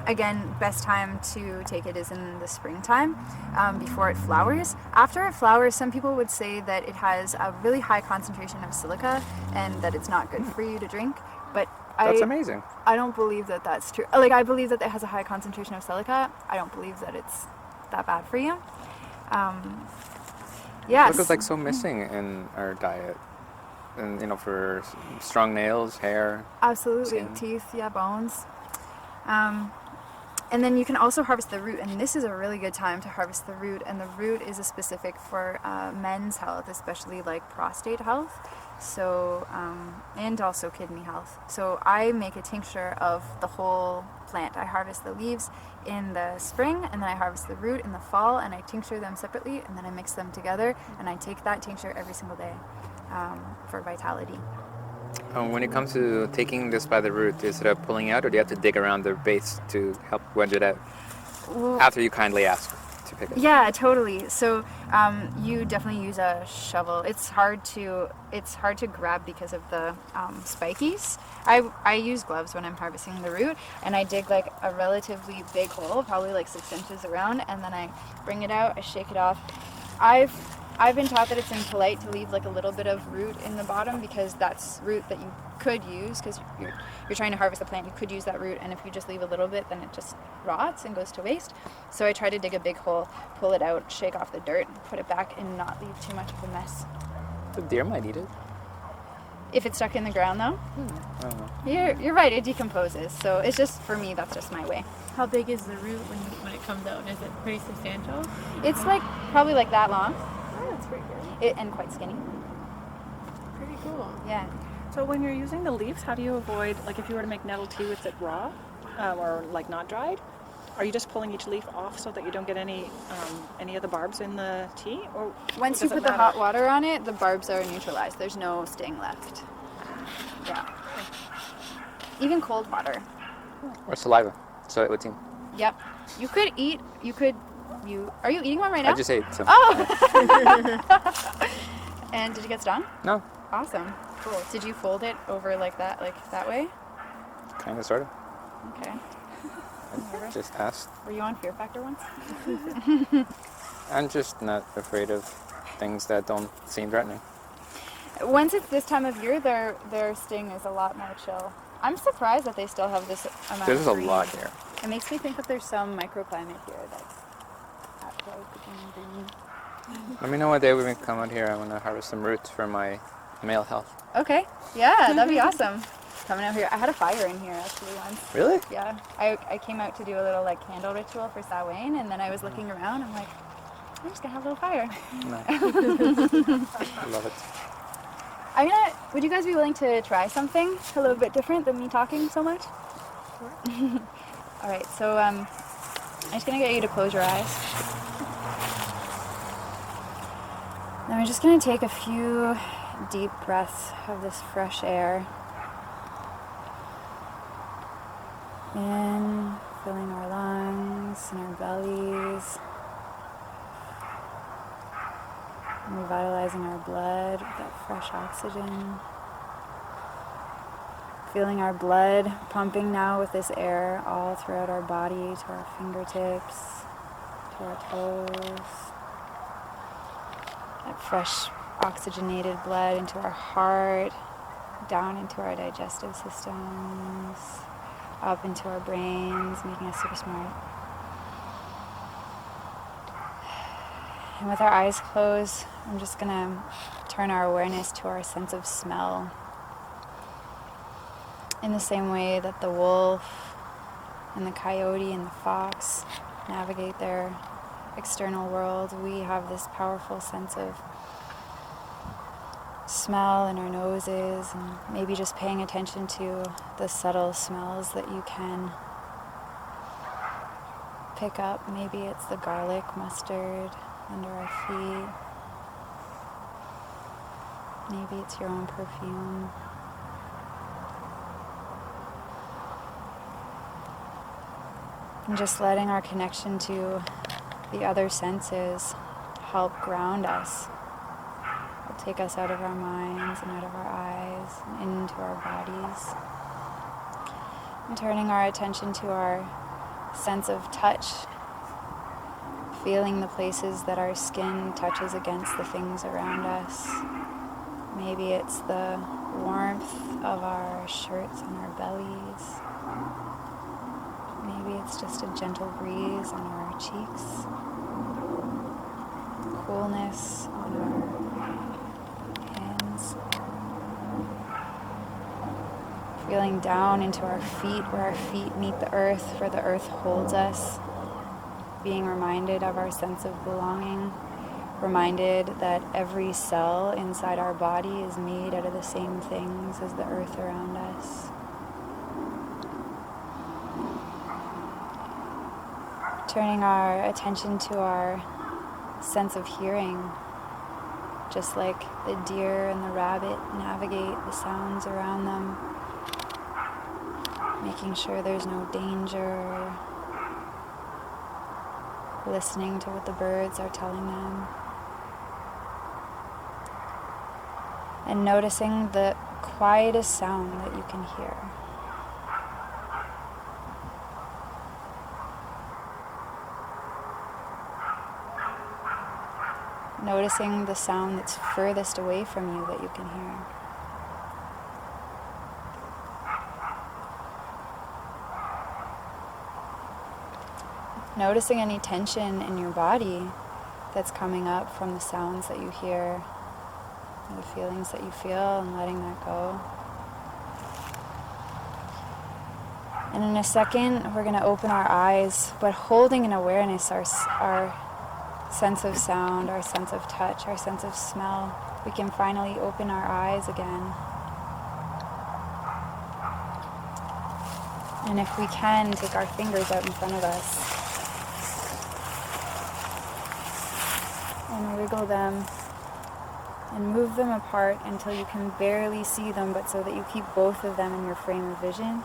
again, best time to take it is in the springtime, before it flowers. After it flowers, some people would say that it has a really high concentration of silica and that it's not good for you to drink. But That's amazing. I don't believe that that's true. Like, I believe that it has a high concentration of silica. I don't believe that it's that bad for you. Yes. Silica's like so missing in our diet. And, for strong nails, hair. Absolutely. Skin. Teeth, bones. And then you can also harvest the root, and this is a really good time to harvest the root, and the root is specific for men's health, especially like prostate health, so and also kidney health. So I make a tincture of the whole plant. I harvest the leaves in the spring, and then I harvest the root in the fall, and I tincture them separately, and then I mix them together, and I take that tincture every single day for vitality. When it comes to taking this by the root, is it pulling out, or do you have to dig around the base to help wedge it out? After you kindly ask to pick it. Yeah, totally. So you definitely use a shovel. It's hard to grab because of the spikies. I use gloves when I'm harvesting the root, and I dig like a relatively big hole, probably like 6 inches around, and then I bring it out, I shake it off. I've been taught that it's impolite to leave like a little bit of root in the bottom because that's root that you could use because you're trying to harvest the plant. You could use that root, and if you just leave a little bit, then it just rots and goes to waste. So I try to dig a big hole, pull it out, shake off the dirt, put it back, and not leave too much of a mess. The deer might eat it. If it's stuck in the ground, though, I don't know. you're right. It decomposes. So it's just, for me, that's just my way. How big is the root when it comes out? Is it pretty substantial? It's like probably like that long, Oh, that's pretty good. and quite skinny. Pretty cool. Yeah. So when you're using the leaves, how do you avoid, like if you were to make nettle tea with it raw, or like not dried, are you just pulling each leaf off so that you don't get any of the barbs in the tea? Or Once you does it put the matter? hot water on it, the barbs are neutralized. There's no sting left. Yeah. Even cold water. Or saliva. So it would seem. Yep. Are you eating one right now? I just ate some. Oh! And did you get stung? No. Awesome. Cool. Did you fold it over like that way? Kind of, sort of. Okay. I just asked. Were you on Fear Factor once? I'm just not afraid of things that don't seem threatening. Once it's this time of year, their sting is a lot more chill. I'm surprised that they still have this amount There's of a green. lot here. It makes me think that there's some microclimate here that's at play between green. Let me know what day we can come out here. I want to harvest some roots for my male health. Okay. Yeah, that'd be awesome. Coming out here. I had a fire in here actually once. Really? Yeah. I came out to do a little like candle ritual for Samhain, and then I was looking around. I'm like, I'm just gonna have a little fire. Nice. I love it. Would you guys be willing to try something a little bit different than me talking so much? Sure. All right, so I'm just gonna get you to close your eyes. Then we're just gonna take a few deep breaths of this fresh air. In, filling our lungs and our bellies. And revitalizing our blood with that fresh oxygen. Feeling our blood pumping now with this air all throughout our body, to our fingertips, to our toes. That fresh oxygenated blood into our heart, down into our digestive systems, up into our brains, making us super smart. And with our eyes closed, I'm just gonna turn our awareness to our sense of smell. In the same way that the wolf and the coyote and the fox navigate their external world, we have this powerful sense of smell in our noses, and maybe just paying attention to the subtle smells that you can pick up. Maybe it's the garlic mustard under our feet. Maybe it's your own perfume. And just letting our connection to the other senses help ground us. It'll take us out of our minds and out of our eyes and into our bodies. And turning our attention to our sense of touch. Feeling the places that our skin touches against the things around us. Maybe it's the warmth of our shirts on our bellies. Maybe it's just a gentle breeze on our cheeks. Coolness on our hands. Feeling down into our feet, where our feet meet the earth, where the earth holds us. Being reminded of our sense of belonging. Reminded that every cell inside our body is made out of the same things as the earth around us. Turning our attention to our sense of hearing, just like the deer and the rabbit navigate the sounds around them, making sure there's no danger, listening to what the birds are telling them, and noticing the quietest sound that you can hear. Noticing the sound that's furthest away from you that you can hear. Noticing any tension in your body that's coming up from the sounds that you hear, the feelings that you feel, and letting that go. And in a second, we're going to open our eyes, but holding in awareness our sense of sound, our sense of touch, our sense of smell. We can finally open our eyes again. And if we can, take our fingers out in front of us and wiggle them and move them apart until you can barely see them, but so that you keep both of them in your frame of vision.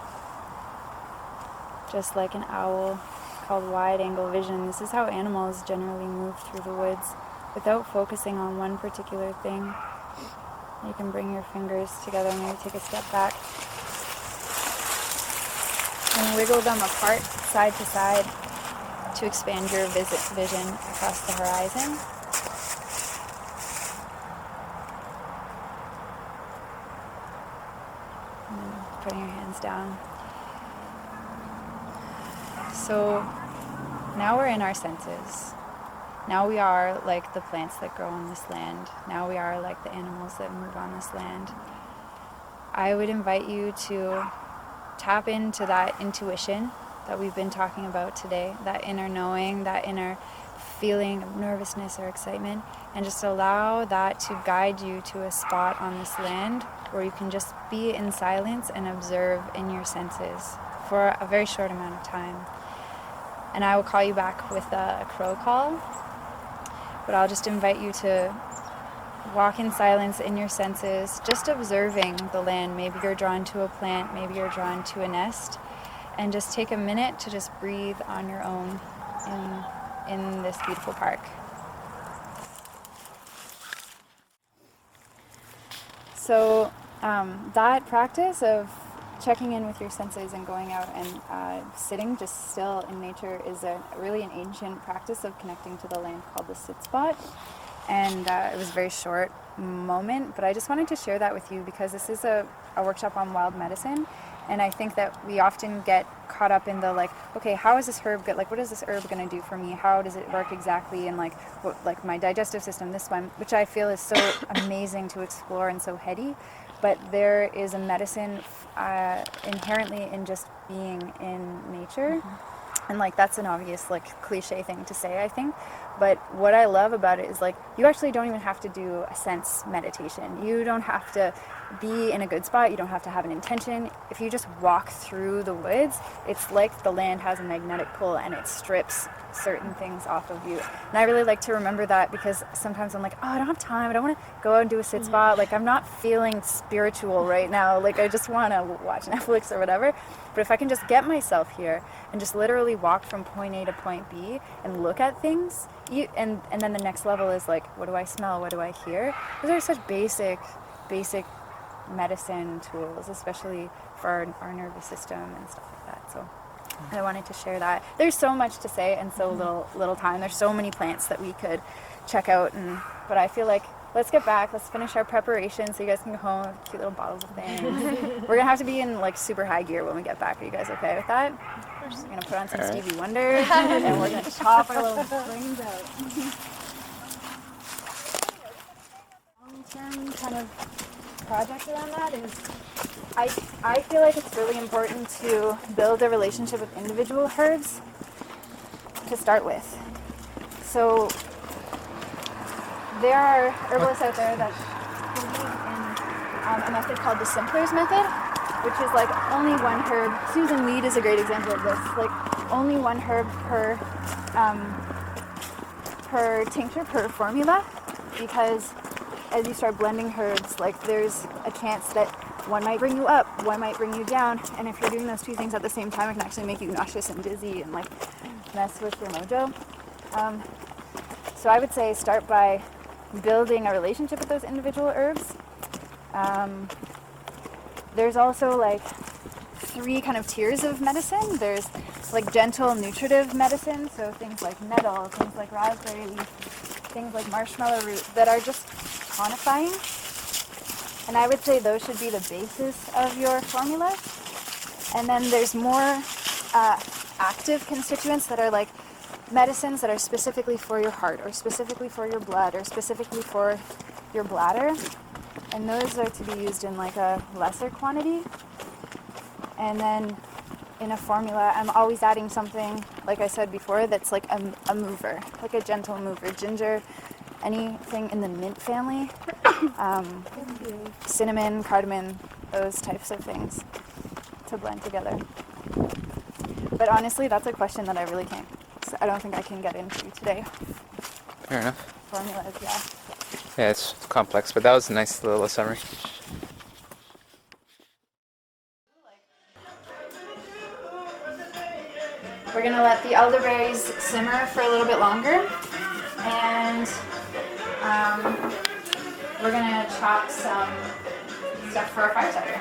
Just like an owl, called wide-angle vision. This is how animals generally move through the woods without focusing on one particular thing. You can bring your fingers together, maybe take a step back. And wiggle them apart, side to side, to expand your vision across the horizon. And then putting your hands down. So now we're in our senses. Now we are like the plants that grow on this land. Now we are like the animals that move on this land. I would invite you to tap into that intuition that we've been talking about today, that inner knowing, that inner feeling of nervousness or excitement, and just allow that to guide you to a spot on this land where you can just be in silence and observe in your senses for a very short amount of time. And I will call you back with a crow call, but I'll just invite you to walk in silence in your senses, just observing the land. Maybe you're drawn to a plant, maybe you're drawn to a nest, and just take a minute to just breathe on your own in this beautiful park. So that practice of checking in with your senses and going out and sitting just still in nature is really an ancient practice of connecting to the land called the sit spot. And it was a very short moment, but I just wanted to share that with you because this is a workshop on wild medicine. And I think that we often get caught up in the like, okay, how is this herb good? Like, what is this herb going to do for me? How does it work exactly? And like, what, like my digestive system, this one, which I feel is so amazing to explore and so heady. But there is a medicine inherently in just being in nature. Mm-hmm. And like, that's an obvious like cliche thing to say, I think. But what I love about it is like, you actually don't even have to do a sense meditation. You don't have to be in a good spot. You don't have to have an intention. If you just walk through the woods, it's like the land has a magnetic pull and it strips certain things off of you. And I really like to remember that because sometimes I'm like, oh, I don't have time. I don't want to go out and do a sit spot. Like, I'm not feeling spiritual right now. Like, I just want to watch Netflix or whatever. But if I can just get myself here and just literally walk from point A to point B and look at things, and then the next level is like, what do I smell? What do I hear? Those are such basic medicine tools, especially for our nervous system and stuff like that. So I wanted to share that. There's so much to say and so little time. There's so many plants that we could check out, but I feel like let's get back. Let's finish our preparation so you guys can go home with cute little bottles of things. We're gonna have to be in like super high gear when we get back. Are you guys okay with that? We're just gonna put on some Stevie Wonder and we're gonna chop our little brains out. Long-term kind of project around that is I feel like it's really important to build a relationship with individual herbs to start with. So there are herbalists out there that believe in a method called the Simplers method, which is like only one herb. Susan Weed is a great example of this. Like only one herb per tincture, per formula, because as you start blending herbs, like there's a chance that one might bring you up, one might bring you down, and if you're doing those two things at the same time, it can actually make you nauseous and dizzy and like mess with your mojo. So I would say start by building a relationship with those individual herbs. There's also like 3 kind of tiers of medicine. There's like gentle nutritive medicine, so things like nettle, things like raspberry leaf, things like marshmallow root that are just tonifying. And I would say those should be the basis of your formula. And then there's more active constituents that are like medicines that are specifically for your heart or specifically for your blood or specifically for your bladder. And those are to be used in like a lesser quantity. And then in a formula, I'm always adding something, like I said before, that's like a mover, like a gentle mover. Ginger, anything in the mint family, cinnamon, cardamom, those types of things to blend together. But honestly, that's a question that I really can't, I don't think I can get into today. Fair enough. Formulas, yeah. Yeah, it's complex, but that was a nice little summary. We're gonna let the elderberries simmer for a little bit longer, and we're gonna chop some stuff for our fire cider.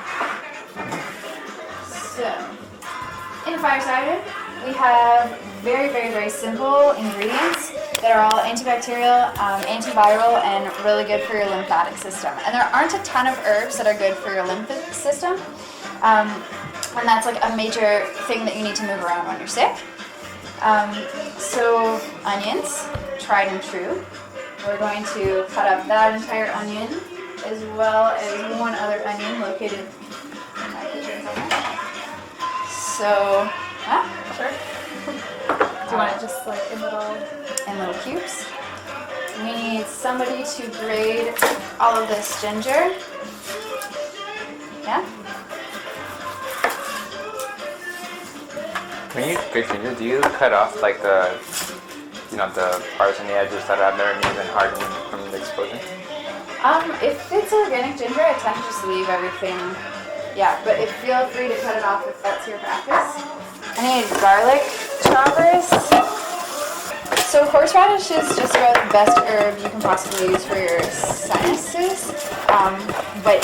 So, in fire cider, we have very, very, very simple ingredients that are all antibacterial, antiviral, and really good for your lymphatic system. And there aren't a ton of herbs that are good for your lymphatic system. And that's like a major thing that you need to move around when you're sick. So onions, tried and true. We're going to cut up that entire onion as well as one other onion located in my kitchen somewhere. So, Sure. Do you want it just like in little cubes. We need somebody to grate all of this ginger. Yeah? When you grate ginger, do you cut off like the parts on the edges that are underneath and harden from the explosion? If it's organic ginger, I tend to just leave everything. Yeah, but feel free to cut it off if that's your practice. I need garlic choppers. So horseradish is just about the best herb you can possibly use for your sinuses. But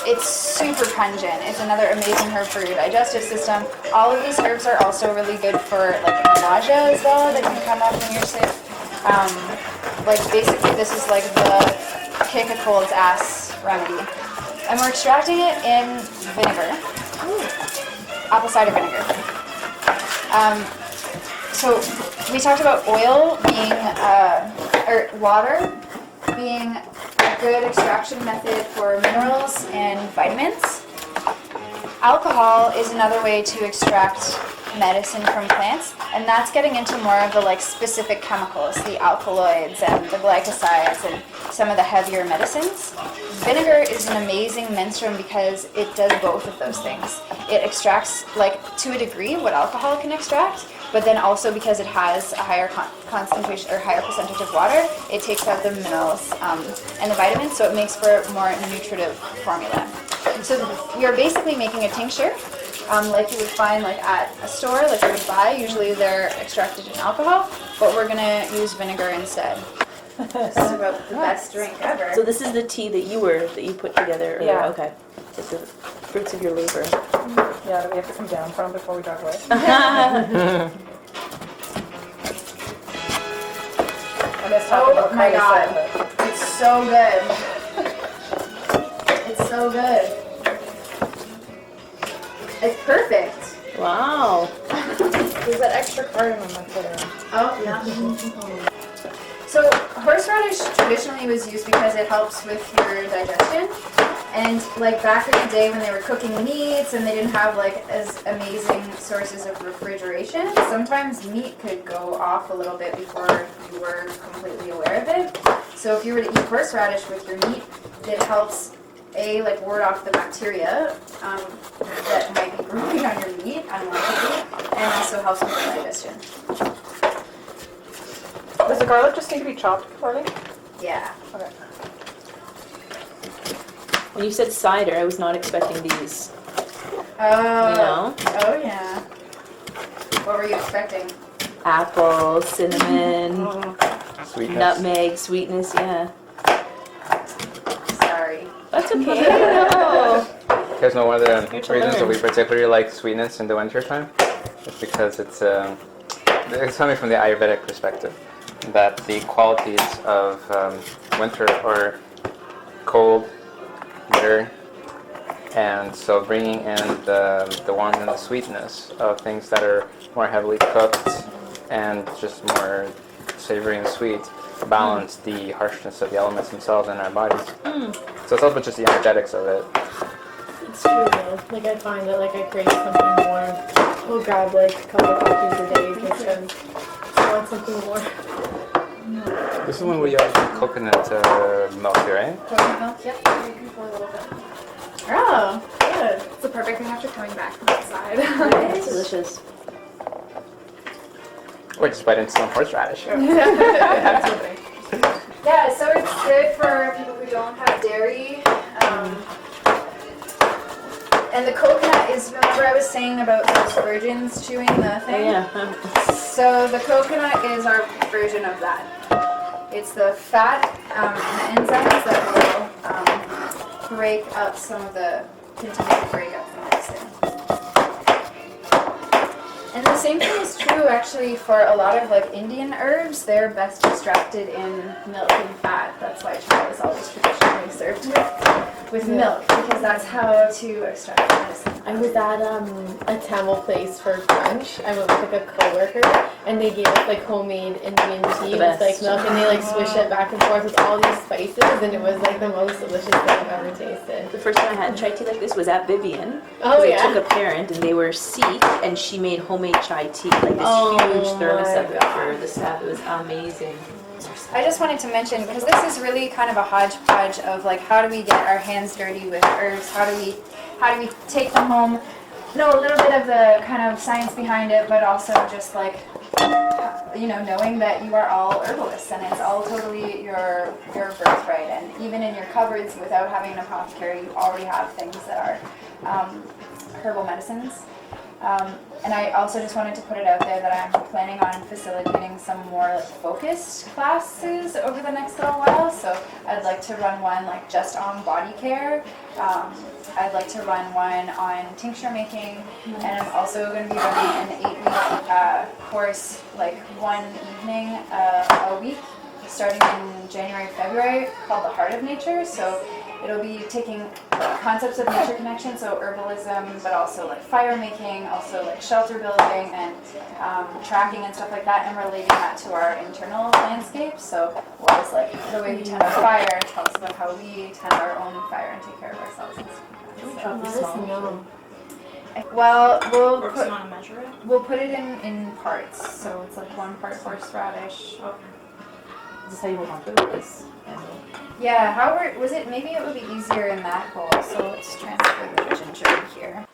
it's super pungent. It's another amazing herb for your digestive system. All of these herbs are also really good for like nausea as well that can come up when you're sick. Basically this is like the kick a cold's ass remedy. And we're extracting it in vinegar. Apple cider vinegar. So we talked about oil being, or water being a good extraction method for minerals and vitamins. Alcohol is another way to extract medicine from plants, and that's getting into more of the specific chemicals, the alkaloids and the glycosides and some of the heavier medicines. Vinegar is an amazing menstruum because it does both of those things. It extracts to a degree what alcohol can extract, but then also because it has a higher concentration or higher percentage of water, it takes out the minerals and the vitamins, so it makes for a more nutritive formula. So you're basically making a tincture, like you would find at a store, like you would buy. Usually they're extracted in alcohol, but we're gonna use vinegar instead. This is about the best drink ever. So this is the tea that you put together earlier. Yeah. Okay. It's the fruits of your labor. Yeah, that we have to come down from before we drive away. Oh my god, it's so good. It's so good. It's perfect. Wow. There's that extra cardamom I put in. Oh, yeah. So horseradish traditionally was used because it helps with your digestion. And back in the day when they were cooking meats and they didn't have as amazing sources of refrigeration, sometimes meat could go off a little bit before you were completely aware of it. So if you were to eat horseradish with your meat, it helps ward off the bacteria that might be growing on your meat unwanted, and also helps with the digestion. Does the garlic just need to be chopped, Carly? Yeah. Okay. When you said cider, I was not expecting these. Oh. You know? Oh yeah. What were you expecting? Apple, cinnamon, Sweetness. nutmeg, sweetness, yeah. Sorry. That's okay. No. You guys know one of the Here to reasons that learn. we particularly like sweetness in the winter time? It's because it's coming from the Ayurvedic perspective, that the qualities of winter are cold, bitter, and so bringing in the warmth and the sweetness of things that are more heavily cooked and just more savory and sweet balance the harshness of the elements themselves in our bodies. So it's all about just the energetics of it. It's true though. I find that I crave something more. We'll grab a couple of coffees a day just because I want something more. This is one where you have coconut milk here, right? Coconut milk? Yep. You can pour a little bit. Oh, good. It's the perfect thing after coming back from outside. It's delicious. Or just bite into some horseradish. Absolutely. Yeah, so it's good for people who don't have dairy. And the coconut is, remember I was saying about those virgins chewing the thing? Yeah. So the coconut is our version of that. It's the fat and the enzymes that will break up some of the, continue to break up the medicine. And the same thing is true actually for a lot of like Indian herbs. They're best extracted in milk and fat. That's why chai is always traditionally served with milk, because that's how to extract medicine. I was at a Tamil place for brunch. I went with like a coworker, and they gave us like homemade Indian tea with like milk, and they like swish it back and forth with all these spices, and it was like the most delicious thing I've ever tasted. The first time I had chai tea like this was at Vivian. Oh, I yeah? took a parent and they were Sikh, and she made homemade chai tea, like this huge thermos my of it for the staff. It was amazing. I just wanted to mention, because this is really kind of a hodgepodge of like, how do we get our hands dirty with herbs? How do we take them home? Know a little bit of the kind of science behind it, but also just like, you know, knowing that you are all herbalists and it's all totally your birthright. And even in your cupboards, without having an apothecary, you already have things that are herbal medicines. And I also just wanted to put it out there that I'm planning on facilitating some more like focused classes over the next little while. So I'd like to run one like just on body care. I'd like to run one on tincture making, and I'm also going to be running an 8-week course, like one evening a week, starting in January, February, called The Heart of Nature. So it'll be taking concepts of nature connection, so herbalism, but also like fire making, also like shelter building and tracking and stuff like that, and relating that to our internal landscape. So what is like the way we tend our fire, tell us about how we tend our own fire and take care of ourselves. Well, we'll put it in parts. So it's like 1 part horseradish. Is this how you hold on to it? This Yeah, however, was it, maybe it would be easier in that bowl, so let's transfer the ginger here.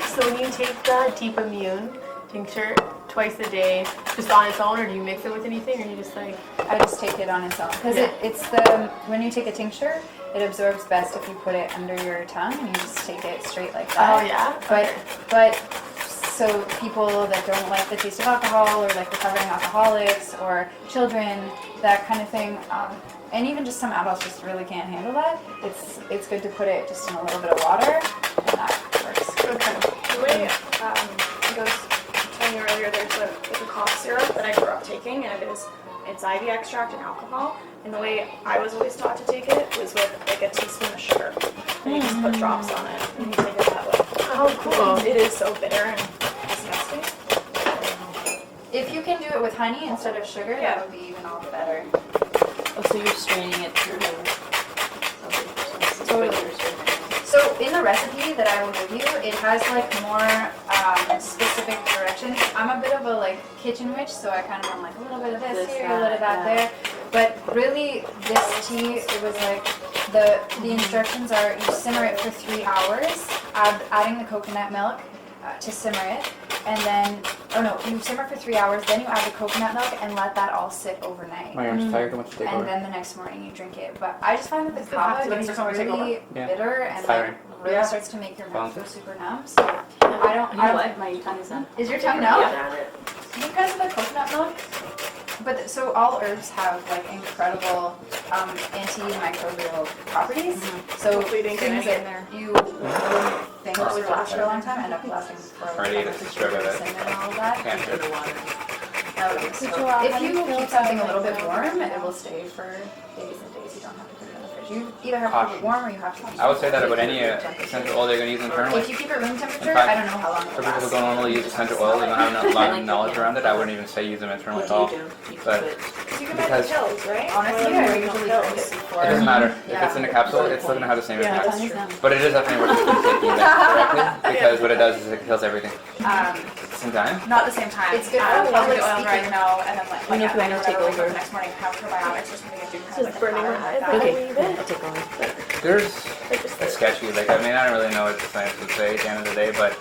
So when you take the Deep Immune tincture twice a day, just on its own, or do you mix it with anything, or you just like? I just take it on its own, because it's when you take a tincture, it absorbs best if you put it under your tongue and you just take it straight like that. Oh yeah? But so people that don't like the taste of alcohol, or like recovering alcoholics, or children, that kind of thing, and even just some adults just really can't handle that, it's good to put it just in a little bit of water, and that works. Okay. The way I was telling you earlier, there's a cough syrup that I grew up taking, and it's IV extract and alcohol. And the way I was always taught to take it was with like a teaspoon of sugar. And you just put drops on it, and you take it that way. Oh, cool. It is so bitter and disgusting. If you can do it with honey instead of sugar, Yeah. that would be even all the better. Oh, so you're straining it through. Totally. So in the recipe that I will give you, it has like more specific directions. I'm a bit of a like kitchen witch, so I kind of want like a little bit of this here, a little bit of that there. But really, this tea, it was like the instructions are you simmer it for 3 hours, adding the coconut milk to simmer it, and then you simmer for 3 hours, then you add the coconut milk and let that all sit overnight. My arm's tired, I want to take And over. then the next morning you drink it. But I just find that the Does it have kava to be gets just when we take really Yeah. bitter and Fiery. like really Yeah. starts to make your mouth go Fountain. super numb. So I don't. My tongue is done. Is your tongue numb? Because of the coconut milk. But so all herbs have like incredible antimicrobial properties. So Hopefully they didn't things get in that there. you think will last for a long time end up lasting for a long Already time. ate a strip of it. Cinnamon and all of that. Can't do it. So if you keep something a little bit warm, it will stay for days and days. You don't have to put it in the fridge. You either have to keep it warm or you have to keep it. I would say that about any essential oil they're going to use internally. If you keep it room temperature, In fact, I don't know how long For it people who lasts. don't normally use essential oil, they don't have a lot of knowledge around it, I wouldn't even say use them internally at all. But You can buy the because it pills, right? Honestly, I usually drink it before. doesn't matter. If Yeah. it's in a capsule, it's still going to have the same Yeah, impact. that's true. But it is definitely worth taking it directly, because what it does is it kills everything at the same time. Not at the same time. It's good for I'll public take oil speaking. right now, and then like You know, if you at night want or to take whatever, over. the next morning have probiotics or something. I do kind of Just like burning a my powder eyes. like that. Okay, I'll take over. There's, it's sketchy, like I mean I don't really know what the science would say at the end of the day, but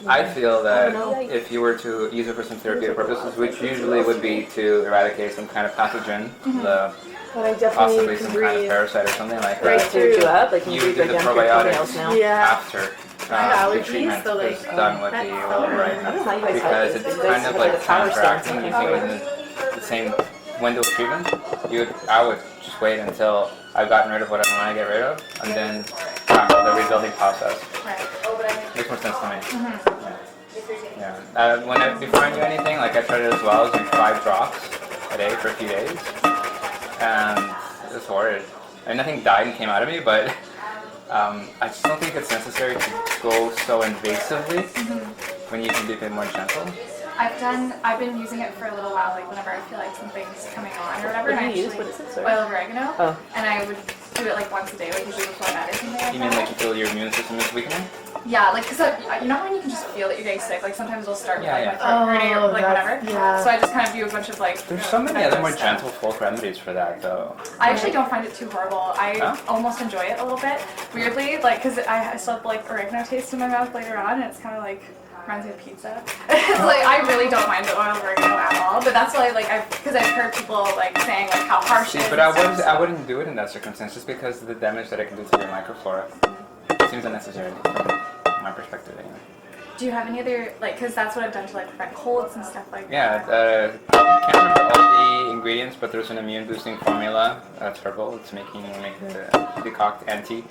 I feel that if you were to use it for some therapeutic purposes, which usually would be to eradicate some kind of pathogen, the But I definitely possibly can some kind of breathe. parasite or something like Right that, through. You up? Like, You you do breathe the right down through your probiotics. toenails now. Yeah. after allergies, the treatment so, like, is done with the that's Elderberry. I don't know how you guys Because have it's it. kind of It's like a power stance. counteracting using the same window treatment, I would just wait until I've gotten rid of what I want to get rid of, and then tackle the rebuilding process. Right. Makes more sense to me. Yeah. Before I do anything, like I tried it as well, is do 5 drops a day for a few days, and it was horrid. I mean, nothing died and came out of me, but I just don't think it's necessary to go so invasively when you can be a bit more gentle. I've been using it for a little while, like whenever I feel like something's coming on or whatever. What do and you I use? What is it, sorry? Oil of oregano. Oh. And I would do it like once a day, like usually before bed or something like You mean that. like you feel your immune system is weakening? Yeah, like, cause you know when you can just feel that you're getting sick? Like sometimes it'll start with Yeah, like yeah. my throat hurting or like that's- whatever. yeah. So I just kind of do a bunch of like. There's so many other more stuff. gentle folk remedies for that, though. I actually don't find it too horrible. I Huh? almost enjoy it a little bit. Weirdly, like, cause I still have like oregano taste in my mouth later on, and it's kind of like reminds me of pizza. It's like I really don't mind the oil of oregano at all, but that's why like because I've heard people like saying like how harsh See, it is. but and stuff. I wouldn't do it in that circumstance just because of the damage that it can do to your microflora. It seems unnecessary from my perspective, anyway. Do you have any other like? Cause that's what I've done to like prevent colds and stuff like Yeah, that. I can't remember all the ingredients, but there's an immune boosting formula that's Herbal. It's make the decoct anti.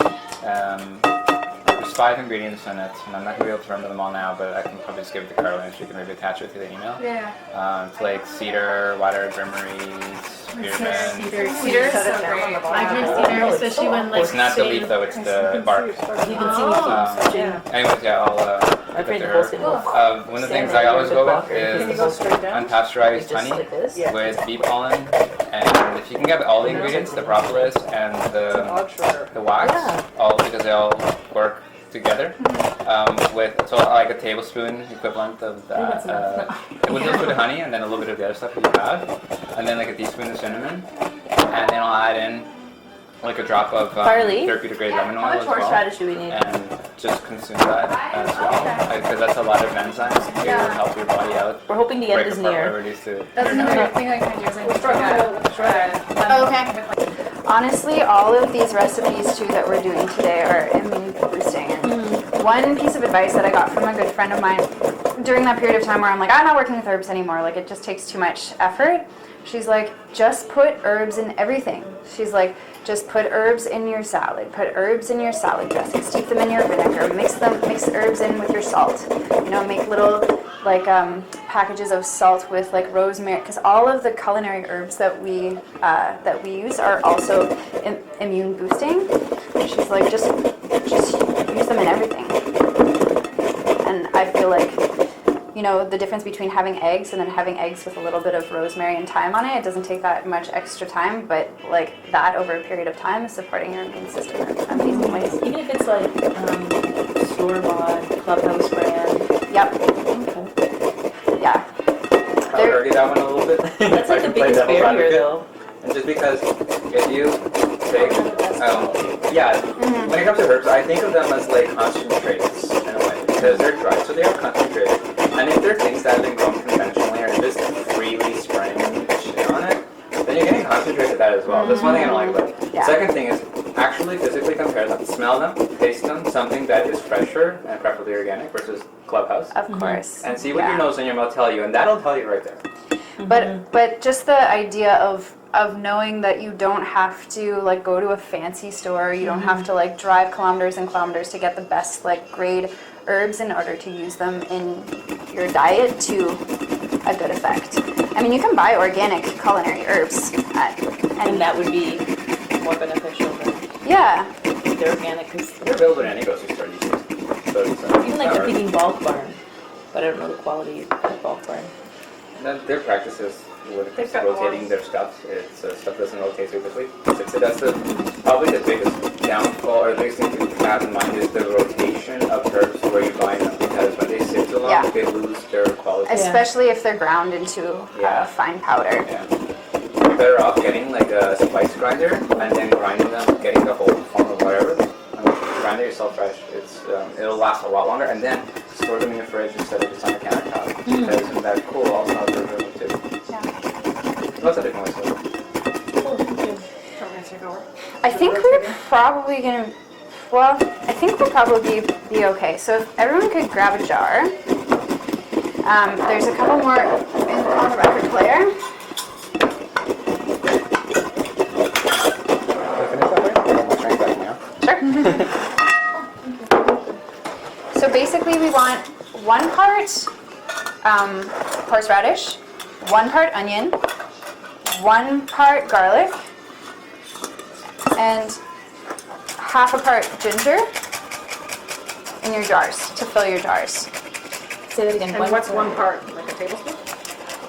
There's 5 ingredients in it, and I'm not going to be able to remember them all now, but I can probably just give it to Carly and she can maybe attach it to the email. Yeah. It's like cedar, water, grimiries, spearmint. Cedar is so great. I do cedar, especially when like It's not the shade- leaf though, it's the bark. You can see me. Um, Anyways, yeah, I'll I give made it the to whole her. thing. One of the things I always go with is Just unpasteurized honey like this. with bee pollen, and if you can get all the ingredients, the propolis and the wax, all because they all work together, with so like a tablespoon equivalent of that, a little bit of honey, and then a little bit of the other stuff that you have, and then like a teaspoon of cinnamon, and then I'll add in like a drop of Barley? therapeutic grade lemon How oil much as well. horseradish do we need? And just consume that as well, because that's a lot of enzymes to help your body out. We're hoping the end Break is apart near. whatever it is to That's another thing I kind of do is I just do that. Okay. Honestly, all of these recipes too that we're doing today are immune boosting. And one piece of advice that I got from a good friend of mine during that period of time where I'm like, I'm not working with herbs anymore, like it just takes too much effort. She's like, just put herbs in everything. She's like, just put herbs in your salad, put herbs in your salad dressing, steep them in your vinegar, mix herbs in with your salt. You know, make little like packages of salt with like rosemary, because all of the culinary herbs that we use are also immune boosting. She's like, just use them in everything. And I feel like, you know, the difference between having eggs and then having eggs with a little bit of rosemary and thyme on it, it doesn't take that much extra time, but like that over a period of time is supporting your immune system in amazing ways. Even if it's like store-bought Clubhouse brand. Yep. Okay. Yeah. I'll argue that one a little bit. That's like the biggest barrier though. And just because if you take, when it comes to herbs, I think of them as like concentrates in a way, because they're dry, so they are concentrated. And if they're things that have been grown conventionally or just freely spraying shit on it, then you're getting concentrated to that as well. That's one thing I don't like about it. Yeah. Second thing is actually physically compare them, smell them, taste them, something that is fresher and preferably organic versus Clubhouse. Of course. And see what your nose and your mouth tell you, and that'll tell you right there. But just the idea of knowing that you don't have to like go to a fancy store, you don't have to like drive kilometers and kilometers to get the best like grade herbs in order to use them in your diet to a good effect. I mean, you can buy organic culinary herbs And that would be more beneficial than yeah. the organic. Cause They're available at any grocery store these days. So it's, even like I'm thinking bulk barn, but I don't know the quality of bulk barn. their practices when it comes to rotating their stuff, it's stuff doesn't rotate so quickly. That's probably the biggest downfall, or the biggest thing to have in mind is the rotation of herbs where you buy them, because when they sit too long, they lose their quality. Especially if they're ground into fine powder. Yeah. You're better off getting like a spice grinder and then grinding them, getting the whole form of whatever. And when you grind it yourself fresh, it'll last a lot longer. And then store them in your fridge instead of just on the countertop, because when that cool also has a room too. Lots of different ways to do it. I think we're probably gonna. Well, I think we'll probably be okay. So if everyone could grab a jar. There's a couple more on the record player. Sure. So basically we want 1 part horseradish, 1 part onion, 1 part garlic, and half a part ginger in your jars, to fill your jars. Say that again. And what's 1 part? Like a tablespoon?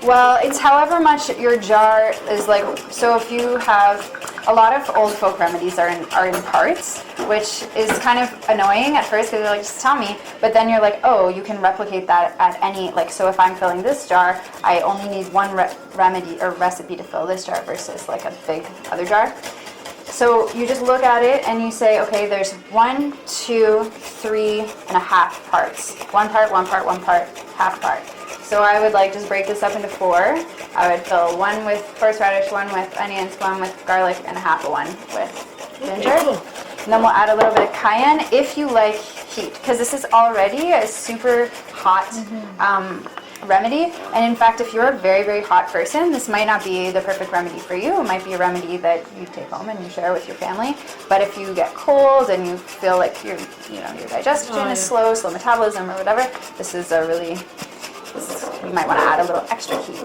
Well, it's however much your jar is like. So if you have a lot of old folk remedies are in parts, which is kind of annoying at first because they're like, just tell me. But then you're like, oh, you can replicate that at any, like, so if I'm filling this jar, I only need 1 remedy or recipe to fill this jar versus like a big other jar. So you just look at it and you say, okay, there's 1, 2, 3 and a half parts. 1 part, 1 part, 1 part, half part. So I would like just break this up into 4. I would fill 1 with horseradish, 1 with onions, 1 with garlic, and half of 1 with ginger. And then we'll add a little bit of cayenne if you like heat, because this is already a super hot remedy. And in fact, if you're a very, very hot person, this might not be the perfect remedy for you. It might be a remedy that you take home and you share with your family. But if you get cold and you feel like your digestion is slow metabolism or whatever, this is a really, you might want to add a little extra heat.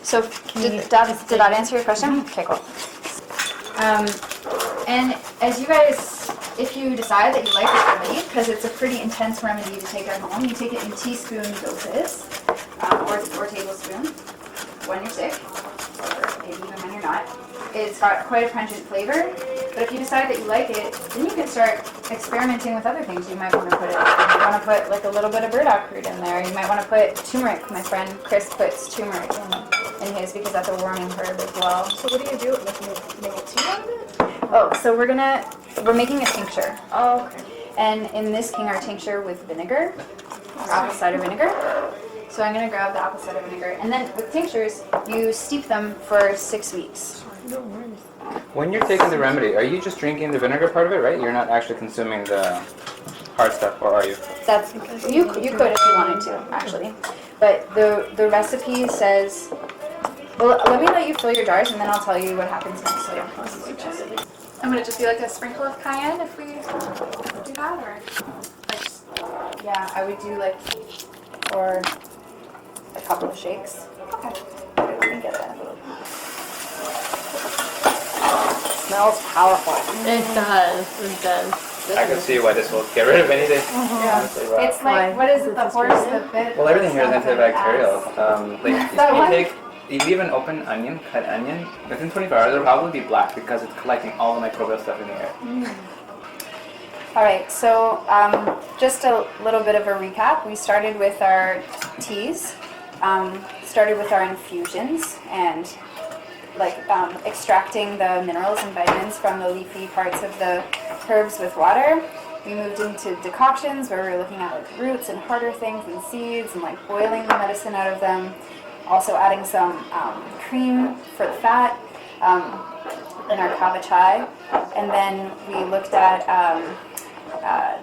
So did that answer your question? Okay, cool. And as you guys, if you decide that you like this remedy, because it's a pretty intense remedy to take at home, you take it in teaspoon doses, or tablespoon, when you're sick, or maybe even when you're not. It's got quite a pungent flavor, but if you decide that you like it, then you can start experimenting with other things. You might want to put like a little bit of burdock root in there. You might want to put turmeric. My friend Chris puts turmeric in his because that's a warming herb as well. So what do you do? Make a tea out of it? Oh, so we're making a tincture. Oh, okay. And in this king, our tincture with vinegar, apple cider vinegar. So I'm going to grab the apple cider vinegar. And then with tinctures, you steep them for 6 weeks. When you're taking the remedy, are you just drinking the vinegar part of it, right? You're not actually consuming the hard stuff, or are you? That's you could if you wanted to, actually. But the recipe says, well, let me let you fill your jars, and then I'll tell you what happens next. So And would it just be like a sprinkle of cayenne if we do that, or like just yeah, I would do like, or a couple of shakes. okay? Let me get that. Smells powerful. It does. It does. I can see why this will get rid of anything. Honestly, wow. It's like, what is it, the horse, the bit? Well, everything here is antibacterial. Like That one? if you leave an open onion, cut onion, within 24 hours it'll probably be black because it's collecting all the microbial stuff in the air. All right, so just a little bit of a recap. We started with our teas, started with our infusions, and like extracting the minerals and vitamins from the leafy parts of the herbs with water. We moved into decoctions where we were looking at like roots and harder things and seeds and like boiling the medicine out of them. Also adding some cream for the fat in our Kava chai. And then we looked at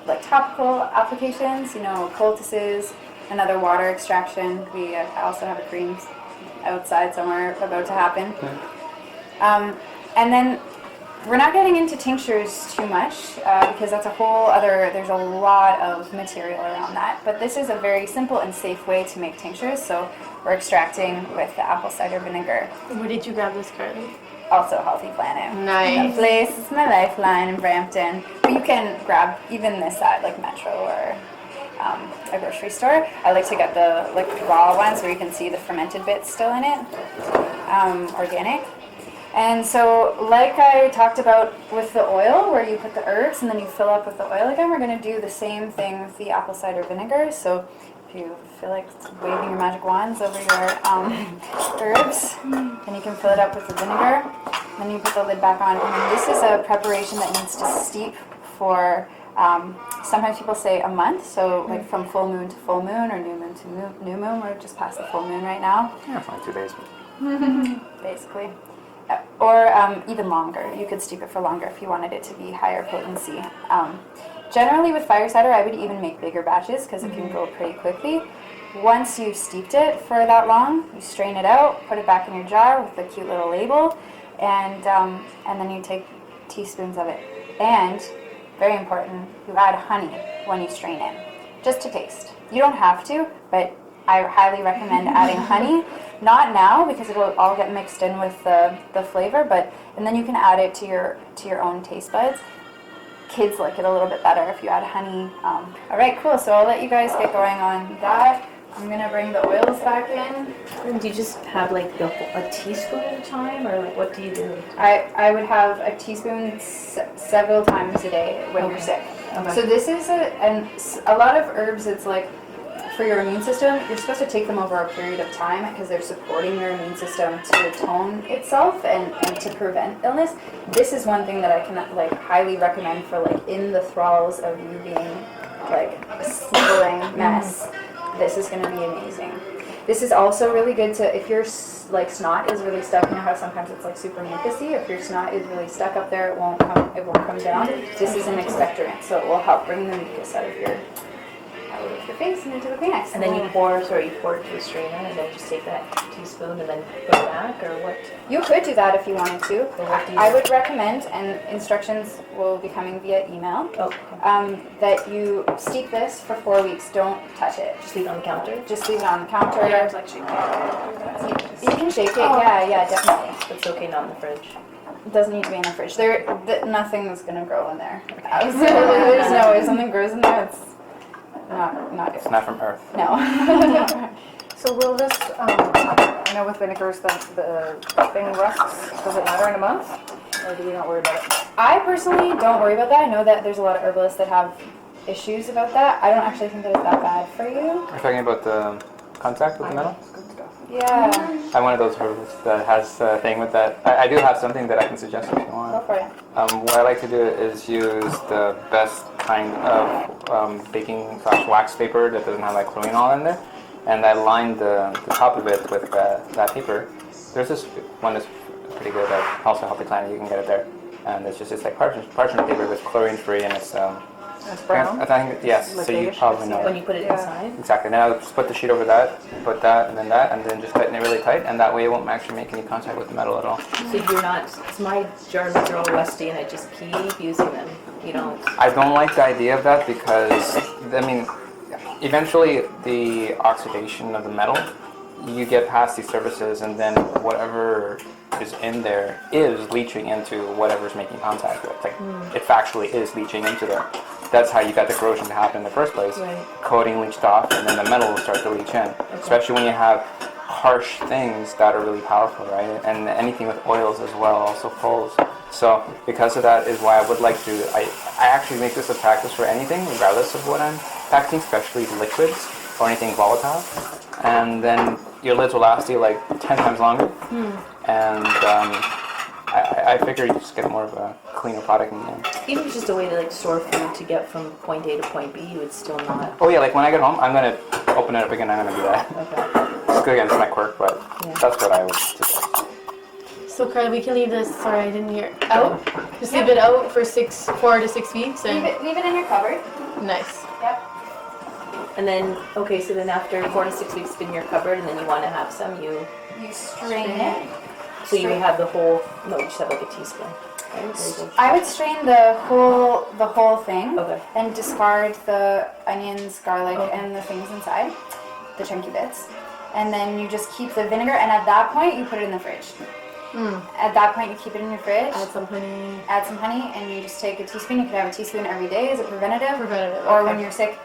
like topical applications, poultices, another water extraction. We also have a cream outside somewhere about to happen. And then we're not getting into tinctures too much because that's a whole other, there's a lot of material around that. But this is a very simple and safe way to make tinctures. So we're extracting with the apple cider vinegar. Where did you grab this, Carly? Also Healthy Planet. Nice. The place is my lifeline in Brampton. But you can grab even this at like Metro or a grocery store. I like to get the like raw ones where you can see the fermented bits still in it, organic. And so like I talked about with the oil where you put the herbs and then you fill up with the oil again, we're going to do the same thing with the apple cider vinegar. So if you feel like waving your magic wands over your herbs, then you can fill it up with the vinegar. Then you put the lid back on. And then this is a preparation that needs to steep for sometimes people say a month, so like from full moon to full moon or new moon to new moon. We're just past the full moon right now. Yeah, it's only 2 days. Basically. Or even longer. You could steep it for longer if you wanted it to be higher potency. Generally with fire cider, I would even make bigger batches because it can go pretty quickly. Once you've steeped it for that long, you strain it out, put it back in your jar with the cute little label, and then you take teaspoons of it And, very important, you add honey when you strain it, just to taste. You don't have to, but I highly recommend adding honey. Not now, because it'll all get mixed in with the flavor, and then you can add it to your own taste buds. Kids like it a little bit better if you add honey. All right, cool. So I'll let you guys get going on that. I'm gonna bring the oils back in. And do you just have like a teaspoon at a time, or like what do you do? I would have a teaspoon several times a day when you're sick. Okay. So this is a lot of herbs. It's like for your immune system, you're supposed to take them over a period of time because they're supporting your immune system to tone itself and to prevent illness. This is one thing that I can like highly recommend for like in the thralls of you being like a sniveling mess. This is going to be amazing. This is also really good to, if your like snot is really stuck, you know how sometimes it's like super mucusy, if your snot is really stuck up there, it won't come down. This is an expectorant, so it will help bring the mucus out of your face and into the Kleenex. And then you pour it to a strainer, and then just take that teaspoon and then put it back, or what? You could do that if you wanted to. what do you I do? would recommend, and instructions will be coming via email, that you steep this for 4 weeks. Don't touch it. Just leave it on the counter? Just leave it on the counter. Yeah, like shake it. You can shake it, yeah, definitely. It's okay, not in the fridge. It doesn't need to be in the fridge. Nothing is going to grow in there. Absolutely, there's no way something grows in there. It's not It's good. not from Earth. No. So will this, I know with vinegars the thing rusts, does it matter in a month? Or do we not worry about it? I personally don't worry about that. I know that there's a lot of herbalists that have issues about that. I don't actually think that it's that bad for you. We're talking about the contact with the metal? It's good stuff. Yeah, I'm one of those herbalists that has a thing with that. I do have something that I can suggest if you go want. for it. What I like to do is use the best kind of baking / wax paper that doesn't have like chlorine all in there, and I line the top of it with that paper. There's this one that's pretty good at also Healthy Planet. You can get it there, and it's just like parchment paper with chlorine free, and it's It's brown? I think yes. Like So you beige? probably know When it. you put it Yeah. inside? Exactly. Now just put the sheet over that, put that, and then just tighten it really tight, and that way it won't actually make any contact with the metal at all. So you're not, my jars are all rusty and I just keep using them. You don't, I don't like the idea of that because, I mean, eventually the oxidation of the metal, you get past these surfaces and then whatever is in there is leaching into whatever's making contact with. Like, it factually is leaching into there. That's how you got the corrosion to happen in the first place. Right. Coating leached off and then the metal will start to leach in. Especially when you have harsh things that are really powerful, right? And anything with oils as well also pulls. So because of that is why I would like to, I actually make this a practice for anything, regardless of what I'm packaging, especially liquids or anything volatile. And then your lids will last you like 10 times longer. And I figure you just get more of a cleaner product in the end. even if it's just a way to like store food to get from point A to point B, you would still not. Oh yeah, like when I get home, I'm going to open it up again, I'm going to do that. Okay. It's good against my quirk, but Yeah. that's what I would suggest. So Carly, we can leave this, sorry I didn't hear, out? Just leave it out for 4 to 6 weeks? Leave And it in your cupboard. nice. Yep. And then, okay, so then after 4 to 6 weeks it's been in your cupboard and then you want to have some, You strain it. so you would have the whole, no, you just have like a teaspoon. Right? Or is it- I would strain the whole thing Okay. and discard the onions, garlic, and the things inside, the chunky bits. And then you just keep the vinegar, and at that point you put it in the fridge. At that point you keep it in your fridge. Add some honey. Add some honey, and you just take a teaspoon. You could have a teaspoon every day as a preventative. Preventative, Or okay. when you're sick,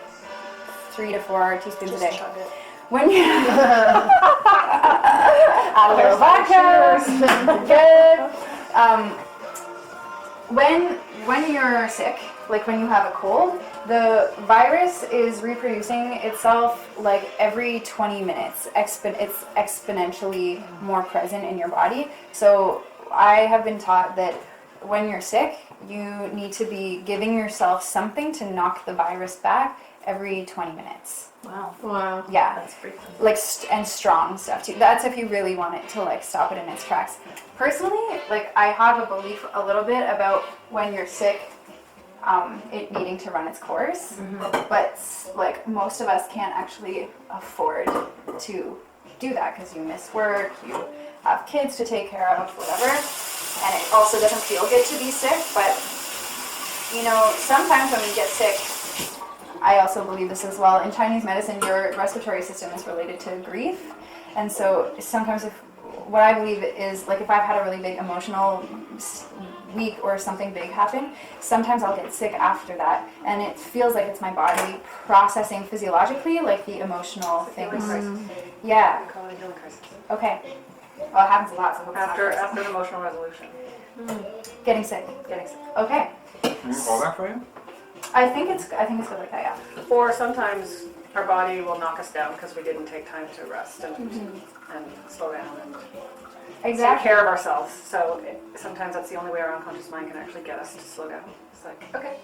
3 to 4 teaspoons a day. chug it. When you add a little vodka, good. When you're sick, like when you have a cold, the virus is reproducing itself like every 20 minutes. It's exponentially more present in your body. So I have been taught that when you're sick, you need to be giving yourself something to knock the virus back every 20 minutes. Wow. Wow. Yeah. That's pretty cool. Like and strong stuff too. That's if you really want it to like stop it in its tracks. Personally, like I have a belief a little bit about when you're sick, it needing to run its course. But like most of us can't actually afford to do that because you miss work, you have kids to take care of, whatever. And it also doesn't feel good to be sick, but you know, sometimes when we get sick, I also believe this as well. In Chinese medicine, your respiratory system is related to grief. And so sometimes what I believe is, like, if I've had a really big emotional week or something big happen, sometimes I'll get sick after that. And it feels like it's my body processing physiologically, like the emotional things. Yeah. We call it a healing crisis. Okay. Well, it happens a lot, so I hope it's not After crisis. the emotional resolution. Getting sick. Okay. Can you hold that for you? I think it's good like that, yeah. Or sometimes our body will knock us down because we didn't take time to rest and slow down and take care of ourselves. So sometimes that's the only way our unconscious mind can actually get us to slow down. It's like, okay.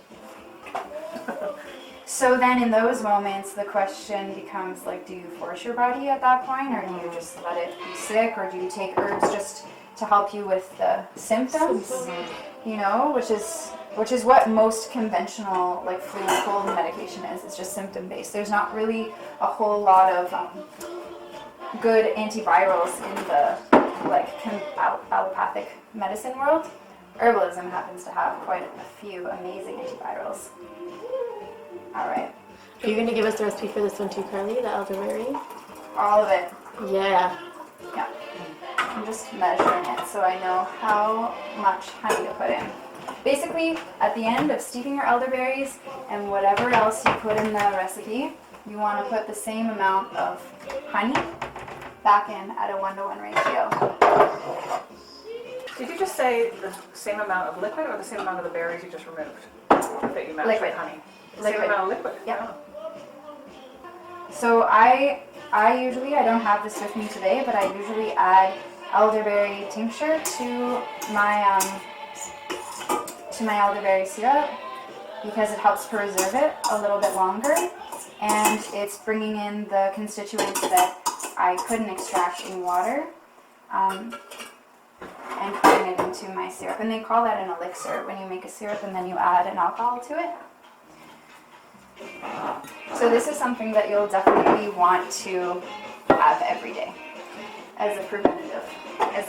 So then in those moments, the question becomes, like, do you force your body at that point, or do you just let it be sick, or do you take herbs just to help you with the symptoms? You know, which is what most conventional, like, flu and cold medication is. It's just symptom based. There's not really a whole lot of good antivirals in the, like, allopathic medicine world. Herbalism happens to have quite a few amazing antivirals. All right, Are you going to give us the recipe for this one too, Carly, the elderberry? all of it. Yeah. Yeah. I'm just measuring it so I know how much honey to put in. Basically, at the end of steeping your elderberries and whatever else you put in the recipe, you want to put the same amount of honey back in at a 1-to-1 ratio. Did you just say the same amount of liquid or the same amount of the berries you just removed that you matched Liquid. with honey? The Liquid. same amount of liquid? Yeah. So I usually, I don't have this with me today, but I usually add elderberry tincture to my elderberry syrup because it helps preserve it a little bit longer, and it's bringing in the constituents that I couldn't extract in water, and putting it into my syrup. And they call that an elixir when you make a syrup and then you add an alcohol to it. So this is something that you'll definitely want to have every day as a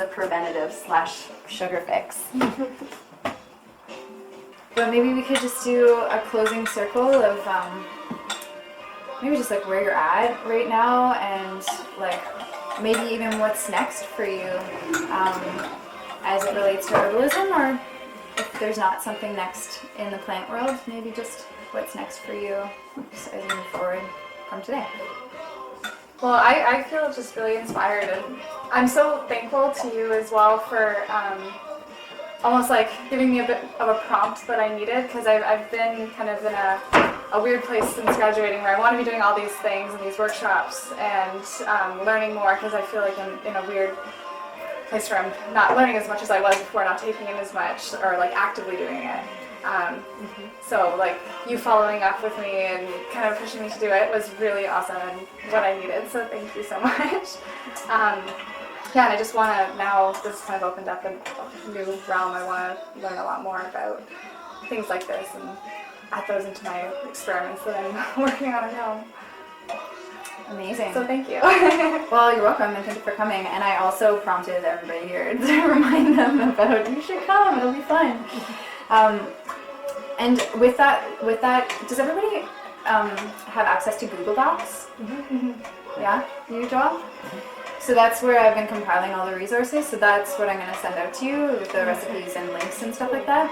preventative / sugar fix. But maybe we could just do a closing circle of maybe just like where you're at right now, and like maybe even what's next for you as it relates to herbalism, or if there's not something next in the plant world, maybe just what's next for you as you move forward from today. Well, I feel just really inspired, and I'm so thankful to you as well for almost like giving me a bit of a prompt that I needed, because I've been kind of in a weird place since graduating where I want to be doing all these things and these workshops and learning more, because I feel like I'm in a weird place where I'm not learning as much as I was before, not taking in as much, or like actively doing it. So like you following up with me and kind of pushing me to do it was really awesome and what I needed, so thank you so much. Yeah, and I just want to, now this kind of opened up a new realm, I want to learn a lot more about things like this and add those into my experiments that I'm working on at home. Amazing. So thank you. Well, you're welcome, and thank you for coming. And I also prompted everybody here to remind them about, you should come, it'll be fun. And with that, does everybody have access to Google Docs? Mm-hmm. Yeah, you, Joel? So that's where I've been compiling all the resources. So that's what I'm going to send out to you with the recipes and links and stuff like that.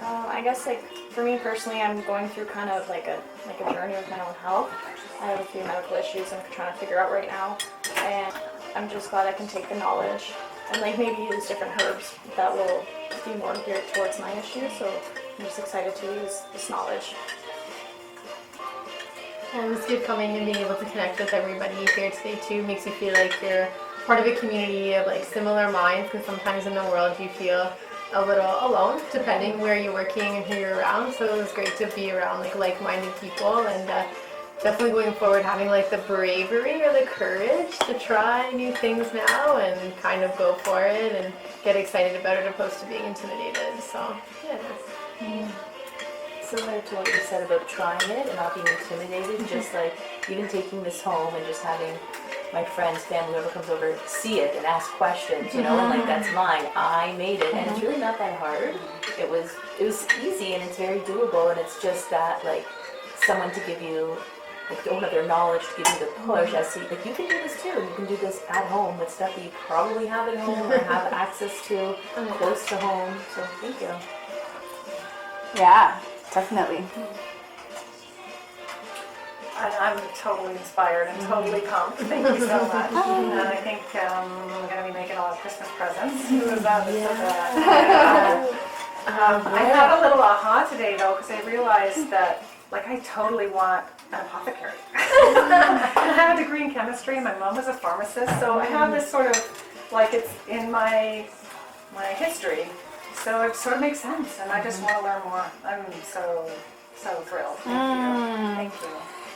I guess like for me personally, I'm going through kind of like a journey with my own health. I have a few medical issues I'm trying to figure out right now, and I'm just glad I can take the knowledge and like maybe use different herbs that will be more geared towards my issues. So I'm just excited to use this knowledge. And it was good coming and being able to connect with everybody here today too. Makes you feel like you're part of a community of like similar minds, because sometimes in the world you feel a little alone depending where you're working and who you're around. So it was great to be around like-minded people, and definitely going forward having like the bravery or the courage to try new things now and kind of go for it and get excited about it opposed to being intimidated. So yeah. Similar to what you said about trying it and not being intimidated, just like even taking this home and just having my friends, family, whoever comes over, see it and ask questions, you know, and like, that's mine. I made it, and it's really not that hard. It was easy, and it's very doable, and it's just that, like, someone to give you, like, to open up their knowledge, to give you the push as to, like, you can do this too. You can do this at home with stuff that you probably have at home or have access to close to home. So thank you. Yeah, definitely. I'm totally inspired and totally pumped. Thank you so much. And I think I'm going to be making a lot of Christmas presents. I had a little aha today though, because I realized that like I totally want an apothecary. I have a degree in chemistry. My mom was a pharmacist, so I have this sort of like it's in my history. So it sort of makes sense, and I just want to learn more. I'm so thrilled. Thank you.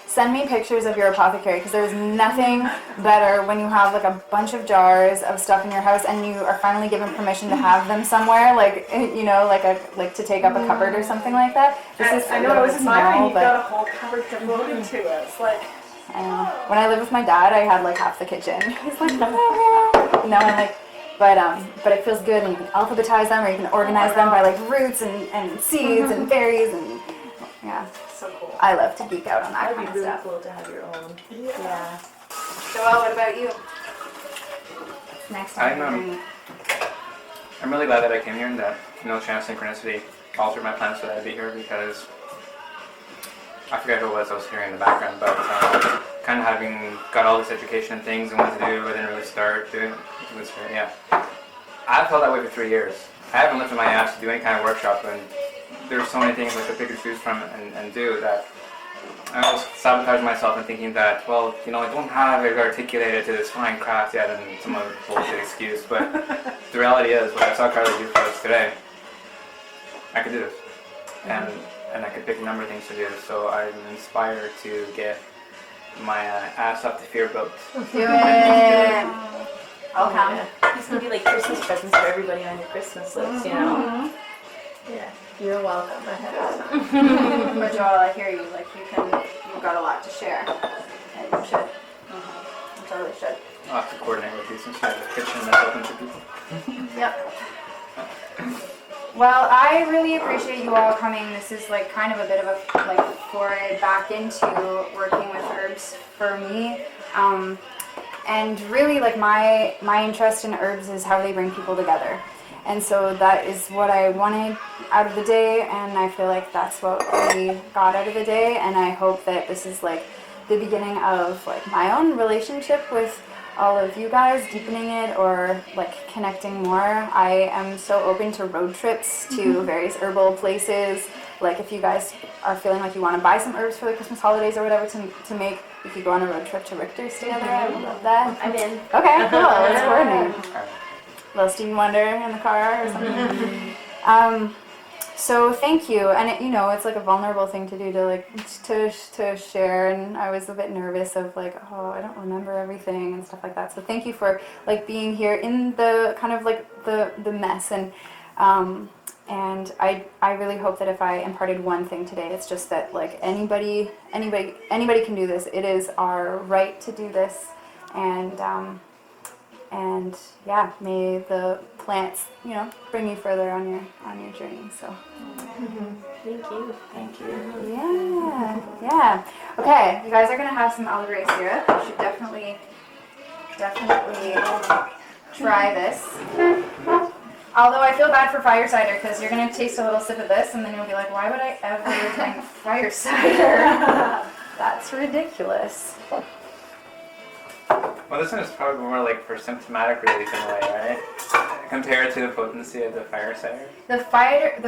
Send me pictures of your apothecary, because there's nothing better when you have like a bunch of jars of stuff in your house and you are finally given permission to have them somewhere, like, you know, like to take up a cupboard or something like that. I know, I was admiring you've got a whole cupboard devoted to it. It's like, I know. When I lived with my dad, I had like half the kitchen. He's like, no, I'm like, but it feels good, and you can alphabetize them, or you can organize them by like roots and seeds and berries, and yeah. so cool. I love to geek out on that That'd kind be of really stuff. cool to have your own. Yeah. Joelle, what about you? Next time. I'm really glad that I came here and that chance synchronicity altered my plans for that to be here, because I forget who it was I was hearing in the background, but kind of having got all this education and things and what to do, I didn't really start doing this. Yeah, I've felt that way for 3 years. I haven't lifted my ass to do any kind of workshop, and there's so many things like to pick and choose from and do that I always sabotage myself in thinking that, well, I don't have it articulated to this fine craft yet, and some other bullshit excuse, but the reality is, what I saw Carly do for us today, I could do this, and I could pick a number of things to do, so I'm inspired to get my ass up to fear built. Do it! I'll come. These can be like Christmas presents for everybody on your Christmas list, you know? Yeah, you're welcome ahead of time. But Joel, I hear you. Like you've got a lot to share, and you should. You totally should. I'll have to coordinate with you since you have a kitchen that's open to people. Yep. Well, I really appreciate you all coming. This is like kind of a bit of a like foray back into working with herbs for me. And really like my interest in herbs is how they bring people together. And so that is what I wanted out of the day, and I feel like that's what we got out of the day, and I hope that this is like the beginning of like my own relationship with all of you guys, deepening it or like connecting more. I am so open to road trips to various herbal places. Like if you guys are feeling like you want to buy some herbs for the Christmas holidays or whatever to make, we could go on a road trip to Richter's together. I would love that. I'm in. Okay, cool. Let's coordinate. Little Stevie Wonder in the car or something. So thank you, and it's like a vulnerable thing to do to share, and I was a bit nervous of like, oh, I don't remember everything and stuff like that. So thank you for like being here in the kind of like the mess, and I really hope that if I imparted one thing today, it's just that like anybody can do this. It is our right to do this, and yeah, may the plants, bring you further on your journey. So, Thank you. Yeah. Okay, you guys are gonna have some elderberry syrup. You should definitely try this. Although I feel bad for fire cider because you're gonna taste a little sip of this and then you'll be like, why would I ever drink fire cider? That's ridiculous. Well, this one is probably more like for symptomatic relief in a way, right? Compared to the potency of the fire cider. The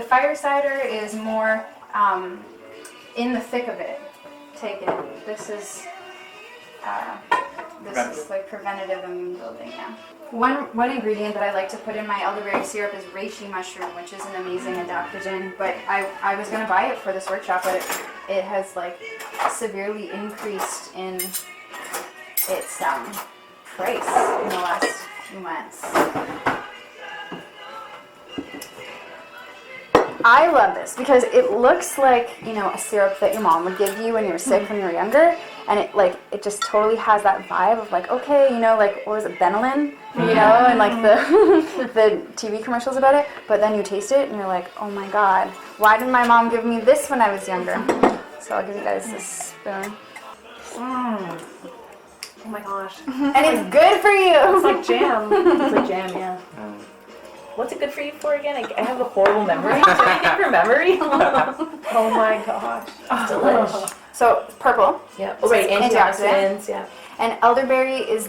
fire cider is more in the thick of it. Take it. This is like preventative immune building. Yeah. One ingredient that I like to put in my elderberry syrup is reishi mushroom, which is an amazing adaptogen. But I was gonna buy it for this workshop, but it has like severely increased in its price in the last few months. I love this because it looks like, you know, a syrup that your mom would give you when you were sick when you were younger. And it just totally has that vibe of like, okay, you know, like, what was it, Benylin? You know, and like the TV commercials about it. But then you taste it and you're like, oh my God, why didn't my mom give me this when I was younger? So I'll give you guys this spoon. Oh my gosh. And it's good for you. It's like jam. It's like jam, yeah. What's it good for you for again? I have a horrible memory. Is there anything for memory? Oh my gosh. It's delish. So purple. Yeah. Oh, right. Antioxidants. Yeah. And elderberry is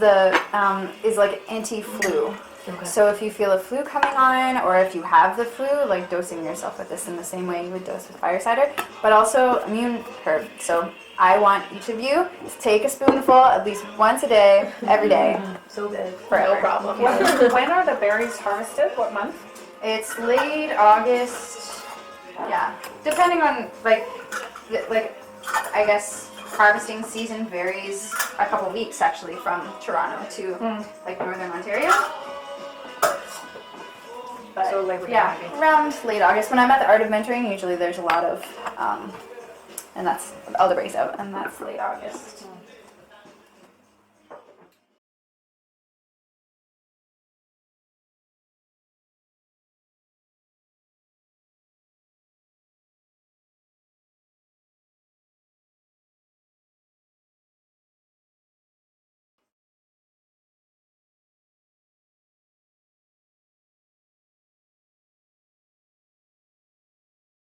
is like anti-flu. Okay. So if you feel a flu coming on, or if you have the flu, like dosing yourself with this in the same way you would dose with fire cider, but also immune herb. So I want each of you to take a spoonful at least once a day, every day, So good. forever. No problem. When are the berries harvested? What month? It's late August. Yeah, depending on like I guess harvesting season varies a couple weeks actually from Toronto to like northern Ontario. But So Labor Day yeah, maybe. around late August. When I'm at the Art of Mentoring, usually there's a lot of, and that's elderberries out, and that's late August.